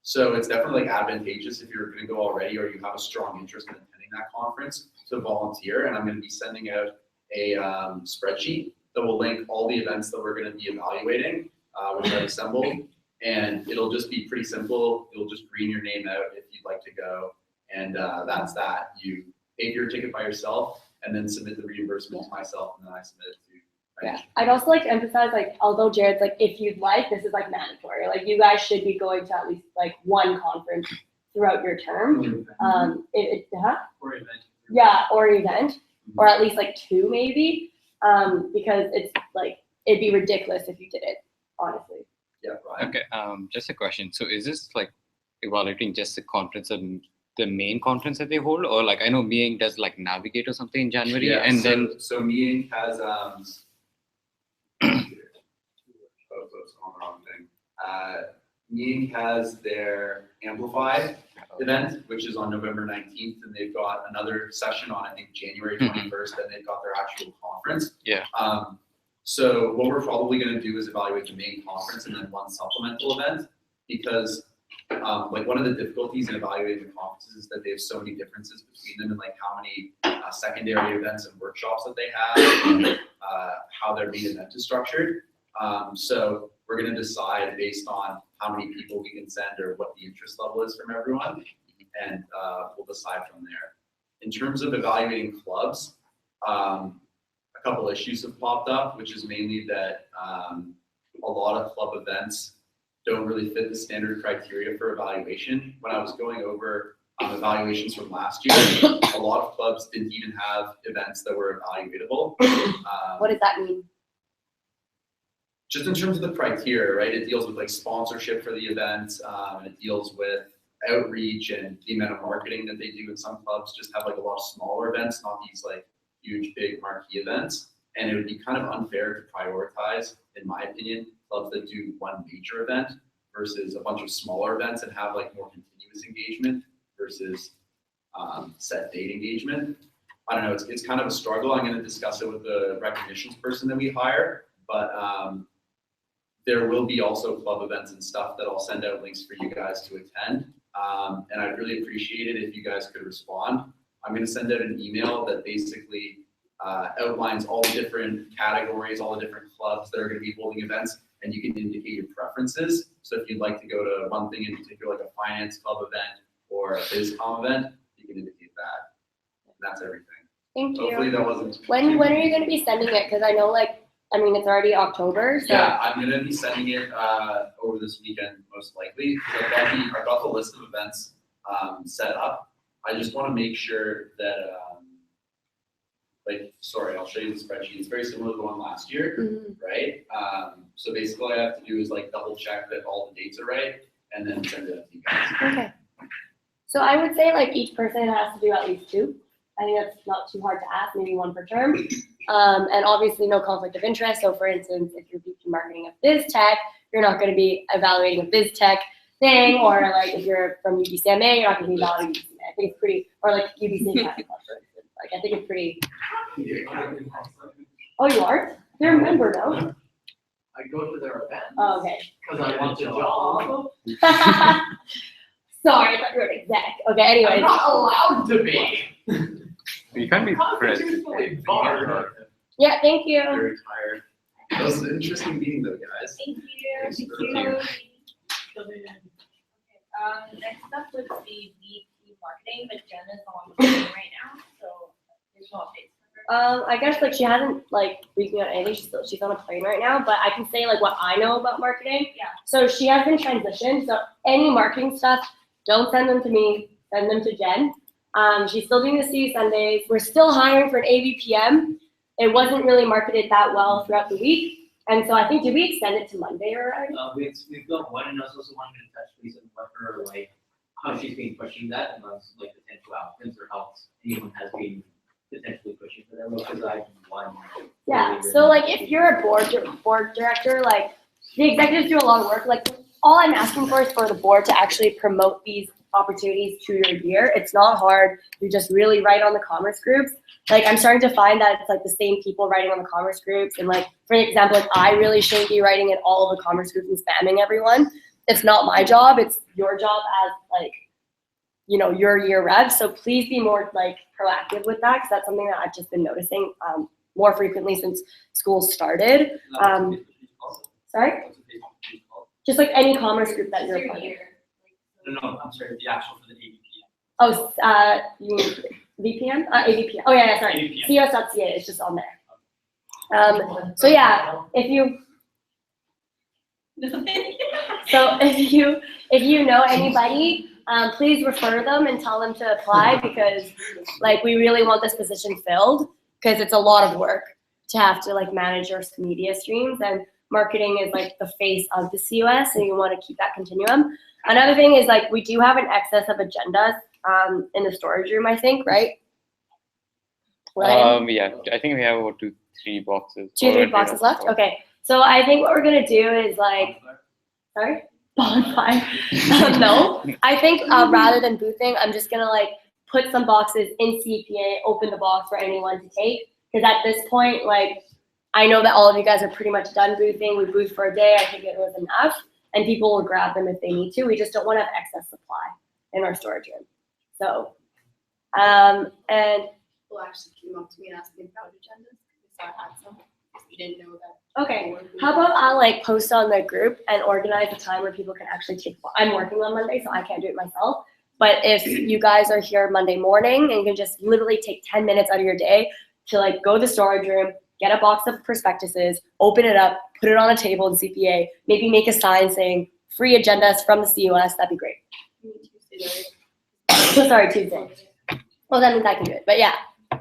So it's definitely like advantageous if you're going to go already or you have a strong interest in attending that conference to volunteer. And I'm going to be sending out a spreadsheet that will link all the events that we're going to be evaluating, which I've assembled. And it'll just be pretty simple. It'll just green your name out if you'd like to go. And that's that. You pay for your ticket by yourself and then submit the reimbursement to myself, and then I submit it to Yeah, I'd also like to emphasize, like, although Jared's like, if you'd like, this is like mandatory. Like, you guys should be going to at least like 1 conference throughout your term. Or event. Yeah, or event, or at least like 2 maybe, because it's like, it'd be ridiculous if you did it, honestly. Yeah, right. Okay, just a question. So is this like evaluating just the conference and the main conference that they hold, or like I know Meeting does like Navigate or something in January, Yeah, and so, then so Meeting has on the wrong thing. Meeting has their Amplify event, which is on November 19th, and they've got another session on I think January 21st, and they've got their actual conference. Yeah. So what we're probably going to do is evaluate the main conference and then 1 supplemental event, because like one of the difficulties in evaluating the conferences is that they have so many differences between them and like how many secondary events and workshops that they have, and how their main event is structured. So we're going to decide based on how many people we can send or what the interest level is from everyone, and we'll decide from there. In terms of evaluating clubs, a couple issues have popped up, which is mainly that a lot of club events don't really fit the standard criteria for evaluation. When I was going over evaluations from last year, a lot of clubs didn't even have events that were evaluatable. What does that mean? Just in terms of the criteria, right? It deals with like sponsorship for the event, and it deals with outreach and the amount of marketing that they do. And some clubs just have like a lot of smaller events, not these like huge, big marquee events. And it would be kind of unfair to prioritize, in my opinion, clubs that do 1 major event versus a bunch of smaller events and have like more continuous engagement versus set date engagement. I don't know, it's kind of a struggle. I'm going to discuss it with the recognitions person that we hire, but there will be also club events and stuff that I'll send out links for you guys to attend. And I'd really appreciate it if you guys could respond. I'm going to send out an email that basically outlines all the different categories, all the different clubs that are going to be holding events, and you can indicate your preferences. So if you'd like to go to one thing in particular, like a finance club event or a BizCom event, you can indicate that. And that's everything. Thank you. Hopefully that wasn't. When are you going to be sending it? Because I know, like, I mean, it's already October, so. Yeah, I'm going to be sending it over this weekend, most likely. I've got the list of events set up. I just want to make sure that, I'll show you the spreadsheet. It's very similar to the one last year, right? So basically all I have to do is like double check that all the dates are right and then send it out to you guys. Okay. So I would say like each person has to do at least 2. I think that's not too hard to ask, maybe 1 per term. And obviously no conflict of interest. So for instance, if you're VP marketing of biz tech, you're not going to be evaluating a biz tech thing, or like if you're from UBCMA, you're not going to be evaluating UBCMA. I think it's pretty, or like UBC Club, for instance. Like I think it's pretty. Oh, you are? You're a member, no? I go to their event. Oh, okay. Because I want the job. Sorry, I thought you were an exec. Okay, anyways. I'm not allowed to be. You can't be president. Yeah, thank you. Very tired. That was an interesting meeting though, guys. Thank you. Thanks Thank for you. coming. Next up would be VP marketing, but Jen is on the phone right now, so there's no updates for I guess like she hasn't like briefed me on anything. She's on a plane right now, but I can say like what I know about marketing. Yeah. So she has been transitioned. So any marketing stuff, don't send them to me. Send them to Jen. She's still doing the CU Sundays. We're still hiring for an AVPM. It wasn't really marketed that well throughout the week, and so I think did we extend it to Monday already? We've got one, and I also wanted to touch base on what her like how she's been pushing that amongst like potential applicants or how anyone has been potentially pushing for them because I one. Yeah, so like if you're a board director, like the executives do a lot of work. Like all I'm asking for is for the board to actually promote these opportunities to your year. It's not hard. You just really write on the commerce groups. Like I'm starting to find that it's like the same people writing on the commerce groups. And like for example, like I really shouldn't be writing in all of the commerce groups and spamming everyone. It's not my job. It's your job as like, you know, your year rep. So please be more like proactive with that because that's something that I've just been noticing more frequently since school started. Sorry? Just like any commerce group that you're a part of. No, I'm sorry, the actual for the AVPM. Oh, you mean VPN? AVPN. Oh yeah, sorry. CUS.ca is just on there. So yeah, if you know anybody, please refer them and tell them to apply because like we really want this position filled because it's a lot of work to have to like manage your media streams and marketing is like the face of the CUS and you want to keep that continuum. Another thing is like we do have an excess of agendas in the storage room, I think, right? Yeah, I think we have about 2-3 boxes. 2-3 boxes left? Okay. So I think what we're gonna do is like, sorry? Bonfire. No, I think rather than boothing, I'm just gonna like put some boxes in CPA, open the box for anyone to take. Because at this point, like, I know that all of you guys are pretty much done boothing. We booth for a day. I think it was enough. And people will grab them if they need to. We just don't want to have excess supply in our storage room. So, and People actually came up to me and asked me about agendas. So I had some. We didn't know that. okay, how about I'll like post on the group and organize a time where people can actually take. I'm working on Monday, so I can't do it myself. But if you guys are here Monday morning and you can just literally take 10 minutes out of your day to like go to the storage room, get a box of prospectuses, open it up, put it on a table in CPA, maybe make a sign saying free agendas from the CUS, that'd be great. Sorry, Tuesday. Well, that means I can do it. But yeah,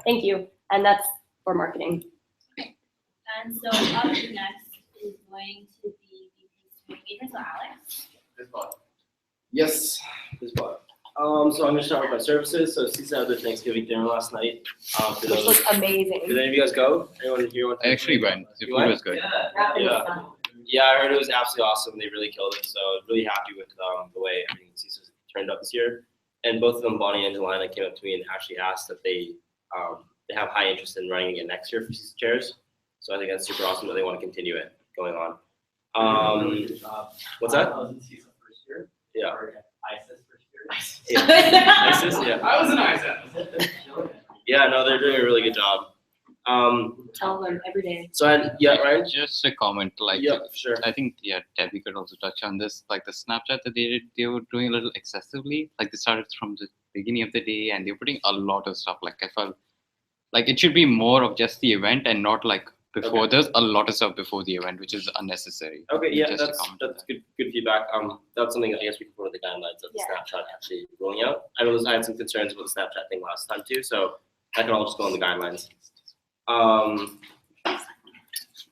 thank you. And that's for marketing. And so up next is going to be the engagement, so Alex. This part. Yes, this part. So I'm gonna start with my services. So CISA had their Thanksgiving dinner last night. Which was amazing. Did any of you guys go? Anyone here? I actually went. The food was good. Yeah, I heard it was absolutely awesome. They really killed it. So really happy with the way everything CISA turned out this year. And both of them, Bonnie and Jelena, came up to me and actually asked that they have high interest in running again next year for CISA chairs. So I think that's super awesome that they want to continue it going on. What's that? I was in CISA first year. Yeah. Or ISIS first year. ISIS, yeah. I was in ISIS. Yeah, no, they're doing a really good job. Tell them every day. So Ryan? Just a comment, like yeah, sure. I think Debbie could also touch on this. Like the Snapchat that they were doing a little excessively. Like they started from the beginning of the day and they were putting a lot of stuff. Like I felt like it should be more of just the event and not like before. There's a lot of stuff before the event, which is unnecessary. Okay, yeah, Just a that's comment. good feedback. That's something I guess we can put in the guidelines of the Snapchat actually rolling out. I know I had some concerns about the Snapchat thing last time too, so that can all just go in the guidelines.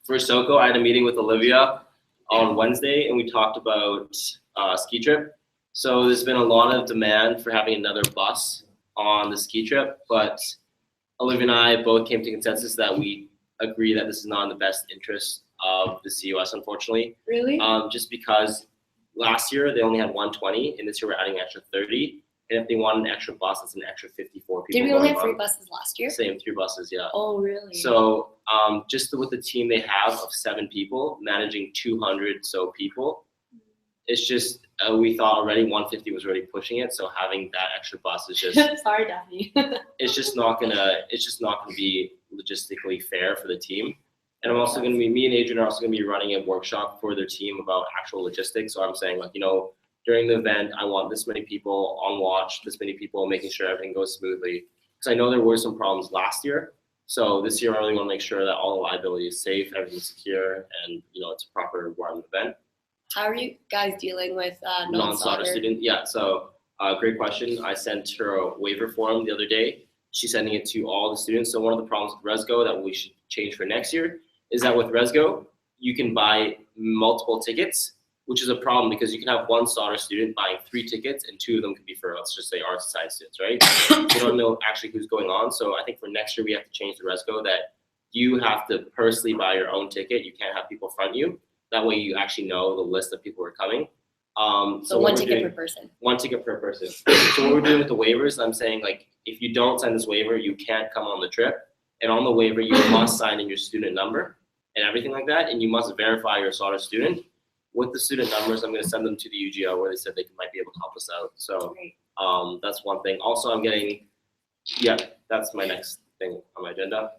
For SoCo, I had a meeting with Olivia on Wednesday and we talked about ski trip. So there's been a lot of demand for having another bus on the ski trip, but Olivia and I both came to consensus that we agree that this is not in the best interest of the CUS, unfortunately. Really? Just because last year they only had 120 and this year we're adding an extra 30. And if they want an extra bus, it's an extra 54 people. Did we only going have 3 on. buses last year? Same, 3 buses, yeah. Oh, really? So just with the team they have of 7 people, managing 200 so people, it's just, we thought already 150 was already pushing it. So having that extra bus is just, sorry, Daphne. it's just not gonna be logistically fair for the team. And I'm also gonna be, me and Adrian are also gonna be running a workshop for their team about actual logistics. So I'm saying like, you know, during the event, I want this many people on watch, this many people making sure everything goes smoothly. Because I know there were some problems last year. So this year, I really want to make sure that all the liability is safe, everything's secure, and it's a proper environment event. How are you guys dealing with Non-solder non-solder? student, yeah, so, great question. I sent her a waiver form the other day. She's sending it to all the students. So one of the problems with ResGo that we should change for next year is that with ResGo, you can buy multiple tickets, which is a problem because you can have one solder student buying 3 tickets and 2 of them could be for, let's just say, arts and science students, right? You don't know actually who's going on. So I think for next year, we have to change the ResGo that you have to personally buy your own ticket. You can't have people front you. That way you actually know the list of people who are coming. So what one we're ticket doing- per person. One ticket per person. So what we're doing with the waivers, I'm saying like, if you don't sign this waiver, you can't come on the trip. And on the waiver, you must sign in your student number and everything like that. And you must verify you're a solder student. With the student numbers, I'm gonna send them to the UGO where they said they might be able to help us out. So that's one thing. Also, I'm getting, that's my next thing on my agenda.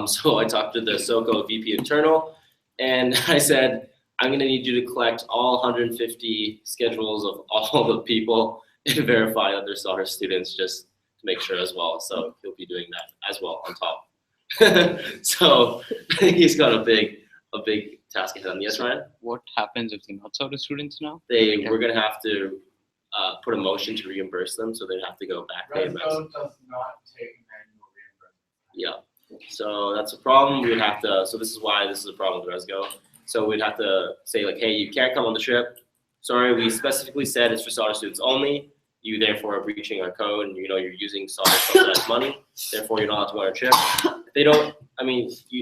So I talked to the SoCo VP internal and I said, I'm gonna need you to collect all 150 schedules of all the people and verify that they're solder students just to make sure as well. So he'll be doing that as well on top. So he's got a big task ahead of him. Yes, Ryan? What happens if they're not solder students now? We're gonna have to put a motion to reimburse them, so they'd have to go back to AMS. ResGo does not take manual reimbursement. Yeah, so that's a problem. We'd have to, so this is why this is a problem with ResGo. So we'd have to say like, hey, you can't come on the trip. Sorry, we specifically said it's for solder students only. You therefore are breaching our code and you're using solder subsidized money. Therefore, you're not allowed to go on a trip. If they don't,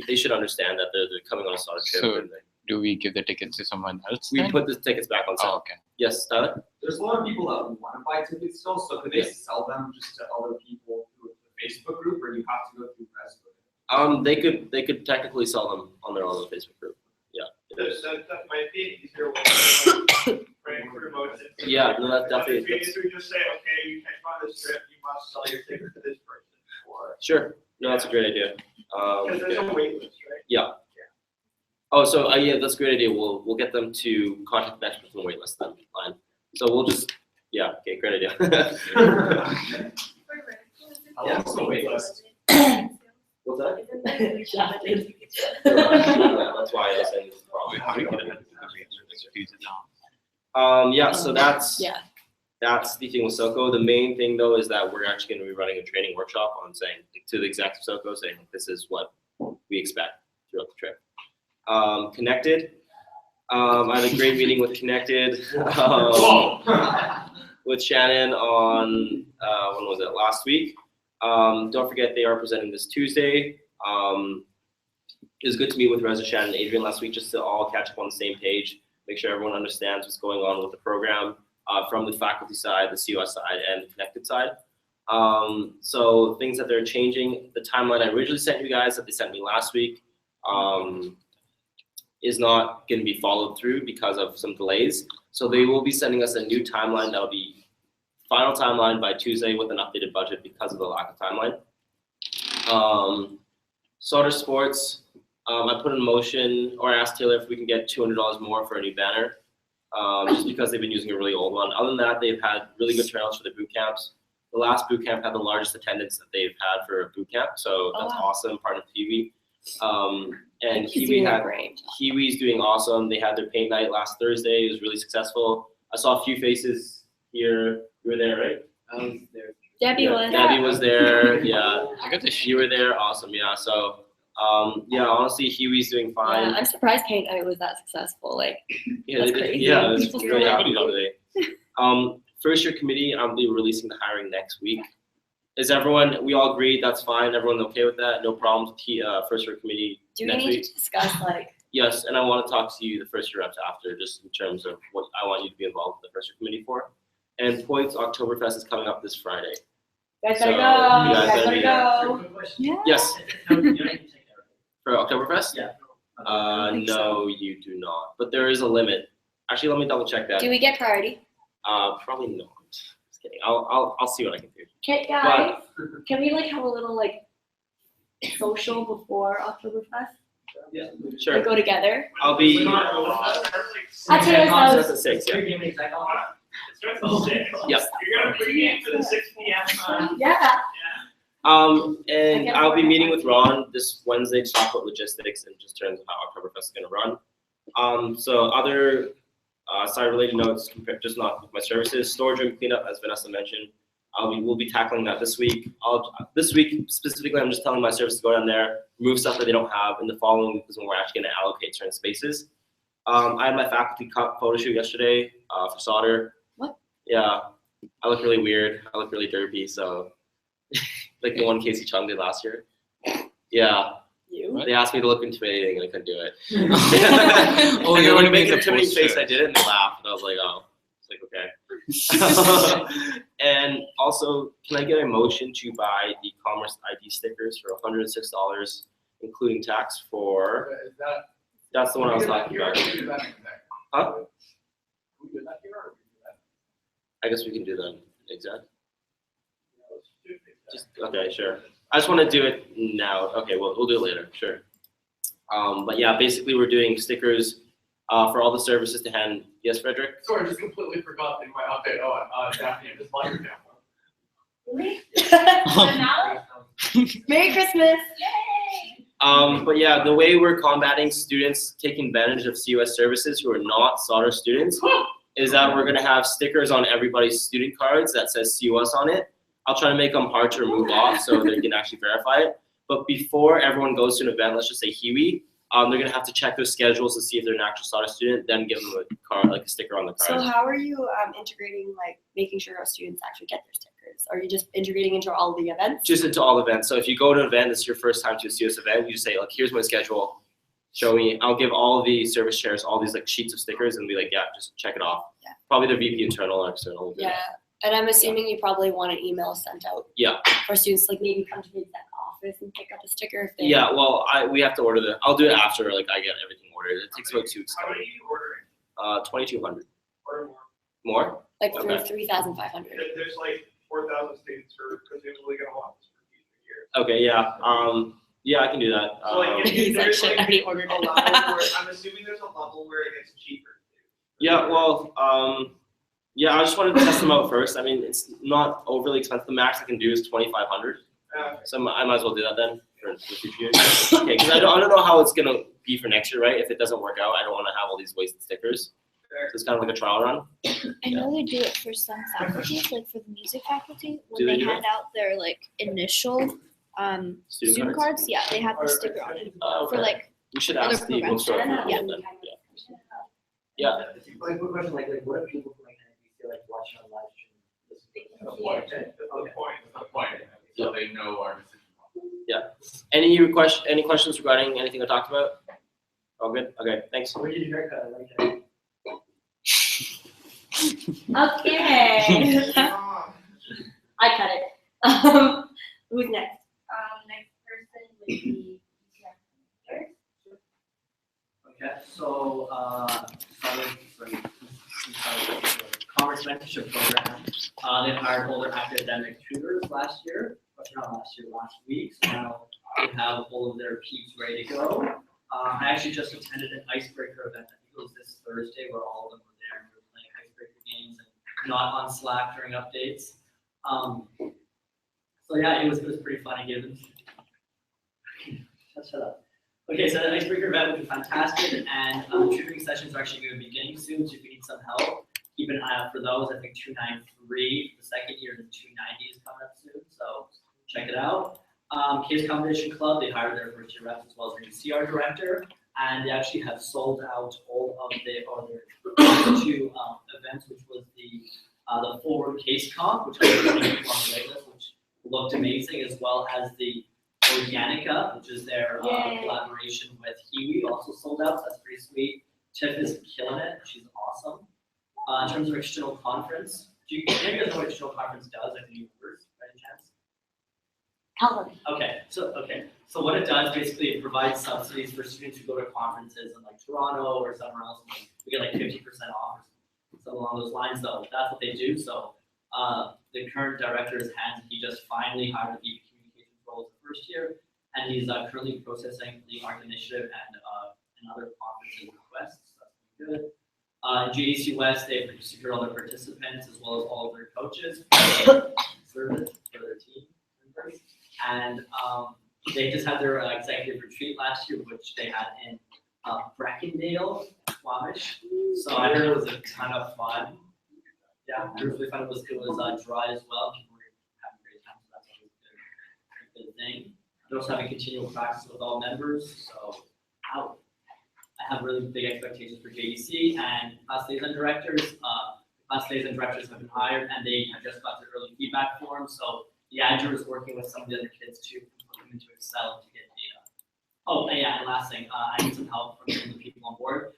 they should understand that they're coming on a solder trip. So and do we give the tickets to someone else? we then? put the tickets back on sale. Oh, okay. Yes, Tyler? There's a lot of people that want to buy tickets still, so could they sell them just to other people through the Facebook group, or you have to go through ResGo? They could technically sell them on their own Facebook group. Yeah. That might be an easier way to promote it. Yeah, no, that's definitely. We just say, okay, you can't go on this trip, you must sell your ticket to this person. Sure. No, that's a great idea. Because there's a wait list, right? Yeah. Oh, so yeah, that's a great idea. We'll get them to contact the next person on the wait list then. Fine. So we'll just okay, great idea. How long's the wait list? What's that? Yeah. That's why I was saying this is probably How do you get it? yeah, so that's Yeah. that's the thing with SoCo. The main thing though is that we're actually going to be running a training workshop on saying to the execs of SoCo saying this is what we expect throughout the trip. Connected. I had a great meeting with Connected with Shannon on when was it, last week. Don't forget they are presenting this Tuesday. It was good to meet with Reza, Shannon, and Adrian last week just to all catch up on the same page, make sure everyone understands what's going on with the program from the faculty side, the CUS side, and the Connected side. So things that they're changing, the timeline I originally sent you guys that they sent me last week is not going to be followed through because of some delays. So they will be sending us a new timeline that will be final timeline by Tuesday with an updated budget because of the lack of timeline. Solder Sports, I put in motion, or I asked Taylor if we can get $200 more for a new banner, just because they've been using a really old one. Other than that, they've had really good turnouts for their boot camps. The last boot camp had the largest attendance that they've had for a boot camp, so that's awesome, part of Kiwi. And Kiwi's doing awesome. They had their paint night last Thursday. It was really successful. I saw a few faces here. You were there, right? I was there. Debbie was. Debbie was there. Yeah. You were there. Awesome. Yeah. So, yeah. Honestly, Huey's doing fine. Yeah, I'm surprised paint night was that successful. Like, Yeah, that's they did. crazy. Yeah, I was People really still happy today. First year committee, I'll be releasing the hiring next week. Is everyone? We all agreed that's fine. Everyone okay with that? No problems with first year committee Do we next need week. to discuss like? Yes, and I want to talk to you, the first year reps, after, just in terms of what I want you to be involved with the first year committee for. And Points Oktoberfest is coming up this Friday. You guys So, gotta go. you guys You guys gotta gotta be there. go. Yeah. Yes. For Oktoberfest? Yeah. No, you do not. But there is a limit. Actually, let me double check that. Do we get priority? Probably not. Just kidding. I'll see what I can do. Okay, guys, can we like have a little like social before Oktoberfest? Yeah, And sure. go together? I'll be. At Taylor's house. Starts at 6, yeah. It starts at 6. Yep. You're gonna pregame for the 6 p.m. Yeah. And I'll be meeting with Ron this Wednesday to talk about logistics and just terms of how Oktoberfest is gonna run. So other, side related notes, compared, just not with my services, storage room cleanup, as Vanessa mentioned. We'll be tackling that this week. This week specifically, I'm just telling my service to go down there, remove stuff that they don't have, and the following week is when we're actually gonna allocate certain spaces. I had my faculty photo shoot yesterday, for solder. What? Yeah, I look really weird, I look really derpy, so, like the one Casey Chung did last year. Yeah. You? They asked me to look intimidating and I couldn't do it. Oh, and you're when gonna you be make in an the intimidating face, poster. I did it and they laughed. And I was like, oh, it's like, okay. And also, can I get a motion to buy the Commerce ID stickers for $106, including tax for, Is that? that's the one I was talking Here, about. we do that next. Huh? We do that here or we do that? I guess we can do that exact. Just, okay, sure. I just want to do it now. Okay, we'll do it later, sure. But yeah, basically we're doing stickers for all the services to hand. Yes, Frederick? Sorry, I just completely forgot in my update. Daphne, I just bought your camera. Really? Merry Christmas. Yay! But yeah, the way we're combating students taking advantage of CUS services who are not solder students is that we're gonna have stickers on everybody's student cards that says CUS on it. I'll try to make them hard to remove off so they can actually verify it. But before everyone goes to an event, let's just say Hiwi, they're gonna have to check their schedules to see if they're an actual solder student, then give them a card, like a sticker on the card. So how are you integrating, like making sure our students actually get their stickers? Are you just integrating into all the events? Just into all events. So if you go to an event, it's your first time to a CUS event, you just say, like, here's my schedule. Show me. I'll give all the service chairs all these like sheets of stickers and be like, yeah, just check it off. Yeah. Probably the VP internal or external. will do Yeah, that. and I'm assuming you probably want an email sent out Yeah. for students, like maybe come to the exact office and pick up a sticker if they. Yeah. Well, we have to order I'll do it after like I get everything ordered. It takes about 2 weeks. How many are you ordering? 2,200. Or more? More? Like for Okay. 3,500. There's like 4,000 students who are presumably gonna want this for future years. Okay. Yeah. Yeah, I can do that. So like, if He's like, there's shit, I like already a ordered level it. where, I'm assuming there's a level where it gets cheaper. Yeah. Well. Yeah. I just wanted to test them out first. I mean, it's not overly expensive. The max I can do is 2,500. So I might as well do that then for the future years. Okay. Because I don't know how it's gonna be for next year, right? If it doesn't work out, I don't want to have all these wasted stickers. So it's kind of like a trial run. I know they do it for some faculties, like for the music faculty, when Do they they do hand out their like initial student cards, yeah, they have the sticker on it. Okay. For like We should other ask the programs. bookstore. Yeah. Then. Yeah. Like, quick question, like what if people from like NBC like watching on live stream? That's the point. So they know our decision. Yeah. Any questions regarding anything I talked about? All good? Okay, thanks. Where did your haircut? I like that. Okay. I cut it. Who's next? Next person would be. Okay, so, Commerce Mentorship Program, they hired older academic tutors last week, so now they have all of their peeps ready to go. I actually just attended an icebreaker event, I think it was this Thursday, where all of them were there, and we were playing icebreaker games and not on Slack during updates. So yeah, it was pretty funny given. Shut up. Okay, so the icebreaker event would be fantastic, and tutoring sessions are actually going to be beginning soon, so if you need some help, keep an eye out for those. I think 293 for the second year and 290 is coming up soon, so check it out. CUS Competition Club, they hired their first year reps as well as their new CR director, and they actually have sold out all of their two events, which was the forward case comp, which was on the waitlist, which looked amazing, as well as the Organica, which is their collaboration with Hiwi, also sold out, so that's pretty sweet. Tiff is killing it, she's awesome. In terms of external conference, do you guys know what external conference does, like the new members, by any chance? So what it does, basically, it provides subsidies for students who go to conferences in like Toronto or somewhere else, and we get like 50% off or something along those lines, though. That's what they do. So the current director is Hans, he just finally hired the VP Communications role as the first year, and he's currently processing the ARC initiative and other conferences requests. So that's pretty good. GDC West, they've secured all their participants as well as all of their coaches service for their team members. And they just had their executive retreat last year, which they had in Brackendale, Squamish. So I heard it was a ton of fun. Yeah, it was really fun. It was dry as well. People were having a great time, so that's always a good thing. They're also having continual practice with all members, so I have really big expectations for JEC and class liaison directors. Class liaison directors have been hired and they have just got their early feedback form. So the Andrew is working with some of the other kids to put them into Excel to get data. Oh, and yeah, and last thing, I need some help from some of the people on board.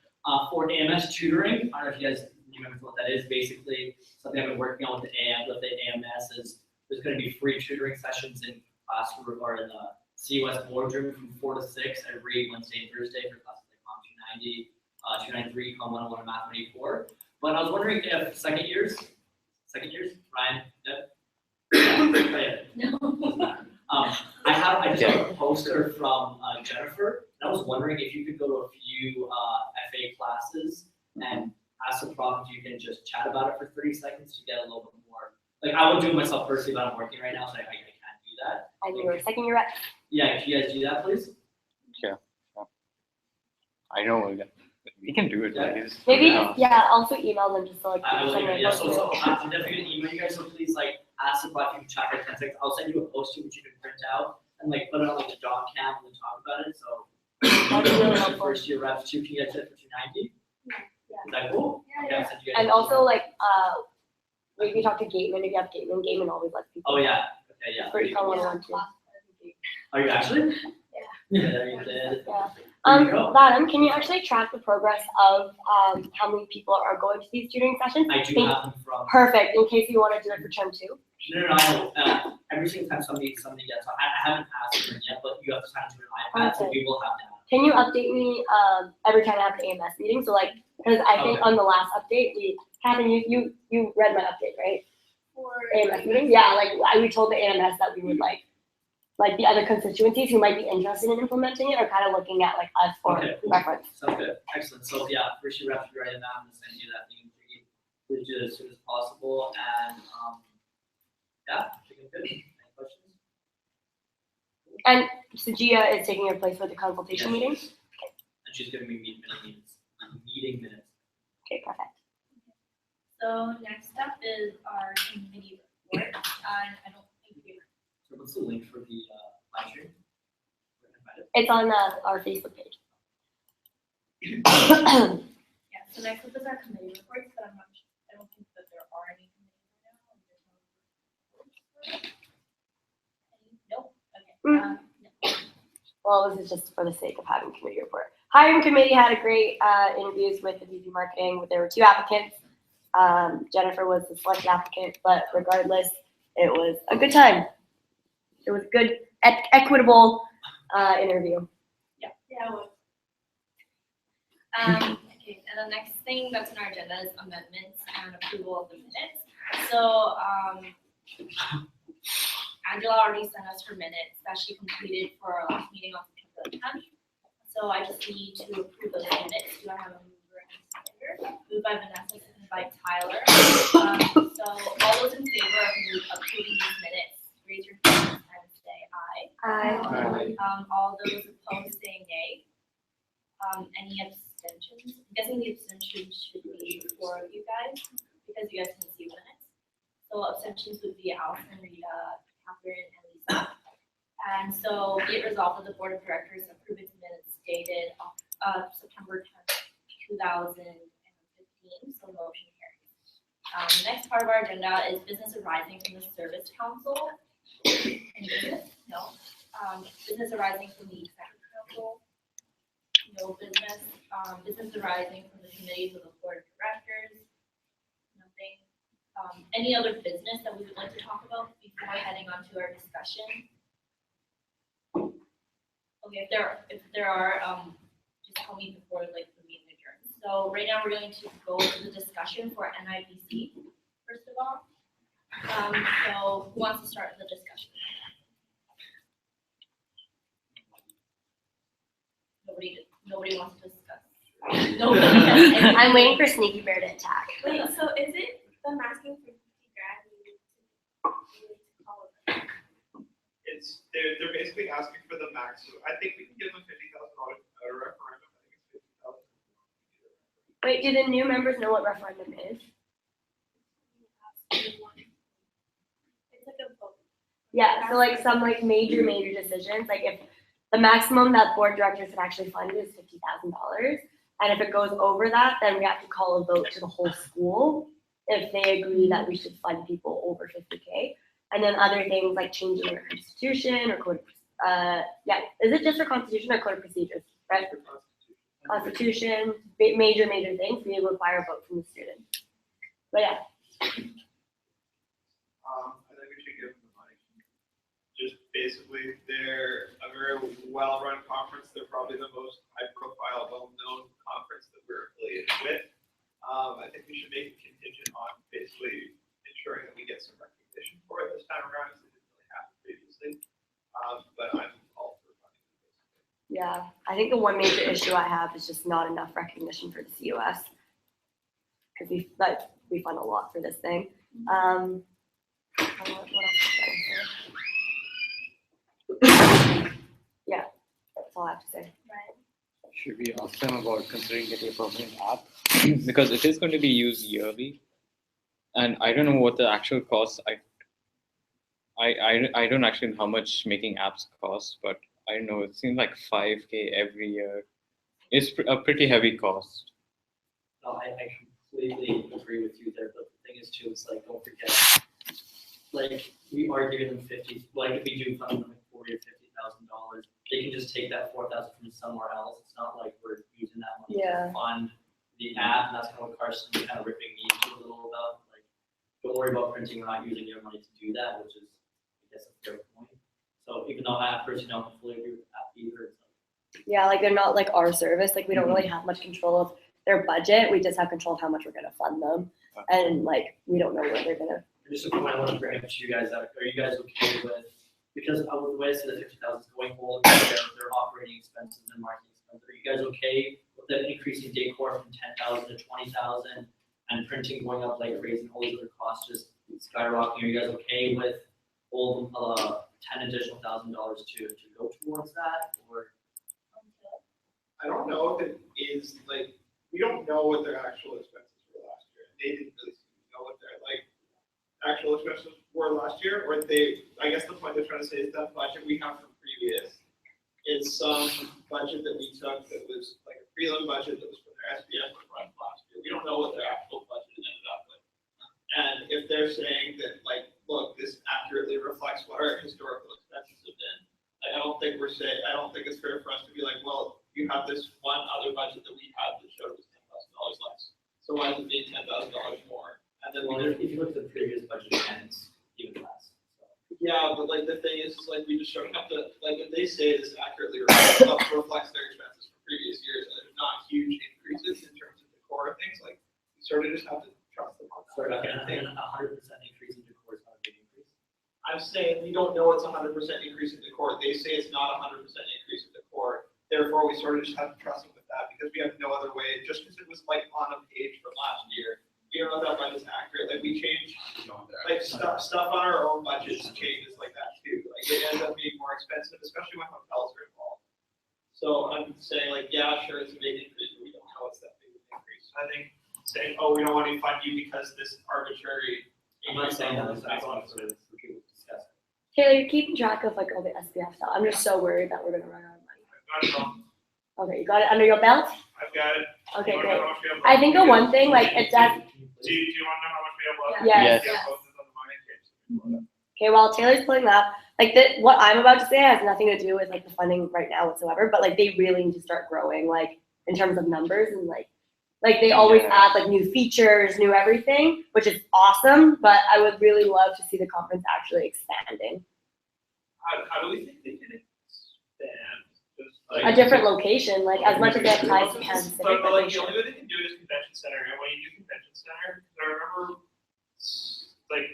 For AMS tutoring, I don't know if you guys remember what that is. Basically, something I've been working on with the AMS is there's going to be free tutoring sessions in classroom or in the CUS Board Room from 4 to 6 every Wednesday and Thursday for classes like COM 290, 293, COM 101, and Math 184. But I was wondering if second years, Ryan, I just got a poster from Jennifer, and I was wondering if you could go to a few FA classes and ask the prof if you can just chat about it for 30 seconds to get a little bit more. Like I would do it myself personally, but I'm working right now, so I can't do that. And you were second year rep. Yeah, can you guys do that, please? Yeah. I know we can do it. Yeah. Like, Maybe also email them just so like. I will send email, them yeah, a so I'm definitely gonna email you guys, so please like ask the prof if you can chat for 10 seconds. I'll send you a poster which you can print out and like put it on like the doc cam and talk about it, so. That'd be really helpful. First year reps, 2 can you guys set for 290? Is that cool? Okay, I'll send you guys And an also email. like, maybe talk to Gateman, if you have Gateman always lets people. Oh, yeah, okay, yeah. For Econ 101 too. Are you actually? Yeah. Yeah, you did. Yeah. There you go. Madam, can you actually track the progress of, how many people are going to these tutoring sessions? I do have them from. Perfect, in case you want to do it for term 2. No, I know, every single time somebody gets on, I haven't asked them yet, but you have to sign into an iPad, so we will have that. Can you update me, every time I have the AMS meeting? So like, because I think Okay. on the last update, Catherine, you read my update, right? For AMS meeting? Yeah, like, we told the AMS that we would like the other constituencies who might be interested in implementing it are kind of looking at like us for Okay. reference. Sounds good, excellent, so yeah, first year reps, right now, I'm gonna send you that thing, please do it as soon as possible, and, yeah, chicken good, any questions? And Sajia is taking your place for the consultation Yes. meeting? And she's giving me meeting minutes. Okay, perfect. So next up is our committee report, and I don't think we. So what's the link for the live stream? It's on our Facebook page. Yeah, so next up is our committee reports, but I don't think that there are any committees right now. Nope, okay. Well, this is just for the sake of having committee report. Hiring committee had a great interviews with the VP marketing. There were 2 applicants. Jennifer was the select applicant, but regardless, it was a good time. It was a good, equitable interview. Yeah, it was. Okay, and the next thing that's on our agenda is amendments and approval of the minutes. So, Angela already sent us her minutes that she completed for our last meeting on September 10th. So I just need to approve those minutes. Do I have a mover and seconder? Moved by Vanessa, seconded by Tyler. So all those in favor of approving these minutes, raise your hand and say aye. Aye. All those opposed say nay. Any abstentions? I'm guessing the abstentions should be 4 of you guys because you guys can see minutes. So abstentions would be Allison, Rita, Catherine, and Lisa. And so be it resolved that the Board of Directors approve its minutes dated September 10th, 2015. So motion carries. Next part of our agenda is business arising from the Service Council. Any business? No. Business arising from the Executive Council. No business. Business arising from the committees of the Board of Directors. Nothing. Any other business that we would like to talk about before heading on to our discussion? Okay, if there are, just tell me before like the meeting adjourns. So right now we're going to go to the discussion for NIBC, first of all. So who wants to start the discussion? Nobody wants to discuss. Nobody has anything. I'm waiting for Sneaky Bear to attack. Wait, so is it them asking for 50 grand? It's they're basically asking for the max, so I think we can give them $50,000 at a referendum, I think it's $50,000. Wait, do the new members know what referendum is? It's like a vote. Yeah, so like some like major decisions, like if the maximum that board directors can actually fund is $50,000. And if it goes over that, then we have to call a vote to the whole school if they agree that we should fund people over 50K. And then other things like changing our constitution or code, is it just for constitution or code of procedures, right? Constitution, major things, we require a vote from the student. But yeah. I think we should give them the money. Just basically, they're a very well-run conference. They're probably the most high-profile, well-known conference that we're affiliated with. I think we should make it contingent on basically ensuring that we get some recognition for it this time around, because it didn't really happen previously. But I'm all for funding it, basically. Yeah, I think the one major issue I have is just not enough recognition for the CUS. Because we fund a lot for this thing. What else was I say? Yeah, that's all I have to say. Should we ask them about considering getting a permanent app? Because it is going to be used yearly. And I don't know what the actual costs. I don't actually know how much making apps costs, but I know it seems like $5K every year. It's a pretty heavy cost. No, I completely agree with you there, but the thing is too, it's like, don't forget, like, we are giving them 50, like, if we do fund them like $40,000 or $50,000, they can just take that 4,000 from somewhere else. It's not like we're using that money to fund the app, and that's kind of what Carson was kind of ripping me into a little about. Like, don't worry about printing, we're not using your money to do that, which is, I guess, a fair point. So even though I personally don't fully agree with that either, it's like, Yeah, like they're not like our service. Like we don't really have much control of their budget. We just have control of how much we're gonna fund them, and like we don't know where they're gonna. just a point I want to bring up to you guys. Are you guys okay with, because of the way I said the 50,000 is going forward, their operating expenses and marketing expenses. Are you guys okay with the increasing decor from 10,000 to 20,000 and printing going up like crazy and all these other costs just skyrocketing? Are you guys okay with all $10 additional $1,000 to go towards that, or? I don't know if it is like, we don't know what their actual expenses were last year. They didn't really know what their like actual expenses were last year, or I guess the point they're trying to say is that budget we have from previous is some budget that we took that was like a prelim budget that was from their SPF run last year. We don't know what their actual budget ended up with. And if they're saying that like, look, this accurately reflects what our historical expenses have been, like, I don't think it's fair for us to be like, well, you have this one other budget that we had that showed us $10,000 less. So why does it mean $10,000 more? And then if you look at the previous budget, and it's even less. Yeah, but like the thing is like we just sort of have to, like if they say this accurately reflects their expenses from previous years, and there's not huge increases in terms of the core things, like we sort of just have to trust them on that. Sorry, a 100% increase in decor is not a big increase. I'm saying we don't know it's 100% increase in decor. They say it's not 100% increase in decor. Therefore, we sort of just have to trust them with that because we have no other way. Just because it was like on a page from last year, we don't know if that budget's accurate. Like we change, like stuff on our own budgets changes like that too. Like it ends up being more expensive, especially when hotels are involved. So I'm saying like, yeah, sure, it's a big increase, but we don't know it's that big of an increase. I think saying, oh, we don't want to fund you because this arbitrary. I'm not saying that. That's not what it is. We can discuss it. Taylor, you're keeping track of like all the SPF stuff. I'm just so worried that we're gonna run out of money. Okay, you got it under your belt? I've got it. Okay, great. I think the one thing, like, it does. Do you want to know how much we have left? Yes. Okay, while Taylor's pulling that up, like, what I'm about to say has nothing to do with, like, the funding right now whatsoever, but, like, they really need to start growing, like, in terms of numbers and, like they always add, like, new features, new everything, which is awesome, but I would really love to see the conference actually expanding. How do we think they can expand? A different location, like as much as they have ties to Kansas City. But like the only way they can do it is convention center, and when you do convention center, I remember when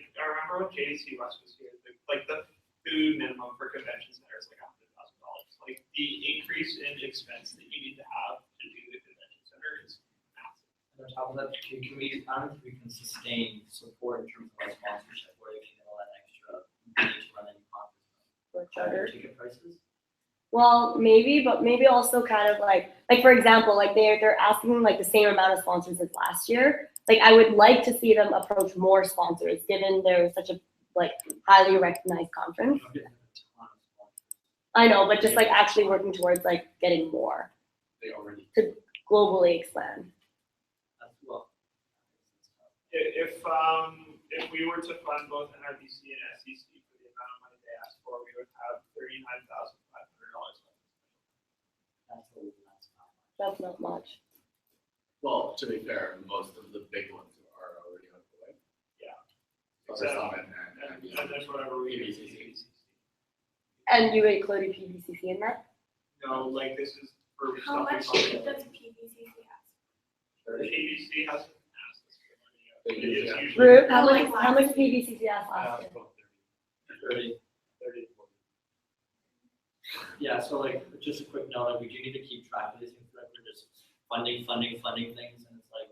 JC West was here, like the food minimum for convention center is like $100,000. Like the increase in expense that you need to have to do the convention center is massive. And on top of that, I don't think we can sustain support in terms of our sponsorship where they can get all that extra money to run any conference. higher ticket prices? Well, maybe, but maybe also kind of like for example, like they're asking like the same amount of sponsors as last year. Like I would like to see them approach more sponsors, given they're such a like highly recognized conference. I know, but just like actually working towards like getting more They already. to globally expand. If we were to fund both NRBC and SEC for the amount of money they asked for, we would have $39,500. That's not much. Well, to be fair, most of the big ones are already on the way. Yeah. So Except- Summit And then whatever we. PBCC. And you included PBCC in that? No, like this is for How stuff we much funded. does PVCC ask? PBC hasn't asked us for money yet. They It is usually usually- Ruth, how much PBCC asked last year? 30. Yeah, so like, just a quick note, like, we do need to keep track of these things, like, we're just funding things, and it's like,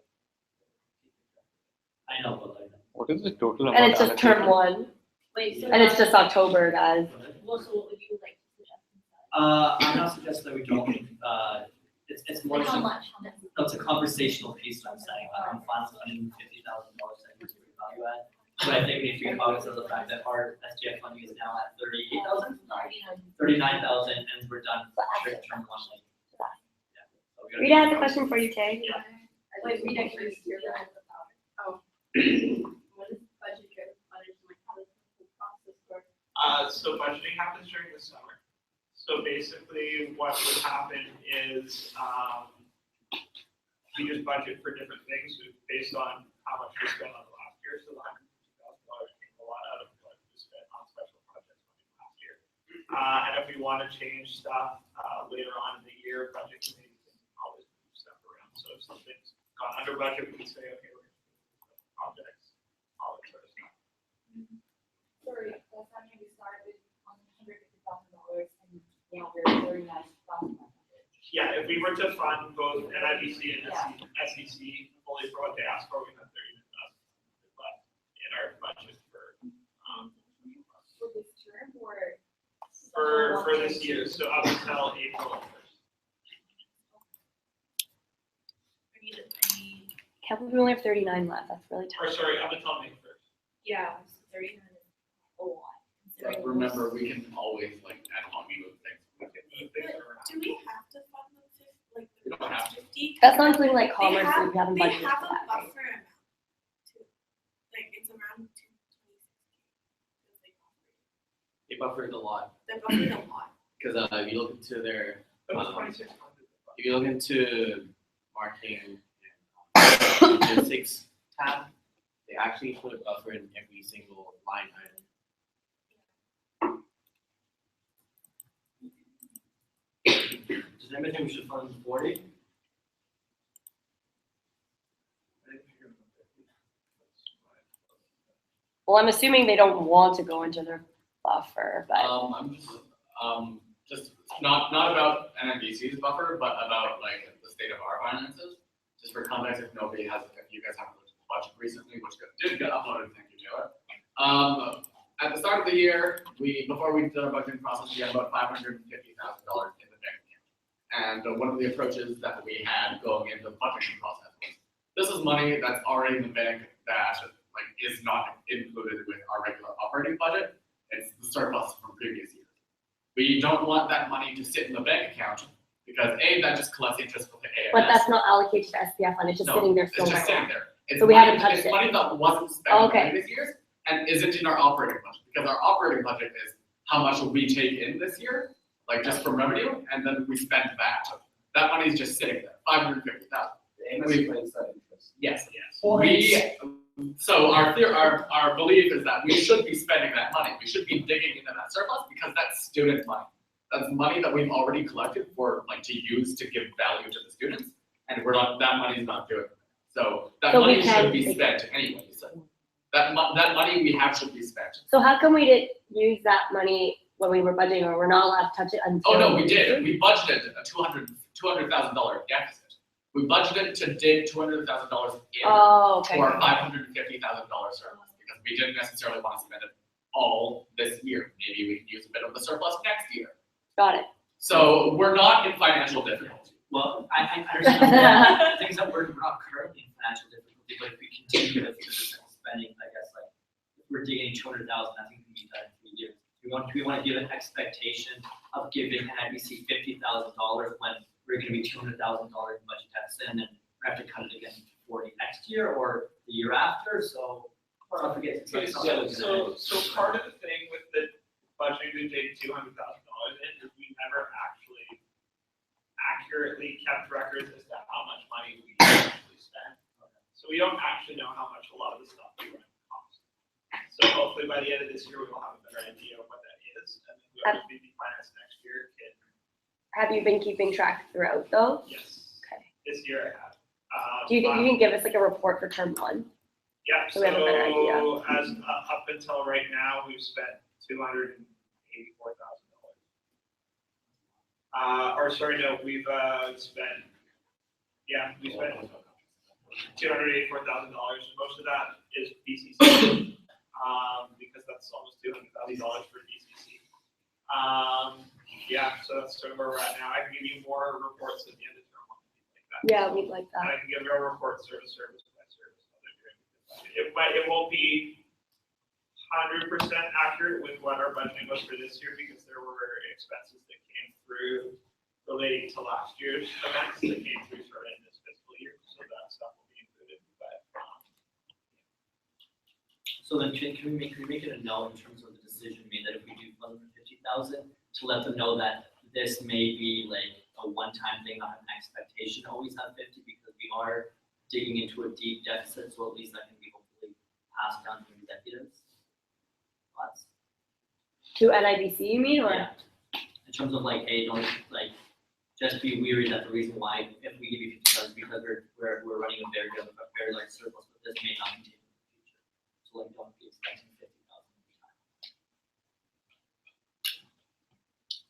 I know, but like. What is the total amount? And it's just term one. Wait, so And it's just October, guys. Well, so what would you like to suggest? I'm not suggesting that we don't, it's more Like just, how no, much? it's a conversational piece that I'm saying, I'm fine with $150,000 that we value add. But I think we need to be cognizant of the fact that our SGF funding is now at 38,000, 39,000, and we're done straight term one, like. Yeah, so we gotta- Rita has a question for you, Tay. Wait, we actually hear that. Oh. What is budget driven budget, like how does the process work? So budgeting happens during the summer. So basically what would happen is, we just budget for different things based on how much we spent on the last year. So the $150,000 came a lot out of what we spent on special projects last year. And if we want to change stuff, later on in the year, budget committee can always move stuff around. So if something's gone under budget, we can say, okay, we're going to do projects, all that sort of stuff. Sorry, last time we started on $150,000 and now we're $39,000. Yeah, if we were to fund both NIBC and SEC fully for what they asked for, we have $39,000 left in our budget for this term or? for this year, so up until April 1st. Can't believe we only have 39 left, that's really Or tough. sorry, up until May 1st. Yeah, 39 is a lot. But remember, we can always like ad hoc move things. We can move things around. Do we have to fund them like We don't have to. 50? That's not including like They commerce, have- we haven't budgeted They have for a that, right? buffer amount too. Like it's around 226. They buffered a lot, They buffered a lot. Because if you look into their, That was 2,600. if you look into marketing and logistics tab, they actually put a buffer in every single line item. does anybody think we should fund 40? Well, I'm assuming they don't want to go into their buffer, but I'm just not about NIBC's buffer, but about like the state of our finances. Just for context, if you guys haven't looked at the budget recently, which did get uploaded, thank you, Taylor. At the start of the year, before we did our budgeting process, we had about $550,000 in the bank account. And one of the approaches that we had going into the budgeting process was, this is money that's already in the bank that like is not included with our regular operating budget. It's the surplus from previous years. We don't want that money to sit in the bank account because A, that just collects interest from the AMS. but that's not allocated to SPF fund, it's just No, sitting there still. It's just right sitting now. there. It's So we money- haven't touched It's it. money that wasn't spent Oh, in okay. previous years and isn't in our operating budget, because our operating budget is how much we take in this year, like just from revenue, and then we spend that. That money is just sitting there, $550,000. We claims that interest. Yes. So our belief is that we should be spending that money. We should be digging into that surplus because that's student money. That's money that we've already collected for like to use to give value to the students, and that money's not doing it. So that So we money can should be take spent anyway. So that money we have should be spent. So how come we didn't use that money when we were budgeting, or we're not allowed to touch it until? Oh, no, we did. We budgeted a $200,000 deficit. We budgeted to dig $200,000 in Oh, okay. for $550,000 surplus because we didn't necessarily want to spend it all this this year. Maybe we can use a bit of the surplus next year. Got it. So we're not in financial difficulty. Well, I understand that. The thing is that we're not currently in financial difficulty, but if we continue with this spending, I guess, like, if we're digging 200,000, I think we need that in 3 years. We want to give an expectation of giving NIBC $50,000 when we're gonna be $200,000 budget deficit, and then we have to cut it again to 40 next year or the year after, so. I'll forget. Okay, so part of the thing with the budget we take $200,000 in is we never actually accurately kept records as to how much money we actually spent. So we don't actually know how much a lot of the stuff we run costs. So hopefully by the end of this year, we will have a better idea of what that is, and then whoever's VP Finance next year can. Have you been keeping track throughout though? Yes. Okay. This year I have. Do you think you can give us like a report for term 1? Yeah, So we have a better idea. As up until right now, we've spent $284,000. Or sorry, no, we've spent, we spent $284,000. Most of that is BCC, because that's almost $200,000 for BCC. So that's sort of where we're at now. I can give you more reports at the end of term 1, like that. Yeah, we'd like And I that. can give you a report service by service. It won't be 100% accurate with what our budgeting was for this year, because there were expenses that came through relating to last year's events that came through sort of in this fiscal year, so that stuff will be included, but. So then can we make it a note in terms of the decision made that if we do fund for 50,000, to let them know that this may be like a one-time thing, not an expectation to always have 50, because we are digging into a deep deficit, so at least that can be hopefully passed down to executives. Thoughts? To NIBC, you mean, or? Yeah. In terms of like, hey, don't like, just be weary that the reason why if we give you 50,000 because we're running a very large surplus, but this may not continue in the future. So like, don't be expecting 50,000 every time.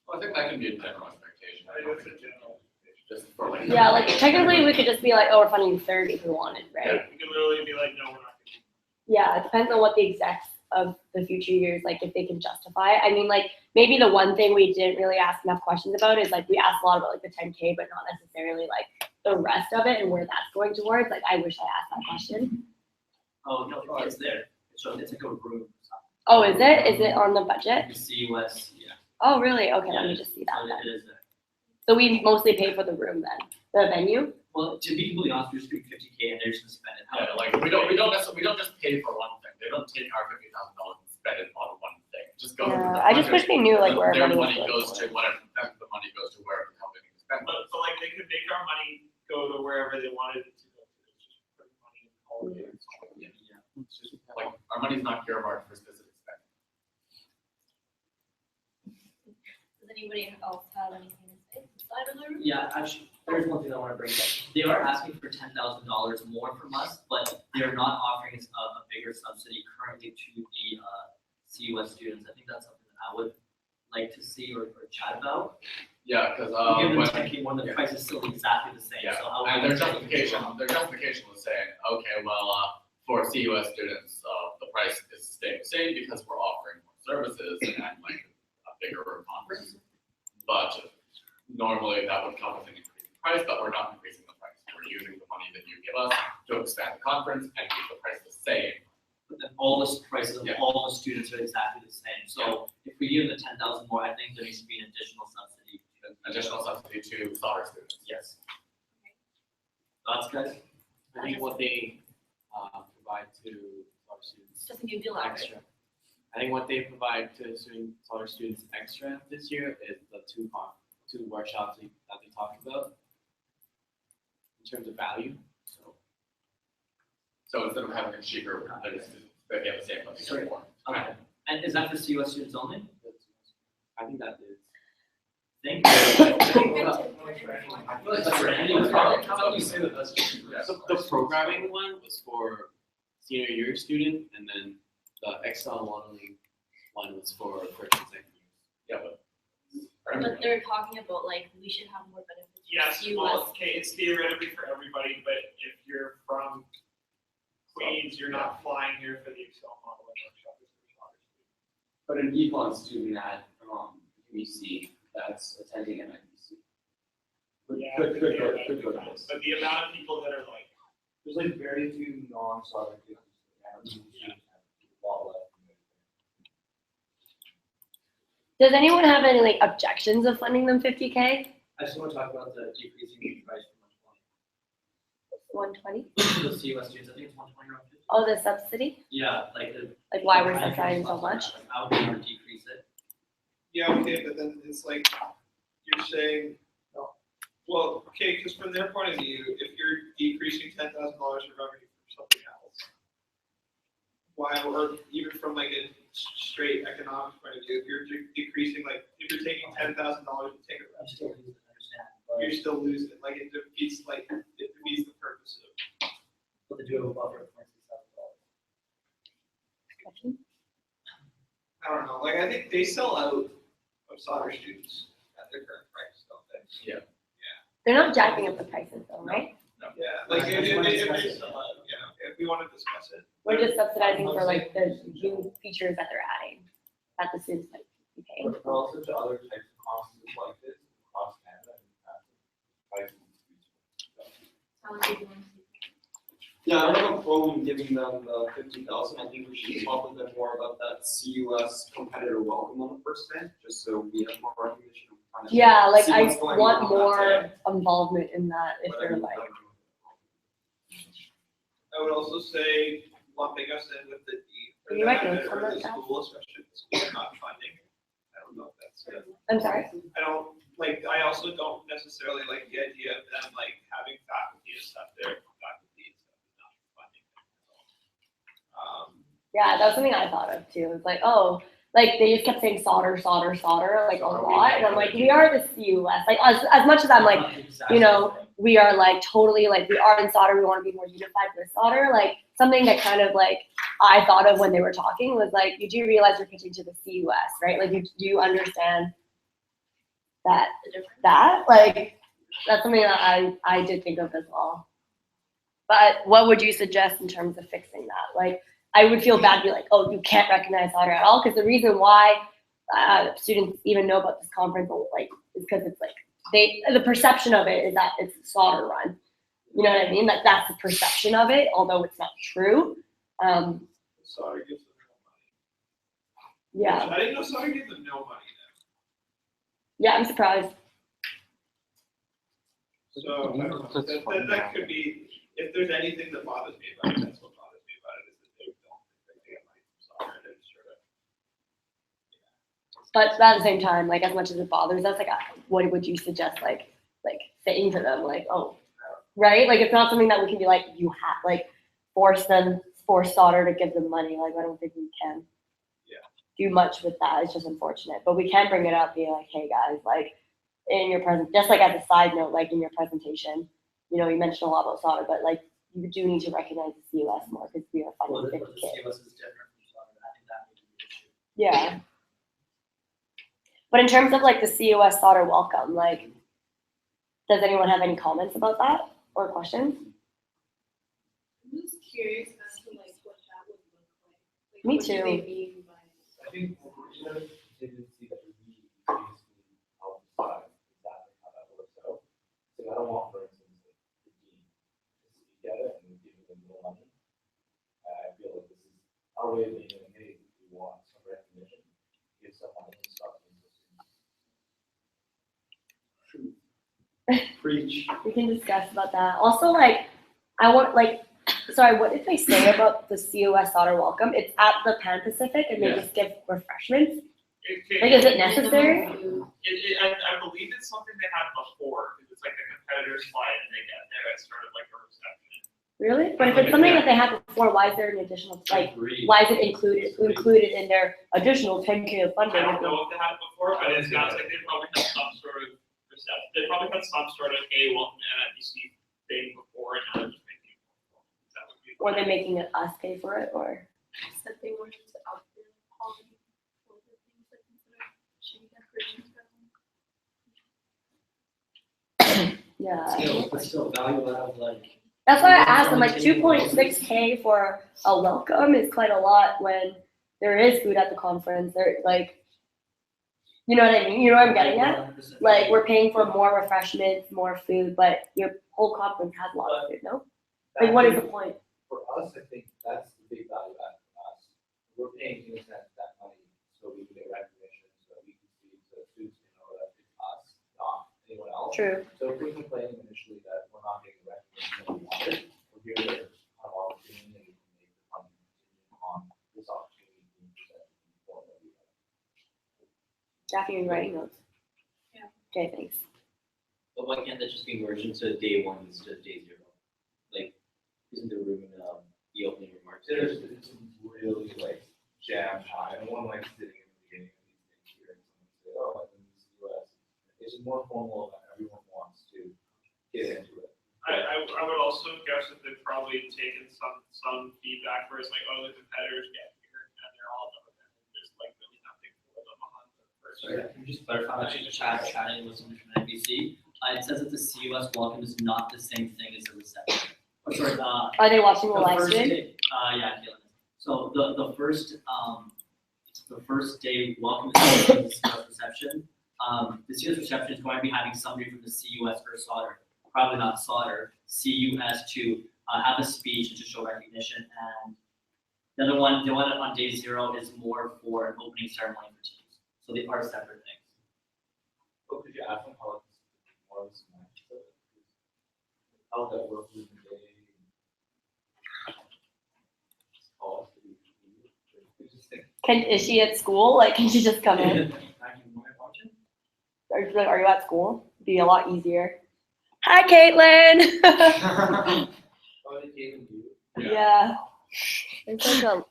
Well, I think that can be a general expectation. I think it's a general. Just for like. Yeah, like technically we could just be like, oh, we're funding 30 if we wanted, right? Yeah, you could literally be like, no, we're not gonna. Yeah, it depends on what the execs of the future years, like if they can justify it. I mean, like maybe the one thing we didn't really ask enough questions about is like we asked a lot about like the 10K, but not necessarily like the rest of it and where that's going towards. Like I wish I asked that question. Oh, no, it's there. It's like a room. Oh, is it? Is it on the budget? The CUS, yeah. Oh, really? Okay, let me just see that So then. it is there. So we mostly pay for the room then, the venue? Well, to be completely honest, we're just doing 50K and they're just gonna spend it. Yeah, like we don't just pay for one thing. They don't take our $50,000 and spend it on one thing. It just goes. Yeah, I just wish we knew like where Their money money was goes going. to whatever. The money goes to wherever the company can spend. But so like they could make our money go to wherever they wanted it to go to. It's just put money in all of it. Yeah. It's just like our money's not earmarked for specific spending. Does anybody else have anything to say inside of the room? Yeah, actually, there's one thing I wanna bring up. They are asking for $10,000 more from us, but they're not offering us a bigger subsidy currently to the CUS students. I think that's something that I would like to see or chat about. Yeah, because Give them when- 10K more, the price is still exactly the same, Yeah, so how? and their justification was saying, okay, well, for CUS students, the price is staying the same because we're offering more services and like a bigger conference. But normally that would come with an increase in price, but we're not increasing the price. We're using the money that you give us to expand the conference and keep the price the same. But then all the prices of Yeah. all the students are exactly the same, so if we give them the 10,000 more, I think there needs to be an additional subsidy. Additional subsidy to solder students. Yes. Thoughts, guys? I think what they provide to our students. Doesn't give you elaborate. Extra. I think what they provide to our students extra this year is the two workshops that they talked about in terms of value. So instead of having a cheaper, they have the same money. Sorry. More. Okay, and is that for CUS students only? I think that is. Thank you. I feel like that's for anyone. How about you say that that's just. The programming one was for senior year student, and then the Excel modeling one was for first and second years. Yeah, but. But they're talking about like we should have more benefits. Yes, for well, CUS. okay, it's theoretically for everybody, but if you're from Queens, you're not flying here for the Excel modeling workshop. It's for soccer students. but an econ student at, UBC that's attending NIBC. Could go to this. But the amount of people that are like, There's like very few non-solid students. Does anyone have any like objections of funding them 50K? I just want to talk about the decreasing the price from 120? The CUS students, I think it's 120 roughly. Oh, the subsidy? Yeah, like the. Like why we're subsidizing so much? I would want to decrease it. Yeah, okay, but then it's like, you're saying, well, okay, because from their point of view, if you're decreasing $10,000 in revenue from something else, why, or even from like a straight economic point of view, if you're decreasing, like, if you're taking $10,000 and take it, you're still losing, like, it defeats the purpose of. But they do have a buffer of $26,000. I don't know, like, I think they sell out of solder students at their current price, don't they? Yeah. They're not jacking up the prices though, right? Yeah, like, if we want to discuss it. We're just subsidizing for like the new features that they're adding that the students might be paying. But relative to other types of costs like this, across Canada, Yeah, I don't have a problem giving them the 50,000. I think we should talk with them more about that CUS competitor welcome on the first day, just so we have more recognition. of kind of Yeah, like see I what's going want on that day. more involvement in that if they're like. I would also say lumping us in with the D for Can you write that, notes on or that, the Kat? school, especially if the school not funding. I don't know if that's good. I'm sorry? I also don't necessarily like the idea of them like having faculty and stuff there, faculty and stuff is not funding. Yeah, that's something I thought of too. It's like, oh, like they just kept saying solder, solder, solder, like a lot. And I'm like, we are the CUS. Like as much as I'm like, you know, we are like totally like we are in solder, we want to be more unified with solder. Like something that kind of like I thought of when they were talking was like, you do realize you're pitching to the CUS, right? Like you do understand that like that's something that I did think of as well. But what would you suggest in terms of fixing that? Like I would feel bad to be like, oh, you can't recognize solder at all, because the reason why students even know about this conference like is because it's like the perception of it is that it's a solder run. You know what I mean? Like that's the perception of it, although it's not true. Solder gives them no money. Yeah. I didn't know solder gives them no money Yeah, I'm surprised. now. So I don't know. That could be, if there's anything that bothers me about it, that's what bothers me about it, is that they don't think they get money from solder, and it's sure that. But at the same time, like as much as it bothers us, like what would you suggest like saying to them, like, oh, right? Like it's not something that we can be like, you have like force solder to give them money. Like I don't think we can do much with that. It's just unfortunate. But we can bring it up, be like, hey guys, like in your just like as a side note, like in your presentation, you know, you mentioned a lot about solder, but like you do need to recognize the CUS more because we are funding 50 kids. CUS is different from solder. I think that may be the issue. Yeah. But in terms of like the CUS solder welcome, like, does anyone have any comments about that or questions? I'm just curious as to like what that would look like. Me what do too. they mean by I think we're gonna continue to see that we basically help decide exactly how that works out. So I don't want, for instance, the dean to get it and give them more money. I feel like this is our way of being like, hey, we want some recognition, give someone some stuff. Preach. We can discuss about that. Also, like, I want like, sorry, what did they say about the CUS solder welcome? It's at the Pan Pacific and they just give refreshments. Like, is it necessary? I believe it's something they had before, because it's like a competitor's slide and they get there as sort of like a reception. Really? But if it's something that they had before, why is there an additional, like, why is it included in their additional 10K of funding? I don't know if they had it before, but it sounds like they probably had some sort of reception. They probably had some sort of, hey, welcome to NIBC thing before, and now they're just making it more. That would be. Or they're making it us pay for it, or? something more just out there quality for the things that consider shady decorations? Yeah. But still value out of like. That's why I asked them, like 2.6K for a welcome is quite a lot when there is food at the conference, there, like, you know what I mean? You know what I'm getting at? 100%. Like, we're paying for more refreshments, more food, but your whole conference has a lot of food, no? Like, what is the point? For us, I think that's the big value add for us. We're paying in a sense that money so we can get recognition, so we can see, so students can know that it's us, not anyone else. True. So if we're complaining initially that we're not getting the recognition that we wanted, we're here to have opportunity and we can make the funding continue on this opportunity being presented in the form that we have. Jackie, are you writing notes? Yeah. Okay, thanks. But why can't that just be merged into day one instead of day 0? Like, isn't there room in the opening remarks? It's really like jam high, and one like sitting in the beginning of these things here and someone say, oh, I think this is US. It's more formal and everyone wants to get into it. I would also guess that they've probably taken some feedback where it's like, oh, the competitors get here and they're all done with it. There's like really nothing for them on the first. Sorry, can you just clarify, I'm actually chatting with someone from NBC. It says that the CUS welcome is not the same thing as the reception. Oh, sorry, Are they watching the live first stream? day, yeah, Caitlin. So the first day welcome is the CUS reception. The CUS reception is going to be having somebody from the CUS or Sauder, probably not Sauder, CUS to have a speech and to show recognition. And the one on day 0 is more for an opening ceremony for teams. So they are separate things. Oh, could you ask them how it's more of a semester? How that works with the day? Is she at school? Like, can she just come in? Are you at school? Be a lot easier. Hi, Caitlin. Oh, they gave them you? Yeah. It's like a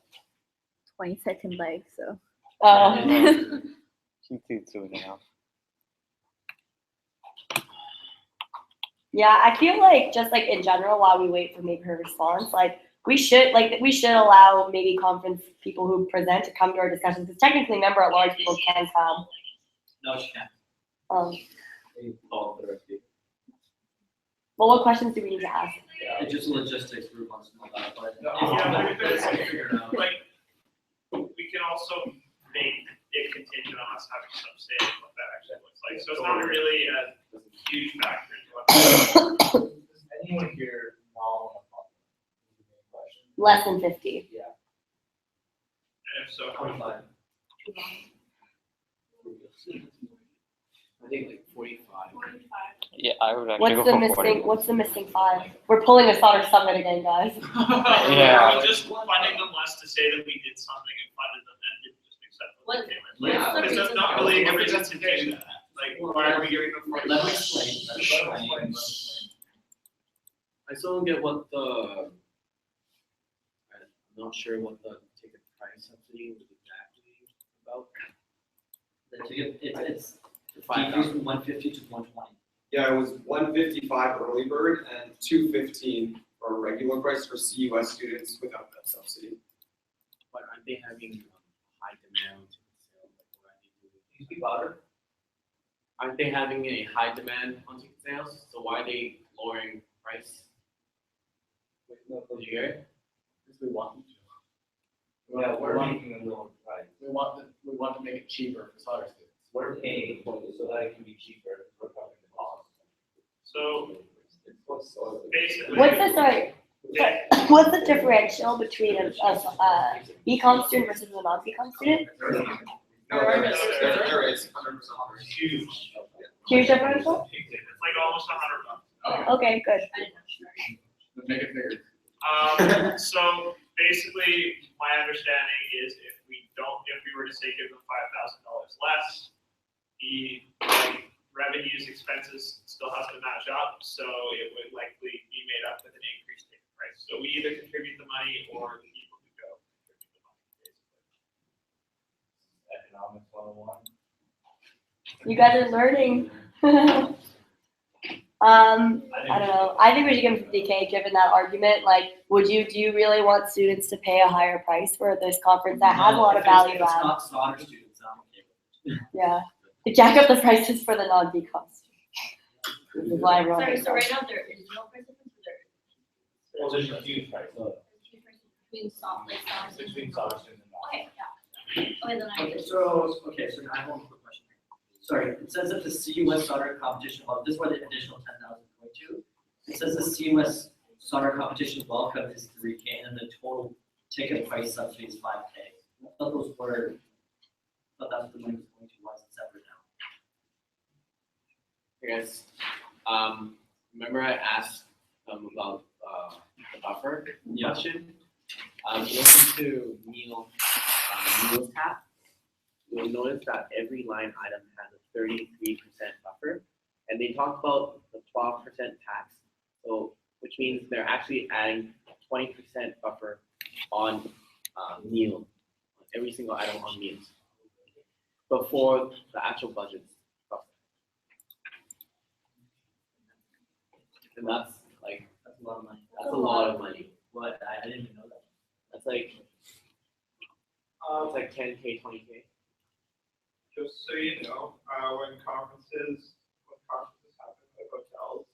20-second lag, so. Oh. Soon enough. Yeah, I feel like just like in general, while we wait for maybe her response, like we should allow maybe conference people who present to come to our discussions, because technically member at large people can come. No, she can't. Well, what questions do we need to ask? It's just logistics group wants to know that, but Yeah, if it's figure it out. like, we can also make it contingent on us having some say in what that actually looks like. So it's not really a huge factor into what. Does anyone here know? Less than 50. Yeah. And if so, 25. I think like 45. Yeah, I would actually What's go the for missing? 40. What's the missing 5? We're pulling a Sauder Summit again, guys. Yeah. Just funding them less to say that we did something and funded them and didn't just accept what they came in. What's the Because that's reason not for really a this? representation. Like, why are we giving them 40? Let me explain. I still don't get what the, I'm not sure what the ticket price subsidy was exactly about. The ticket, it's $5,000. decreased from 150 to 120. Yeah, it was 155 early bird and 215 for regular price for CUS students without that subsidy. But aren't they having high demand ticket sales? Like, what are they doing? Can you speak louder? Aren't they having a high demand on ticket sales? So why are they lowering price? Did you hear it? Because we want them to. Yeah, we're making a lower price. We want to make it cheaper for Sauder students. We're paying for it so that it can be cheaper. We're covering the cost. So basically. What's the differential between a BCom student versus a non-BCom student? No, there is 100%. Huge. Huge differential? It's like almost $100. Okay, good. Make it bigger. So basically, my understanding is if we were to say give them $5,000 less, the revenues, expenses still has to match up, so it would likely be made up with an increased ticket price. So we either contribute the money or the people who go contribute the money, basically. Economics 101. You guys are learning. I don't know. I think we should give them 50K given that argument. Like, do you really want students to pay a higher price for this conference that has a lot of value If it's add? not Sauder students, I'm okay with it. Yeah. Jack up the prices for the non-BCom students. This is why everyone Sorry, hates so us. right now there is no price difference, or there Well, there's a huge price. between soft, like soft. Between Sauder students and non. Okay, yeah. Okay, then I Okay, just. so I have one quick question. Sorry, it says that the CUS solder competition, well, this is where the additional 10,000 going to. It says the CUS solder competition welcome is 3K and the total ticket price subsidy is 5K. I thought those were, I thought that's what the money was going to, why is it separate now? Hey guys, remember I asked about the buffer question? If you listen to Neil's tab, you'll notice that every line item has a 33% buffer, and they talk about the 12% tax, so which means they're actually adding 20% buffer on meal, on every single item on meals, before the actual budget's buffer. And that's like, That's a lot of money. that's a lot of money. What, I didn't even know that. That's like, it's like 10K, 20K. Just so you know, when conferences happen at hotels,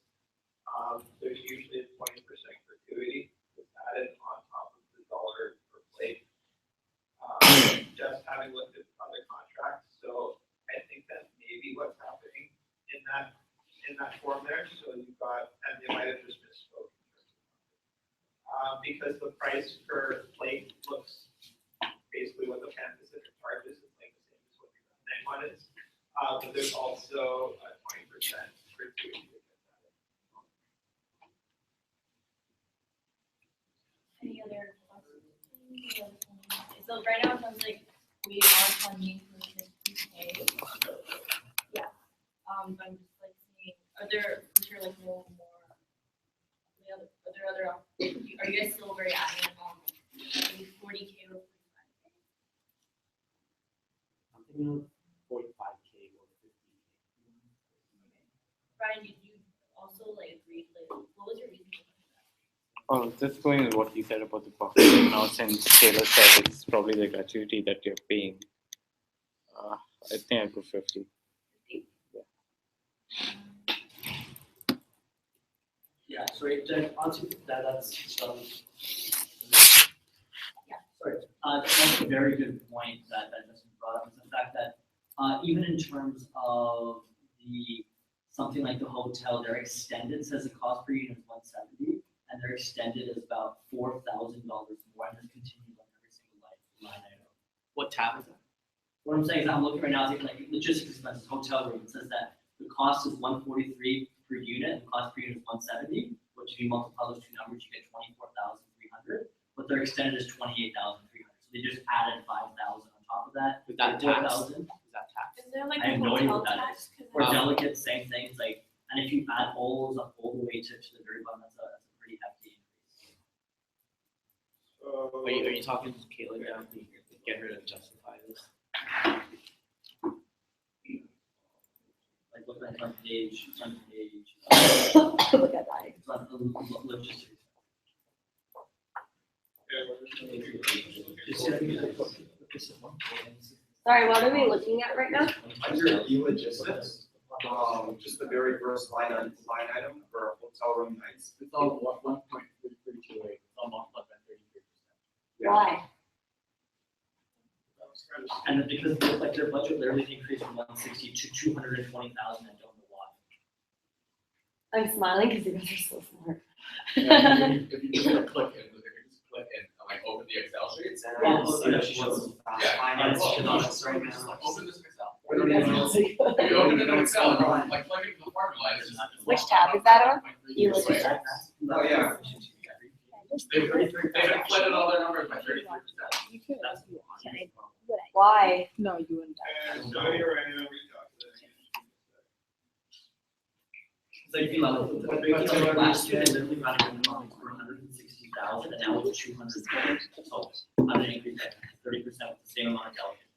there's usually a 20% gratuity that's added on top of the dollar per plate. Just having looked at other contracts, so I think that's maybe what's happening in that form there. So you've got, and they might have just misspoke in terms of because the price per plate looks basically what the Pan Pacific charges is like the same as what the night one is. But there's also a 20% gratuity. Any other questions? So right now it sounds like we are funding for 50K. Yeah. But I'm just like seeing, are there, for sure, like no more, are there other, are you guys still very adamant on maybe 40K or 45K? I'm thinking of 45K or 50K. Brian, did you also like agree, like, what was your reason for that? Oh, just going with what you said about the buffer, now since Taylor said it's probably the gratuity that you're paying, I think I'd go 50. Yeah, sorry, to answer that, that's, sorry, that's a very good point that Justin brought up, is the fact that, even in terms of something like the hotel, their extended says the cost per unit is 170, and their extended is about $4,000 more, and this continues on every single line item. What tab is that? What I'm saying is, I'm looking right now, taking like logistics expenses, hotel room, it says that the cost is 143 per unit, the cost per unit is 170, which if you multiply those two numbers, you get 24,300, but their extended is 28,300, so they just added 5,000 on top of that. Is that tax? 4,000. Is that tax? Is there like I a have no idea hotel what that tax? is. For delegates, same thing, it's like, and if you add all those up all the way to the very bottom, that's a pretty hefty increase. Are you talking to Caitlin down to get her to justify this? Like look at front page. Look at that. It's on logistics. Sorry, what are we looking at right now? Under e-logistics, just the very first line item for hotel room nights. It's all 1.328, almost less than 33%. Why? And because it looked like their budget literally increased from 160 to 220,000, I don't know why. I'm smiling because you guys are so smart. If you just click and like open the Excel sheets. Yeah. Finance, economics, right Just now. like open this in Excel. We don't even know. If you open it in Excel, like plug into the formula, it's just. Which tab is that on? E-logistics. Oh, yeah. They've inflated all their numbers by 33%. Why? No, you wouldn't. And so you're right, we talked to them. It's like, you know, like last year, they literally ran it for 160,000, and now it's 200,000. So, I'm gonna increase that 30% with the same amount of delegates.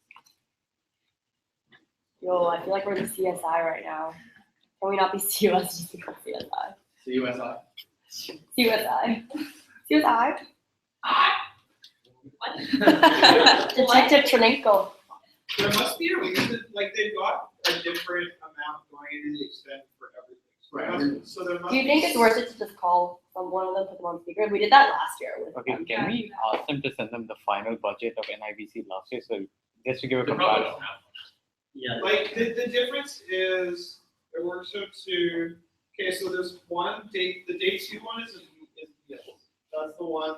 Yo, I feel like we're the CSI right now. Can we not be CUS just because CSI? CUSI. CUSI. CUSI? Detective Trinenko. There must be a reason, like they've got a different amount going into the extent for everything. So there must Do you be think it's worth it to just call one of them, put them on speaker? We did that last year with Okay, can we ask them to send them the final budget of NIBC last year, so Just to give a They probably comparison. don't have. Yeah. Like, the difference is, it works out to, okay, so there's one date, the day two one is yes. That's the one,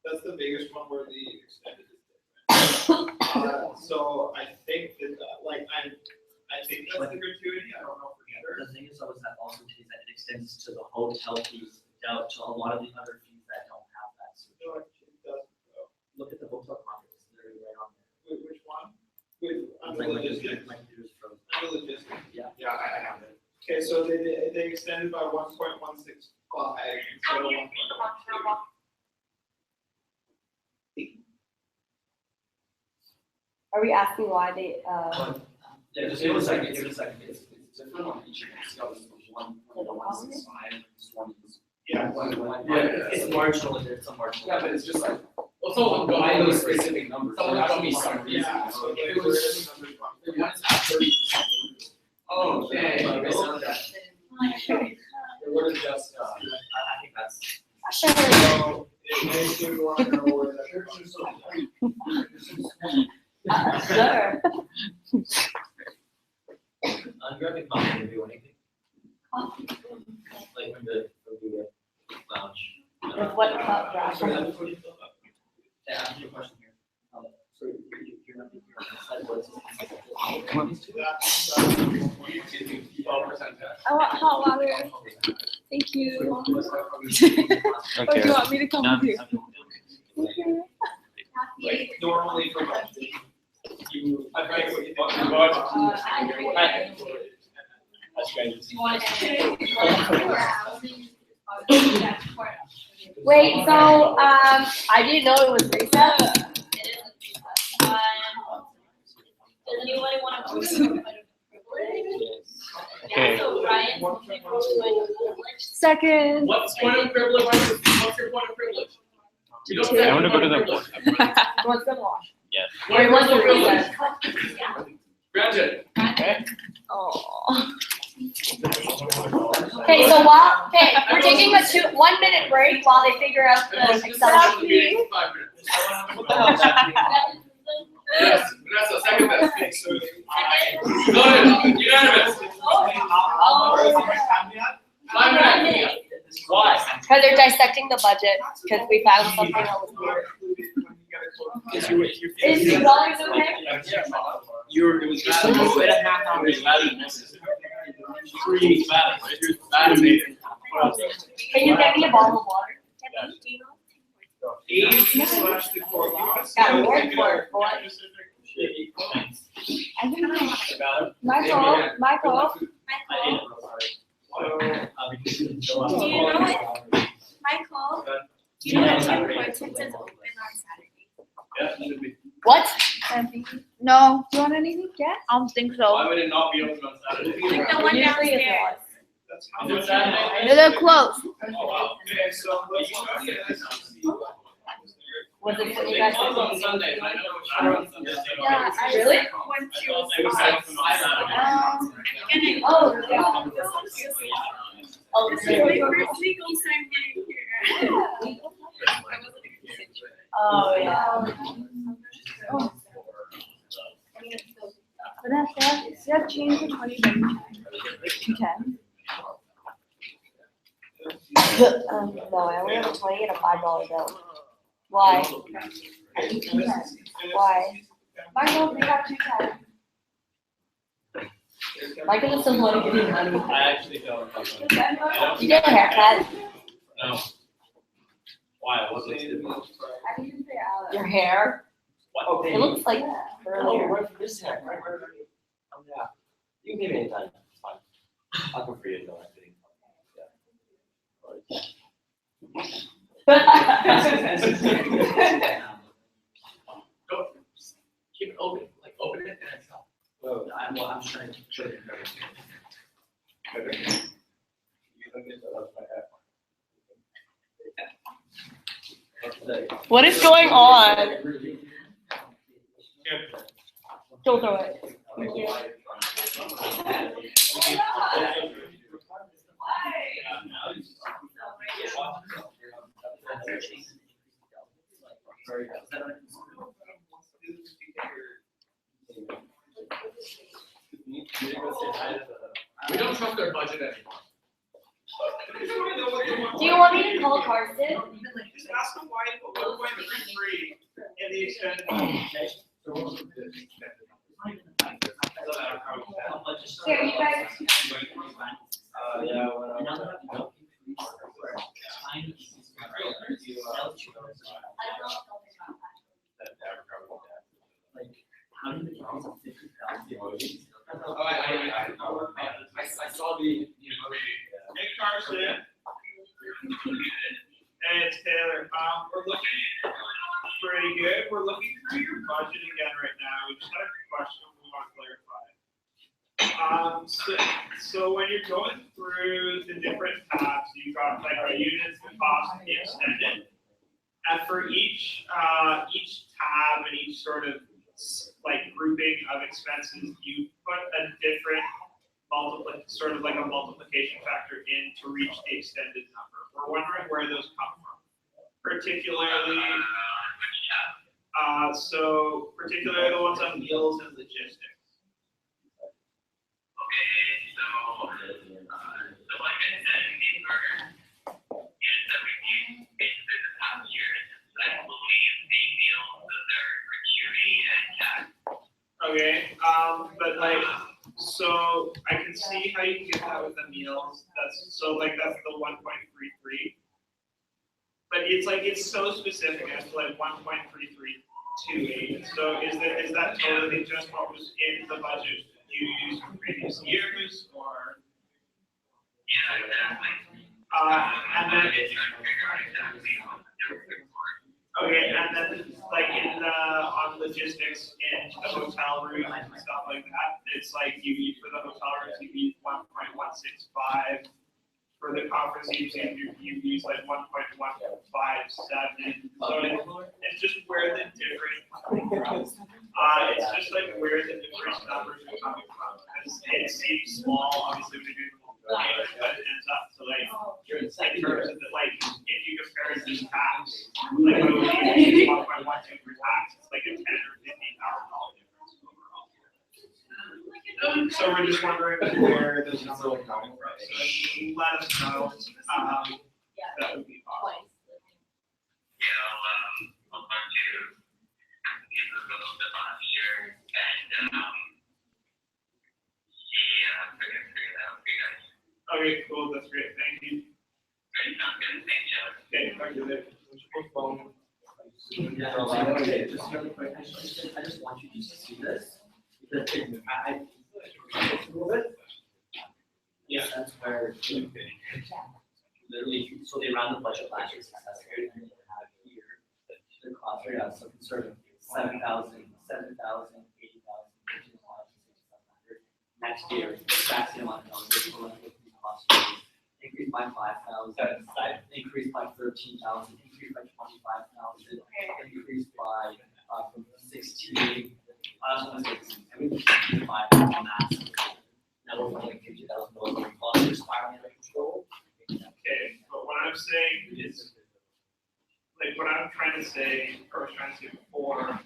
that's the biggest one where the extended is different. So I think that, I think that's the gratuity, I don't know for sure. The thing is, always that also means that it extends to the hotel fees, down to a lot of the other fees that don't have that. So No, it doesn't go. look at the hotel contract, it's literally right on there. Which one? With, under Like, logistics? my computer's frozen. Under logistics? Yeah. Yeah, I have it. Okay, so they extended by 1.165 instead of 1.12. Are we asking why they, Yeah, just give it a second, it's different on each of them, so this is 1.165, this one is. Yeah. It's marginal, it's a marginal. Yeah, but it's just like, well, someone go by those specific numbers. Someone got me some reason. Yeah, so If like, it was, one's at 30%. Oh, okay. It would have just, I think that's. So, it makes you want to know where that. sure. Ungrabbing coffee can do anything. Like when the lounge. With what cup, Josh? Sorry, to answer your question here. So you're not, I want hot water. Thank you. Or do Okay. you want me to come No, with you? no. Like, normally for Wednesday, you, I forget what you think. That's great. Wait, so, I didn't know it was recess. Does anybody want to move to Okay. Yeah, so Ryan, point of privilege. Second. What's point of privilege? What's your point of privilege? You don't I say want to go to point the. of privilege. What's the wash? Yes. What is What's point the of privilege? recess? Granted. Okay. Oh. Okay, so we're taking a 1 minute break while they figure out the Excel sheet. 5 minutes. Yes, Vanessa, second best. Go ahead, unanimous. 5 minutes. Why? Because they're dissecting the budget, because we found something that was weird. Is $2 okay? It was just a 2.5 hours. Can you get me a bottle of water? Yeah, word for it, boy. I think Michael. Michael, Do you know what? Michael, do you know what Tim Hortons is open on Saturday? What? No. Do you want anything? Yeah. I don't think so. Why would it not be open on Saturday? Like the one Usually it's downstairs. That's how Is it much. Saturday? They're closed. Oh, wow. Okay, so let's look at this. Was it for you They guys? close on Sundays, I know, I run Sundays. Yeah, I Really? One, two, It was like 5 Saturdays. and Oh, yeah. Oh, this is my first legal time getting here. Oh, yeah. Vanessa, you have change for 20 minutes. 210. No, I only have a 20 and a $5 bill. Why? Why? Michael, we have 210. Michael just doesn't want to give me money. I actually don't. You get a haircut? No. Why? What's it? I need to say Alex. Your hair? Okay. It looks like Oh, earlier. right for this hair, right. Oh, yeah. You can pay me anytime, it's fine. I'll come for you, no, I'm kidding. Don't, keep it open, like open it and it's up. Well, I'm just trying to show you. What is going on? Don't throw it. We don't trust their budget anymore. Do you want me to call Carson? Just ask them why 1.33 in the extended. Here, you guys. How do you increase of 50,000? I saw the. Hey Carson. Hey, it's Taylor. We're looking pretty good. We're looking through your budget again right now. We just had a question we want to clarify. So when you're going through the different tabs, you've got like the units, the cost, and the extended. And for each tab and each sort of like grouping of expenses, you put a different sort of like a multiplication factor in to reach the extended number. We're wondering where those come from. Particularly, particularly the ones on meals and logistics. Okay, but like, so I can see how you can get that with the meals. That's the 1.33. But it's so specific as to like 1.3328. So is that totally just what was in the budget you used from previous years, or? Yeah, exactly. And then. Okay, and then like on logistics in the hotel room and stuff like that, it's like you for the hotel rooms you use 1.165. For the conference you use like 1.157. So it's just where the different numbers are coming from. It seems small, obviously when you're doing multiplication, but it ends up to like in terms of the, like if you compare it to tax, like when we use 1.12 for tax, it's like a $10,000 or $15,000 difference overall. So we're just wondering where those numbers are coming from. So if you let us know, that would be awesome. I'll talk to you a little bit last year and see if I can figure that out for you guys. Okay, cool, that's great, thank you. Great, sounds good, thanks, Joe. Okay, talk to you later. Okay, just really quick, I just want you to see this, because I a little bit. Yeah, that's where literally, so they ran the budget last year successfully, and they have here, the cost rate of some sort of 7,000, 80,000, 15,000, 6,700. Next year, exact same amount of dollars, they're going to the cost rate, increase by 5,000, increase by 13,000, increase by 25,000, increase by from 16. Now we're only $50,000 cost expiring under control. Okay, but what I'm saying is, like what I'm trying to say, or was trying to say before,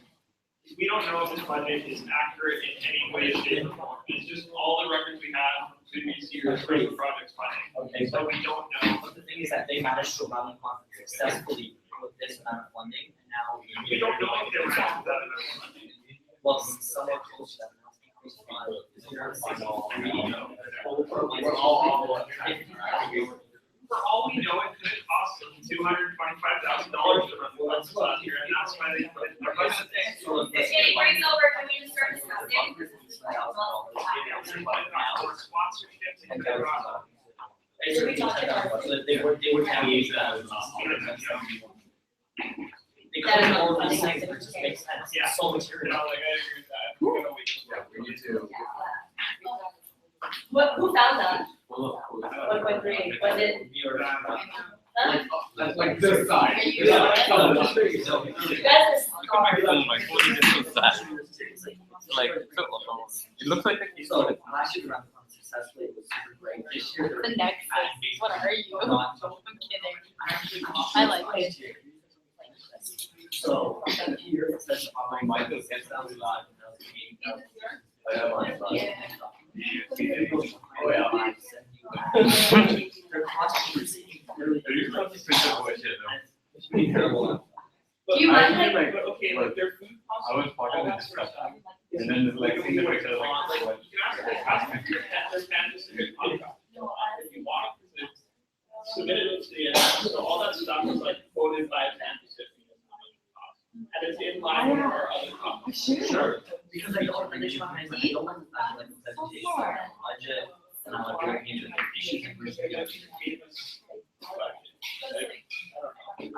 is we don't know if this budget is accurate in any way, shape, or form. It's just all the records we have from previous years for the project's funding. Okay, so we don't know. But the thing is that they managed to run the conference successfully with this amount of funding, and now we don't know if they were that amount of funding. Well, somewhere close to that. For all we know, it could cost them $225,000 to run the last year, and that's why they put it in their budget. It's getting breaks over, can we just start discussing? They were happy that. They couldn't all of these things, it just makes sense. Yeah. So material. Like, I agree with that. We're gonna wait. Yeah, we need to. Who found that? 1.3, was it? Like this side. You guys are stars. Like, it looks like a So last year around successfully, it was super great. This year. The next, what are you? Not- I'm kidding. I like it. So here it says, Michael gets down to lot. Oh, yeah. Their costs are Do you mind, like, But okay, like their food costs. I was part of the discussion. And then like seeing the picture like what? You can ask their customer, their Pan Pacific contract. If you want to submit it to the end, so all that stuff is like quoted by Pan Pacific. And it's in line with our other contracts. Sure. Because I don't understand, I don't want to have like a presentation on budget, and I'm like going into the issues and versus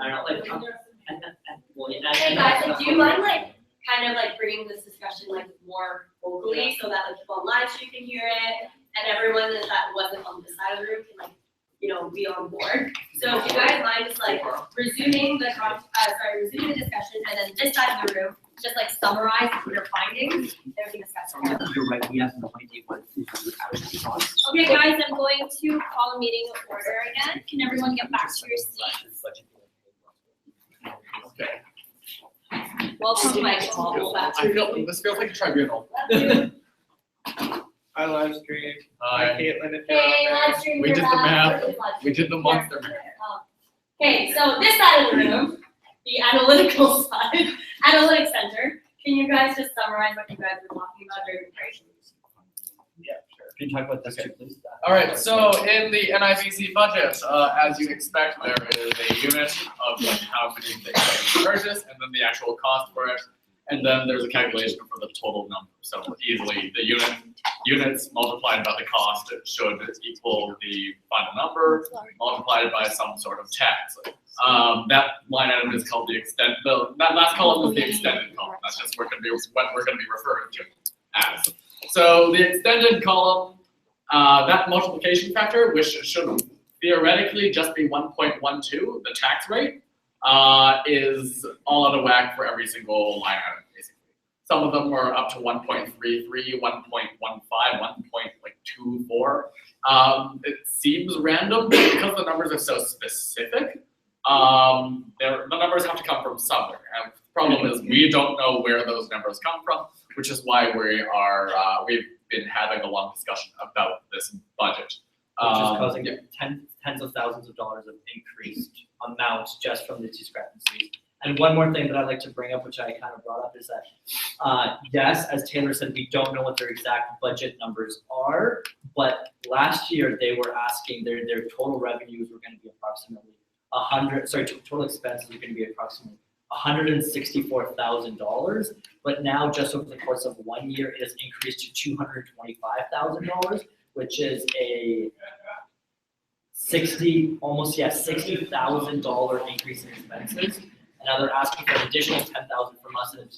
I don't like, well, yeah. Hey guys, do you mind like kind of like bringing this discussion like more vocally so that like people on live stream can hear it and everyone that wasn't on this side of the room can like, you know, be on board. So if you guys mind just like resuming the resuming the discussion and then this side of the room, just like summarize your findings, and we can discuss. You're right, we have no idea what is. Okay, guys, I'm going to call a meeting to order again. Can everyone get back to your seats? Okay. Welcome to my call. This feels like a tribunal. I live stream. Hi. Caitlin, if you're Hey, on live stream. We you're did the back. math. We did the monster math. Okay, so this side of the room, the analytical side, analytics center. Can you guys just summarize what you guys were talking about during the break? Yeah, sure. Can you talk about this too, please? All right, so in the NIBC budget, as you expect, there is a unit of like how many things that you purchase, and then the actual cost for it, and then there's a calculation for the total number. So easily, the units multiplied by the cost should equal the final number multiplied by some sort of tax. That line item is called the extent. That last column is the extended column. That's just what we're going to be referring to as. So the extended column, that multiplication factor, which should theoretically just be 1.12, the tax rate, is all out of whack for every single line item, basically. Some of them are up to 1.33, 1.15, 1.24. It seems random, but because the numbers are so specific, the numbers have to come from somewhere. And the problem is we don't know where those numbers come from, which is why we've been having a long discussion about this budget. Which is causing tens of thousands of dollars of increased amounts just from the discrepancies. And one more thing that I'd like to bring up, which I kind of brought up, is that, yes, as Taylor said, we don't know what their exact budget numbers are, but last year they were asking their total revenues were going to be approximately total expenses are going to be approximately $164,000, but now just over the course of 1 year, it has increased to $225,000, which is a $60,000 increase in expenses. And now they're asking for an additional $10,000 from us, and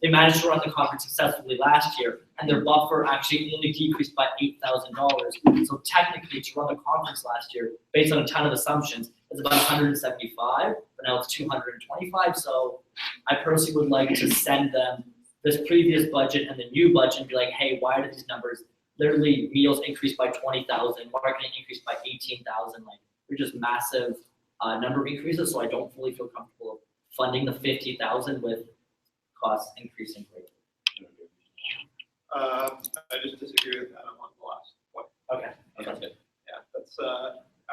they managed to run the conference successfully last year, and their buffer actually only decreased by $8,000. So technically, to run the conference last year, based on a ton of assumptions, it's about 175, but now it's 225. So I personally would like to send them this previous budget and the new budget and be like, hey, why did these numbers, literally meals increased by 20,000, marketing increased by 18,000, like they're just massive number increases. So I don't fully feel comfortable funding the 50,000 with costs increasing greatly. I just disagree with Adam on the last point. Okay, that's good. Yeah, that's I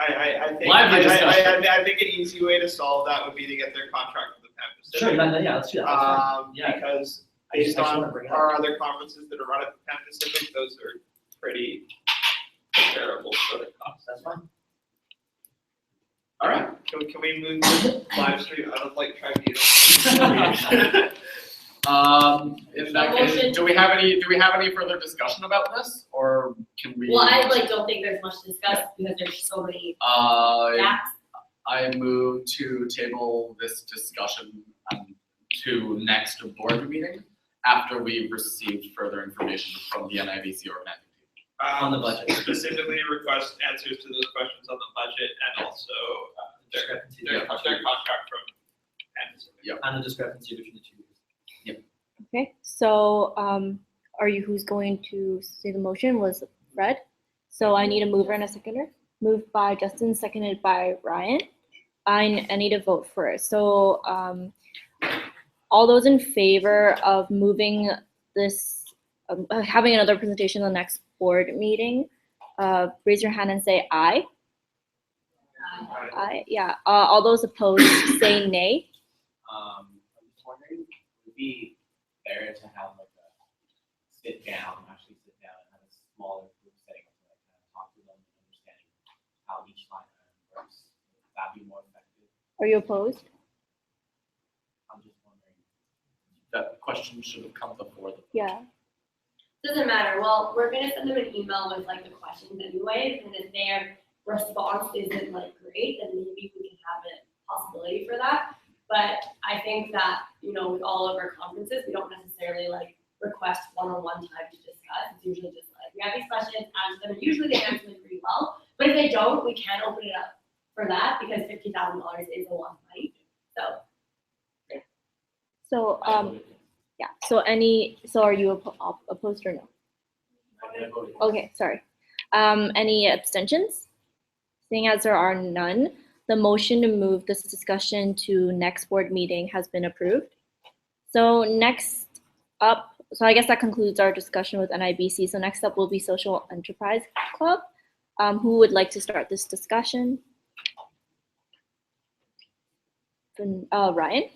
think Lively discussion. I think an easy way to solve that would be to get their contract with the Pan Pacific. Sure, yeah, let's do that. That's fine. Yeah. Because I just based on wanna bring it up. our other conferences that are run at the Pan Pacific, those are pretty terrible for the cost. That's fine. All right, can we move to live stream out of like tribunal? In that case, do we have any further discussion about this, or can we? Well, I like don't think there's much to discuss because there's so many gaps. I move to table this discussion to next board meeting after we've received further information from the NIBC or amending. On the budget. Specifically request answers to those questions on the budget and also their contract from Pan Pacific. Yep. And the discrepancy between the two. Yep. Okay, so who's going to say the motion? Was Fred? So I need a mover and a seconder. Moved by Justin, seconded by Ryan. I need a vote first. So all those in favor of moving this having another presentation in the next board meeting, raise your hand and say aye. Aye, yeah. All those opposed say nay. I'm just wondering, would it be better to have like a sit down and have a smaller group setting up to like kind of talk to them and understanding how each line item works? Would that be more effective? Are you opposed? I'm just wondering. That question should have come before the. Yeah. Doesn't matter. Well, we're gonna send them an email with like the questions anyway, and if their response isn't like great, then maybe we can have a possibility for that. But I think that, you know, with all of our conferences, we don't necessarily like request one-on-one time to discuss. It's usually just like, we have these questions, answer them, and usually they answer them pretty well. But if they don't, we can open it up for that because $50,000 is a lot of money. So, yeah, so are you opposed or no? Okay, sorry. Any abstentions? Seeing as there are none, the motion to move this discussion to next board meeting has been approved. So next up, so I guess that concludes our discussion with NIBC. So next up will be Social Enterprise Club. Who would like to start this discussion? Ryan?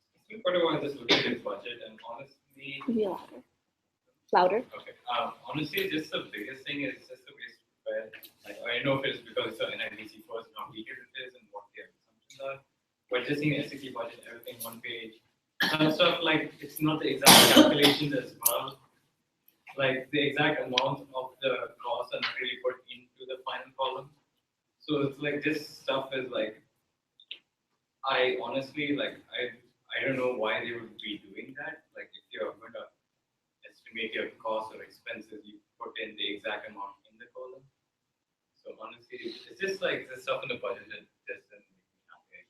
I think what I want to just look at is budget, and honestly. Maybe louder. Okay. Honestly, just the biggest thing is just the way it's prepared. Like, I know if it's because it's an NIBC first, how detailed it is, and what the assumptions are. But just seeing SCT budget, everything one page. Some stuff like it's not the exact calculations as well. Like the exact amount of the cost and really put into the final column. So it's like this stuff is like, I honestly like I don't know why they would be doing that. Like if you're going to estimate your costs or expenses, you put in the exact amount in the column. So honestly, it's just like the stuff in the budget that doesn't make me happy.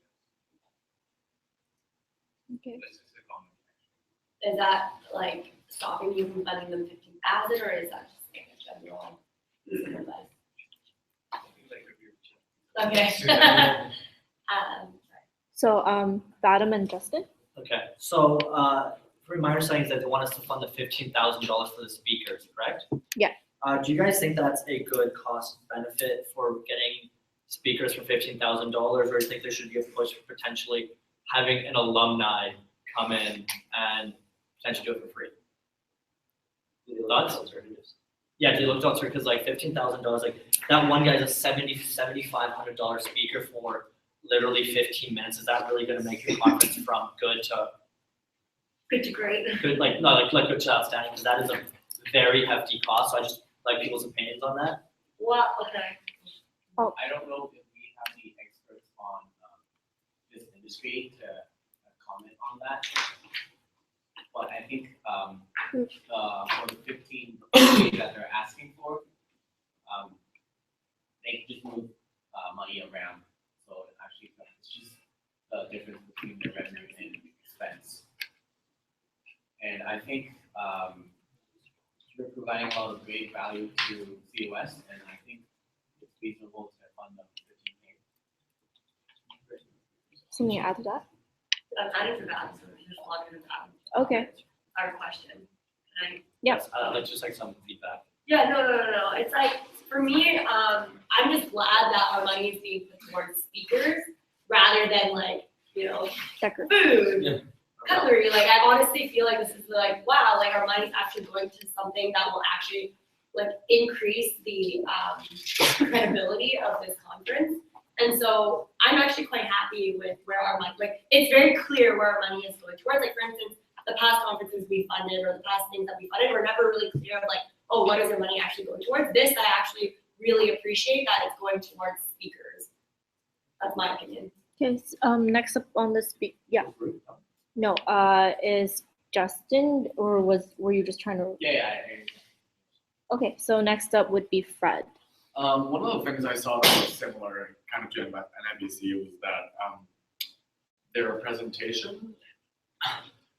Okay. That's just a comment. Is that like stopping you from funding them 15,000, or is that just like a general piece of advice? Okay. So, Vadim and Justin? Okay, so, from my understanding is that they want us to fund the $15,000 for the speakers, correct? Yeah. Do you guys think that's a good cost benefit for getting speakers for $15,000, or do you think there should be a push for potentially having an alumni come in and potentially do it for free? Thoughts? Yeah, do you look at because like $15,000, like that one guy's a $7,500 speaker for literally 15 minutes. Is that really going to make your conference from good to great? Good, like no, like good to outstanding, because that is a very hefty cost. So I just like people's opinions on that. Well, okay. Oh. I don't know if we have the experts on this industry to comment on that. But I think for the 15 that they're asking for, they just move money around. So it actually, it's just the difference between the revenue and expense. And I think we're providing a lot of great value to CUS, and I think it's reasonable to fund them 15K. Something to add to that? I'm adding to that, so we just log into that. Okay. Our question. Can I? Yeah. Like just like some feedback. Yeah, no. It's like, for me, I'm just glad that our money is being put towards speakers rather than like, you know, food, cutlery. Like, I honestly feel like this is like, wow, like our money's actually going to something that will actually like increase the credibility of this conference. And so I'm actually quite happy with where our money, like, it's very clear where our money is going towards. Like, for instance, the past conferences we funded or the past things that we funded were never really clear of like, oh, what is our money actually going towards? This, I actually really appreciate that it's going towards speakers. That's my opinion. Okay, next up on the no, is Justin, or were you just trying to? Yeah. Okay, so next up would be Fred. One of the things I saw that was similar, kind of doing about NIBC, was that their presentation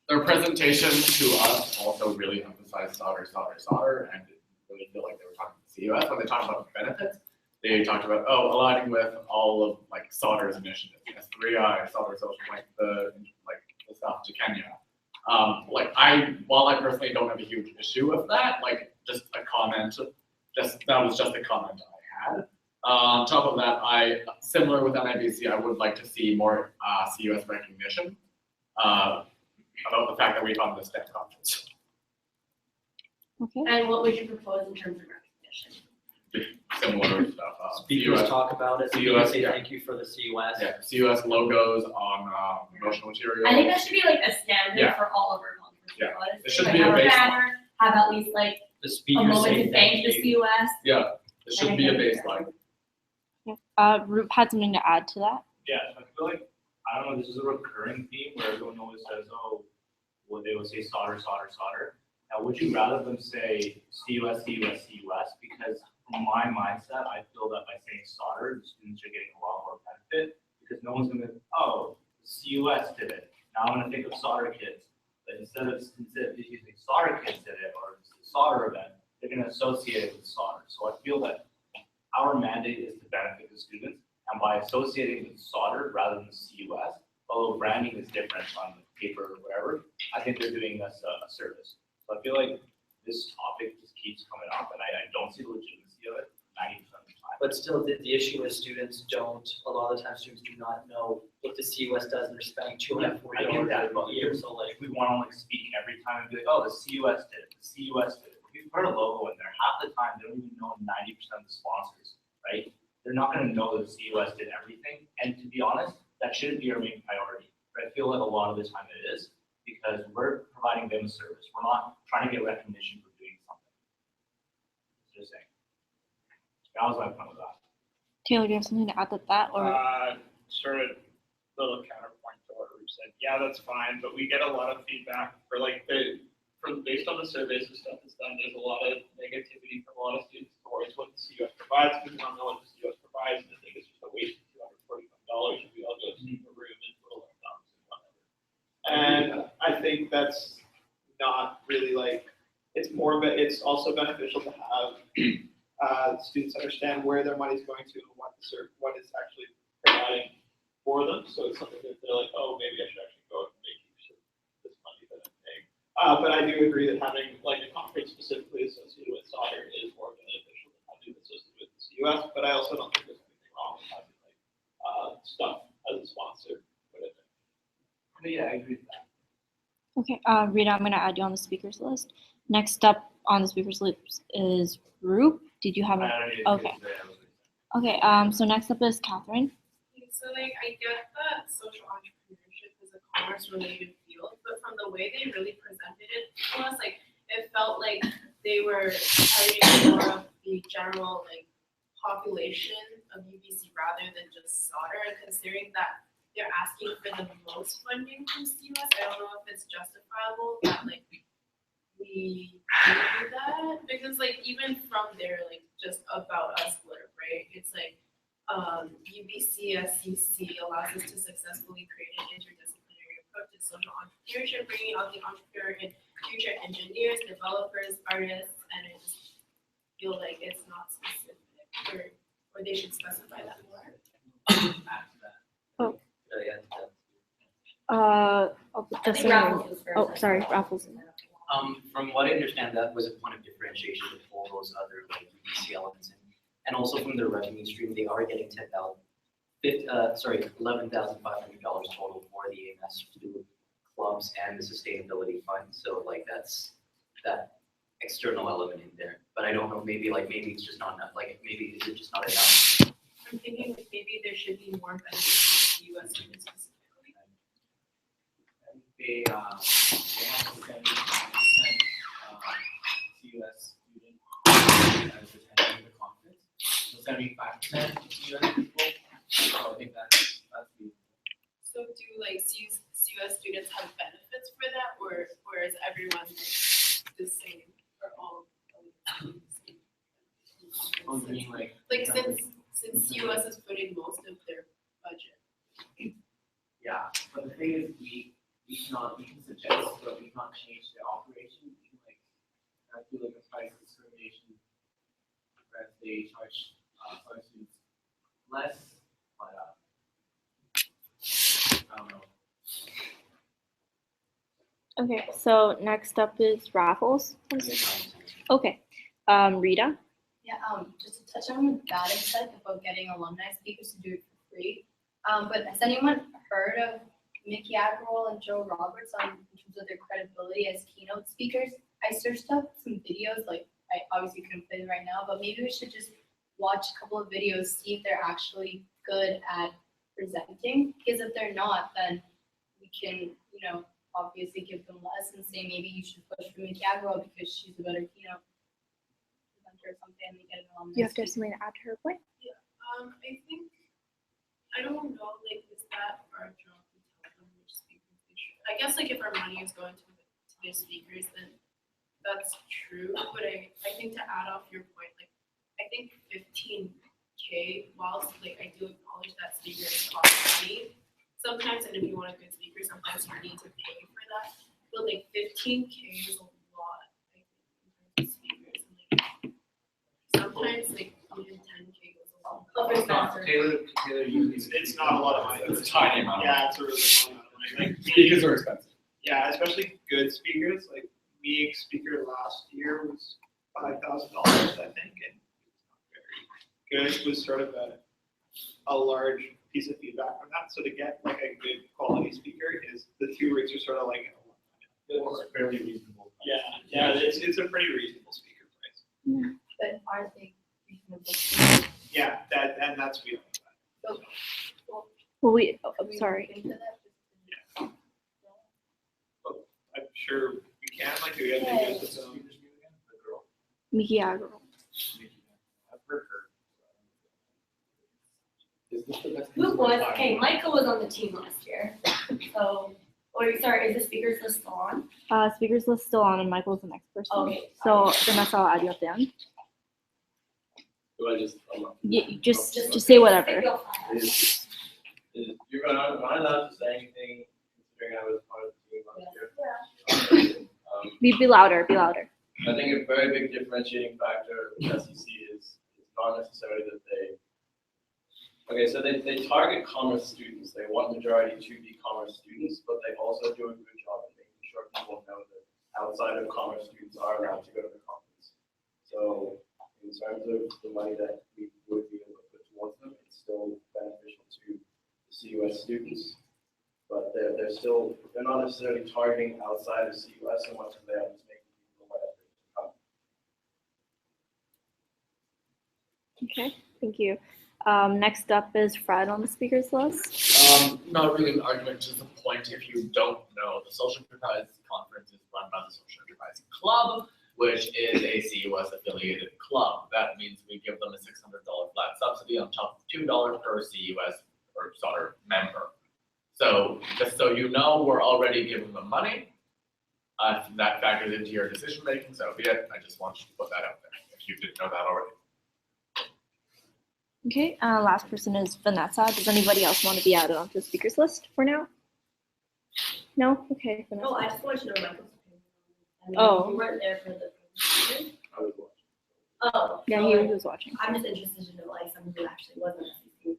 to us also really emphasized solder, and didn't really feel like they were talking to CUS. When they talked about the benefits, they talked about, aligning with all of like solder's initiatives, S3I, solder social, like the stuff to Kenya. While I personally don't have a huge issue with that, like, just a comment, that was just a comment I had. On top of that, similar with NIBC, I would like to see more CUS recognition about the fact that we found this STEM conference. Okay. And what would you propose in terms of recognition? Similar stuff. Speakers CUS talk about it, CUS, say yeah. thank you for the CUS. Yeah, CUS logos on promotional materials. I think that should be like a standard Yeah. for all of our conferences. Yeah. honestly. It should Like, be a have baseline. banner, have at least like The a speakers moment say to thank the you. CUS. Yeah, it should be a baseline. Roop had something to add to that. Yeah, I feel like, I don't know, this is a recurring theme where everyone always says, oh, well, they will say solder, solder, solder. Now, would you rather them say CUS, CUS, CUS? Because from my mindset, I feel that by saying solder, the students are getting a lot more benefit because no one's gonna, oh, CUS did it. Now I'm gonna think of solder kids. But instead of using solder kids did it or it's a solder event, they're gonna associate it with solder. So I feel that our mandate is to benefit the students, and by associating with solder rather than CUS, although branding is different on the paper or whatever, I think they're doing us a service. So I feel like this topic just keeps coming up, and I don't see the legitimacy of it 90% of the time. But still, the issue is students don't, a lot of the time students do not know what the CUS does, and they're spending $240 I get that, a but year, so like. If we want to like speak every time and be like, oh, the CUS did it, the CUS did it. If we put a logo in there, half the time they don't even know 90% of the sponsors, right? They're not gonna know that the CUS did everything, and to be honest, that shouldn't be our main priority. But I feel like a lot of the time it is, because we're providing them a service. We're not trying to get recognition for doing something. Just saying. That was my point of that. Taylor, do you have something to add to that, or? Sort of little counterpoint to what Ruth said. Yeah, that's fine, but we get a lot of feedback for like based on the surveys and stuff that's done, there's a lot of negativity from a lot of students towards what the CUS provides, because they don't know what the CUS provides, and they think it's just a waste of $245 if we all go to a room and twiddle our thumbs and whatever. And I think that's not really like, it's also beneficial to have students understand where their money's going to and what is actually providing for them. So it's something that they're like, oh, maybe I should actually go and make use of this money that I'm paying. But I do agree that having like a conference specifically associated with solder is more beneficial than having it associated with the CUS. But I also don't think there's anything wrong with having like stuff as a sponsor. But yeah, I agree with that. Okay, Rita, I'm gonna add you on the speakers list. Next up on the speakers list is Roop. Did you have a? Okay. Okay, so next up is Catherine. So like, I get that social entrepreneurship is a commerce-related field, but from the way they really presented it to us, like, it felt like they were targeting more of the general, like, population of UBC rather than just solder, and considering that they're asking for the most funding from CUS, I don't know if it's justifiable that, like, we do that, because, like, even from their, like, just about us blurb, right, it's like, UBC SCC allows us to successfully create an interdisciplinary approach to social entrepreneurship, bringing out the entrepreneur and future engineers, developers, artists, and I just feel like it's not specific, or they should specify that more. Just sorry, Raffles. From what I understand, that was a point of differentiation with all those other like UBC elements, and also from their revenue stream, they are getting $11,500 total for the AMS student clubs and the sustainability fund. So like that's that external element in there. But I don't know, maybe it's just not enough. Like maybe is it just not enough? I'm thinking like maybe there should be more benefits to US students specifically. They have 75% CUS student as attending the conference. So 75% CUS people. So I think that's the. So do like CUS students have benefits for that, or is everyone the same for all? Like since CUS is putting most of their budget. Yeah, but the thing is, we can suggest, but we can't change the operation. We can I feel like a price discrimination, whereas they charge some students less, but I don't know. Okay, so next up is raffles. Okay, Rita? Yeah, just to touch on what Adam said about getting alumni speakers to do it for free. But has anyone heard of Mickey Agrawal and Joe Roberts in terms of their credibility as keynote speakers? I searched up some videos, like I obviously couldn't play them right now, but maybe we should just watch a couple of videos, see if they're actually good at presenting. Because if they're not, then we can, obviously give them less and say maybe you should push for Mickey Agrawal because she's a better keynote presenter or something, and they get an alumni. You have to have something to add to her point? Yeah, I think, I don't know, like, is that our job to tell them which speakers they should? I guess, like, if our money is going to their speakers, then that's true, but I think to add off your point, like, I think 15K, whilst, like, I do acknowledge that speakers cost money, sometimes, and if you want a good speaker, sometimes you need to pay for that, but, like, 15K is a lot, I think, in terms of speakers, and, like, sometimes, like, even 10K goes a long way. It's not, Taylor usually, it's not a lot of money. It's a tiny amount of Yeah, it's a really small amount of money, like. Speakers are expensive. Yeah, especially good speakers, like me speaker last year was $5,000, I think, and very good, was sort of a large piece of feedback from that, so to get like a good quality speaker is, the two rates are sort of like. It's fairly reasonable. Yeah, it's a pretty reasonable speaker price. But aren't they reasonable? Yeah, and that's we don't know Well, I'm sorry. that. I'm sure we can, like, we have to use this, Mickey Agrawal. Is this the best? Who was, okay, Michael was on the team last year, so, or, sorry, is the speakers list still on? Speakers list still on, and Michael's the next person. Okay. So Vanessa, I'll add you at the end. Do I just? Yeah, just say whatever. You're not allowed to say anything considering I was part of the team last year. Be louder, be louder. I think a very big differentiating factor with SEC is not necessarily that so they target commerce students. They want majority to be commerce students, but they also do a good job of making sure people know that outside of commerce students are allowed to go to the conference. So in terms of the money that we would be able to put towards them, it's still beneficial to the CUS students. But they're not necessarily targeting outside of CUS so much as they are just making people aware to come. Okay, thank you. Next up is Fred on the speakers list. Not really an argument, just a point. If you don't know, the Social Enterprise Conference is run by the Social Enterprise Club, which is a CUS affiliated club. That means we give them a $600 flat subsidy on top of $2 per CUS or member. So just so you know, we're already giving them money. That factors into your decision making, so be it. I just want you to put that out there if you didn't know that already. Okay, last person is Vanessa. Does anybody else want to be added onto the speakers list for now? No? Okay, Vanessa. No, I just wanted to know Michael's opinion. Oh. You weren't there for the presentation? I was watching. Oh. Yeah, so, he like, was watching. I'm just interested to know, like, someone who actually was on SEC.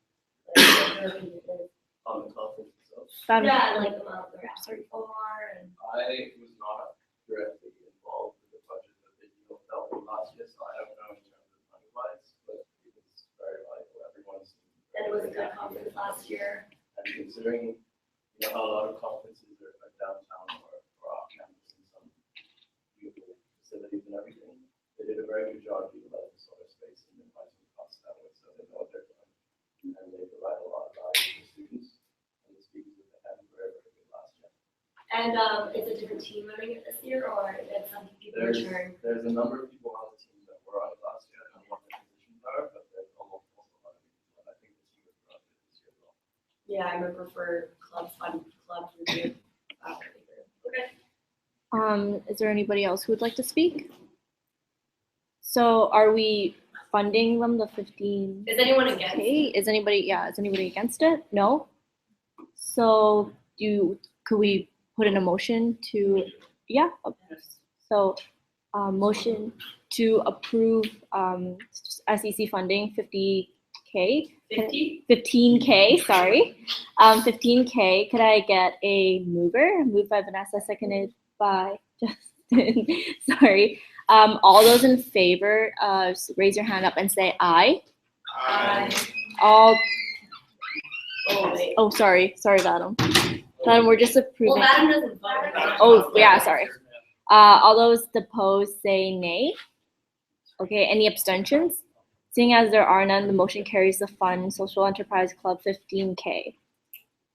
Like, their opinion is. On the conference itself. Yeah, like, their sorry, Omar and. I was not directly involved with the budget that they dealt with last year, so I don't know in terms of money wise, but it was very valuable. Everyone's. And it was a good conference last year. And considering, how a lot of conferences are downtown or off campus in some beautiful facilities and everything, they did a very good job utilizing solar space and minimizing costs that way, so they know what they're doing. And they provide a lot of value to students, and the speakers that they had were very, very good last year. And it's a different team running it this year, or it's some people return? There's a number of people on the team that were on it last year, I don't know what their positions are, but there's almost a lot of people, and I think the team is run it this year as well. Yeah, I remember for clubs review. Okay. Is there anybody else who would like to speak? So are we funding them the 15? Is anyone against? Is anybody against it? No? So could we put in a motion to, so motion to approve SEC funding 50K. 15K, sorry. 15K. Could I get a mover? Moved by Vanessa, seconded by Justin. Sorry. All those in favor, raise your hand up and say aye. Aye. All. Oh, wait. Oh, sorry, Vadim. Vadim, we're just approving. Well, Adam doesn't vote. Oh, yeah, sorry. All those opposed say nay. Okay, any abstentions? Seeing as there are none, the motion carries the fund Social Enterprise Club 15K.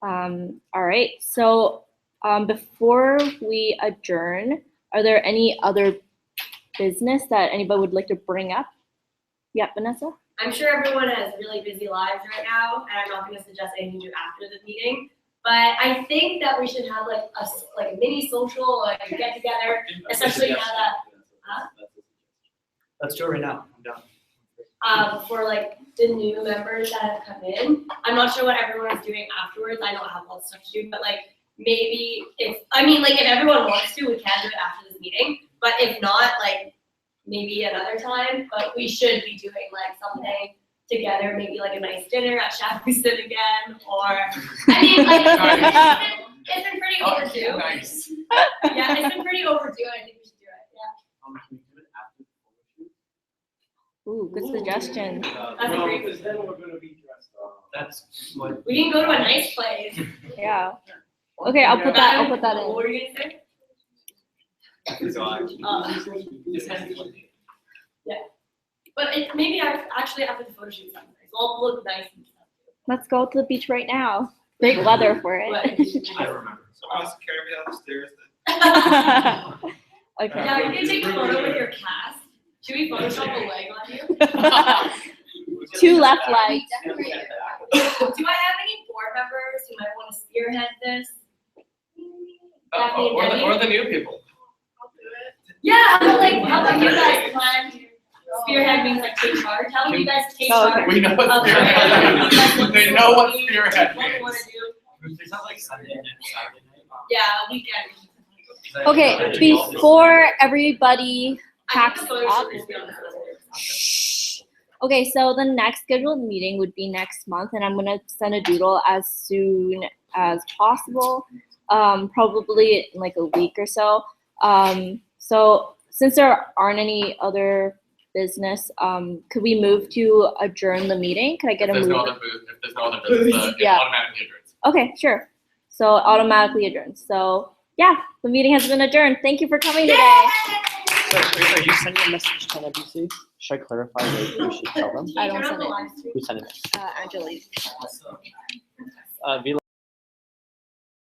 All right, so before we adjourn, are there any other business that anybody would like to bring up? Yeah, Vanessa? I'm sure everyone has really busy lives right now, and I'm not gonna suggest anything to do after the meeting. But I think that we should have like a mini social, like a get together, especially now that, Let's do it right now. I'm done. for like the new members that have come in. I'm not sure what everyone is doing afterwards. I know I have lots of stuff to do, but like maybe if everyone wants to, we can do it after this meeting. But if not, like maybe another time. But we should be doing like something together, maybe like a nice dinner at Shabusin again, or I mean, like it's been pretty overdue. Nice. Yeah, it's been pretty overdue. I think we should do it. Yeah. Can we do it after the photo shoot? Ooh, good suggestion. That's a great. Because then we're gonna be dressed up. That's what. We can go to a nice place. Yeah. Okay, I'll put that in. What were you gonna say? Yeah. But maybe actually after the photo shoot, something nice. We'll look nice and stuff. Let's go to the beach right now. Great weather for it. I remember. Someone else carry me down the stairs then. Okay. Yeah, you can take a photo with your cast. Should we Photoshop a leg on you? 2 left legs. Do I have any board members who might want to spearhead this? Daphne and Debbie? Or the new people. Yeah, how about you guys plan? Spearhead means like take charge. How about you guys take charge? We know what spearhead means. They know what spearhead What you wanna means. do? It's not like Sunday night. Yeah, weekend. Okay, before everybody packs up. Okay, so the next scheduled meeting would be next month, and I'm gonna send a doodle as soon as possible, probably in like a week or so. So since there aren't any other business, could we move to adjourn the meeting? Could I get a move? If there's no other business, it Yeah. automatically adjourns. Okay, sure. So automatically adjourns. So yeah, the meeting has been adjourned. Thank you for coming today. So, are you sending a message to NBC? Should I clarify what we should tell them? I don't send it. Who sent it? Angela. Vila,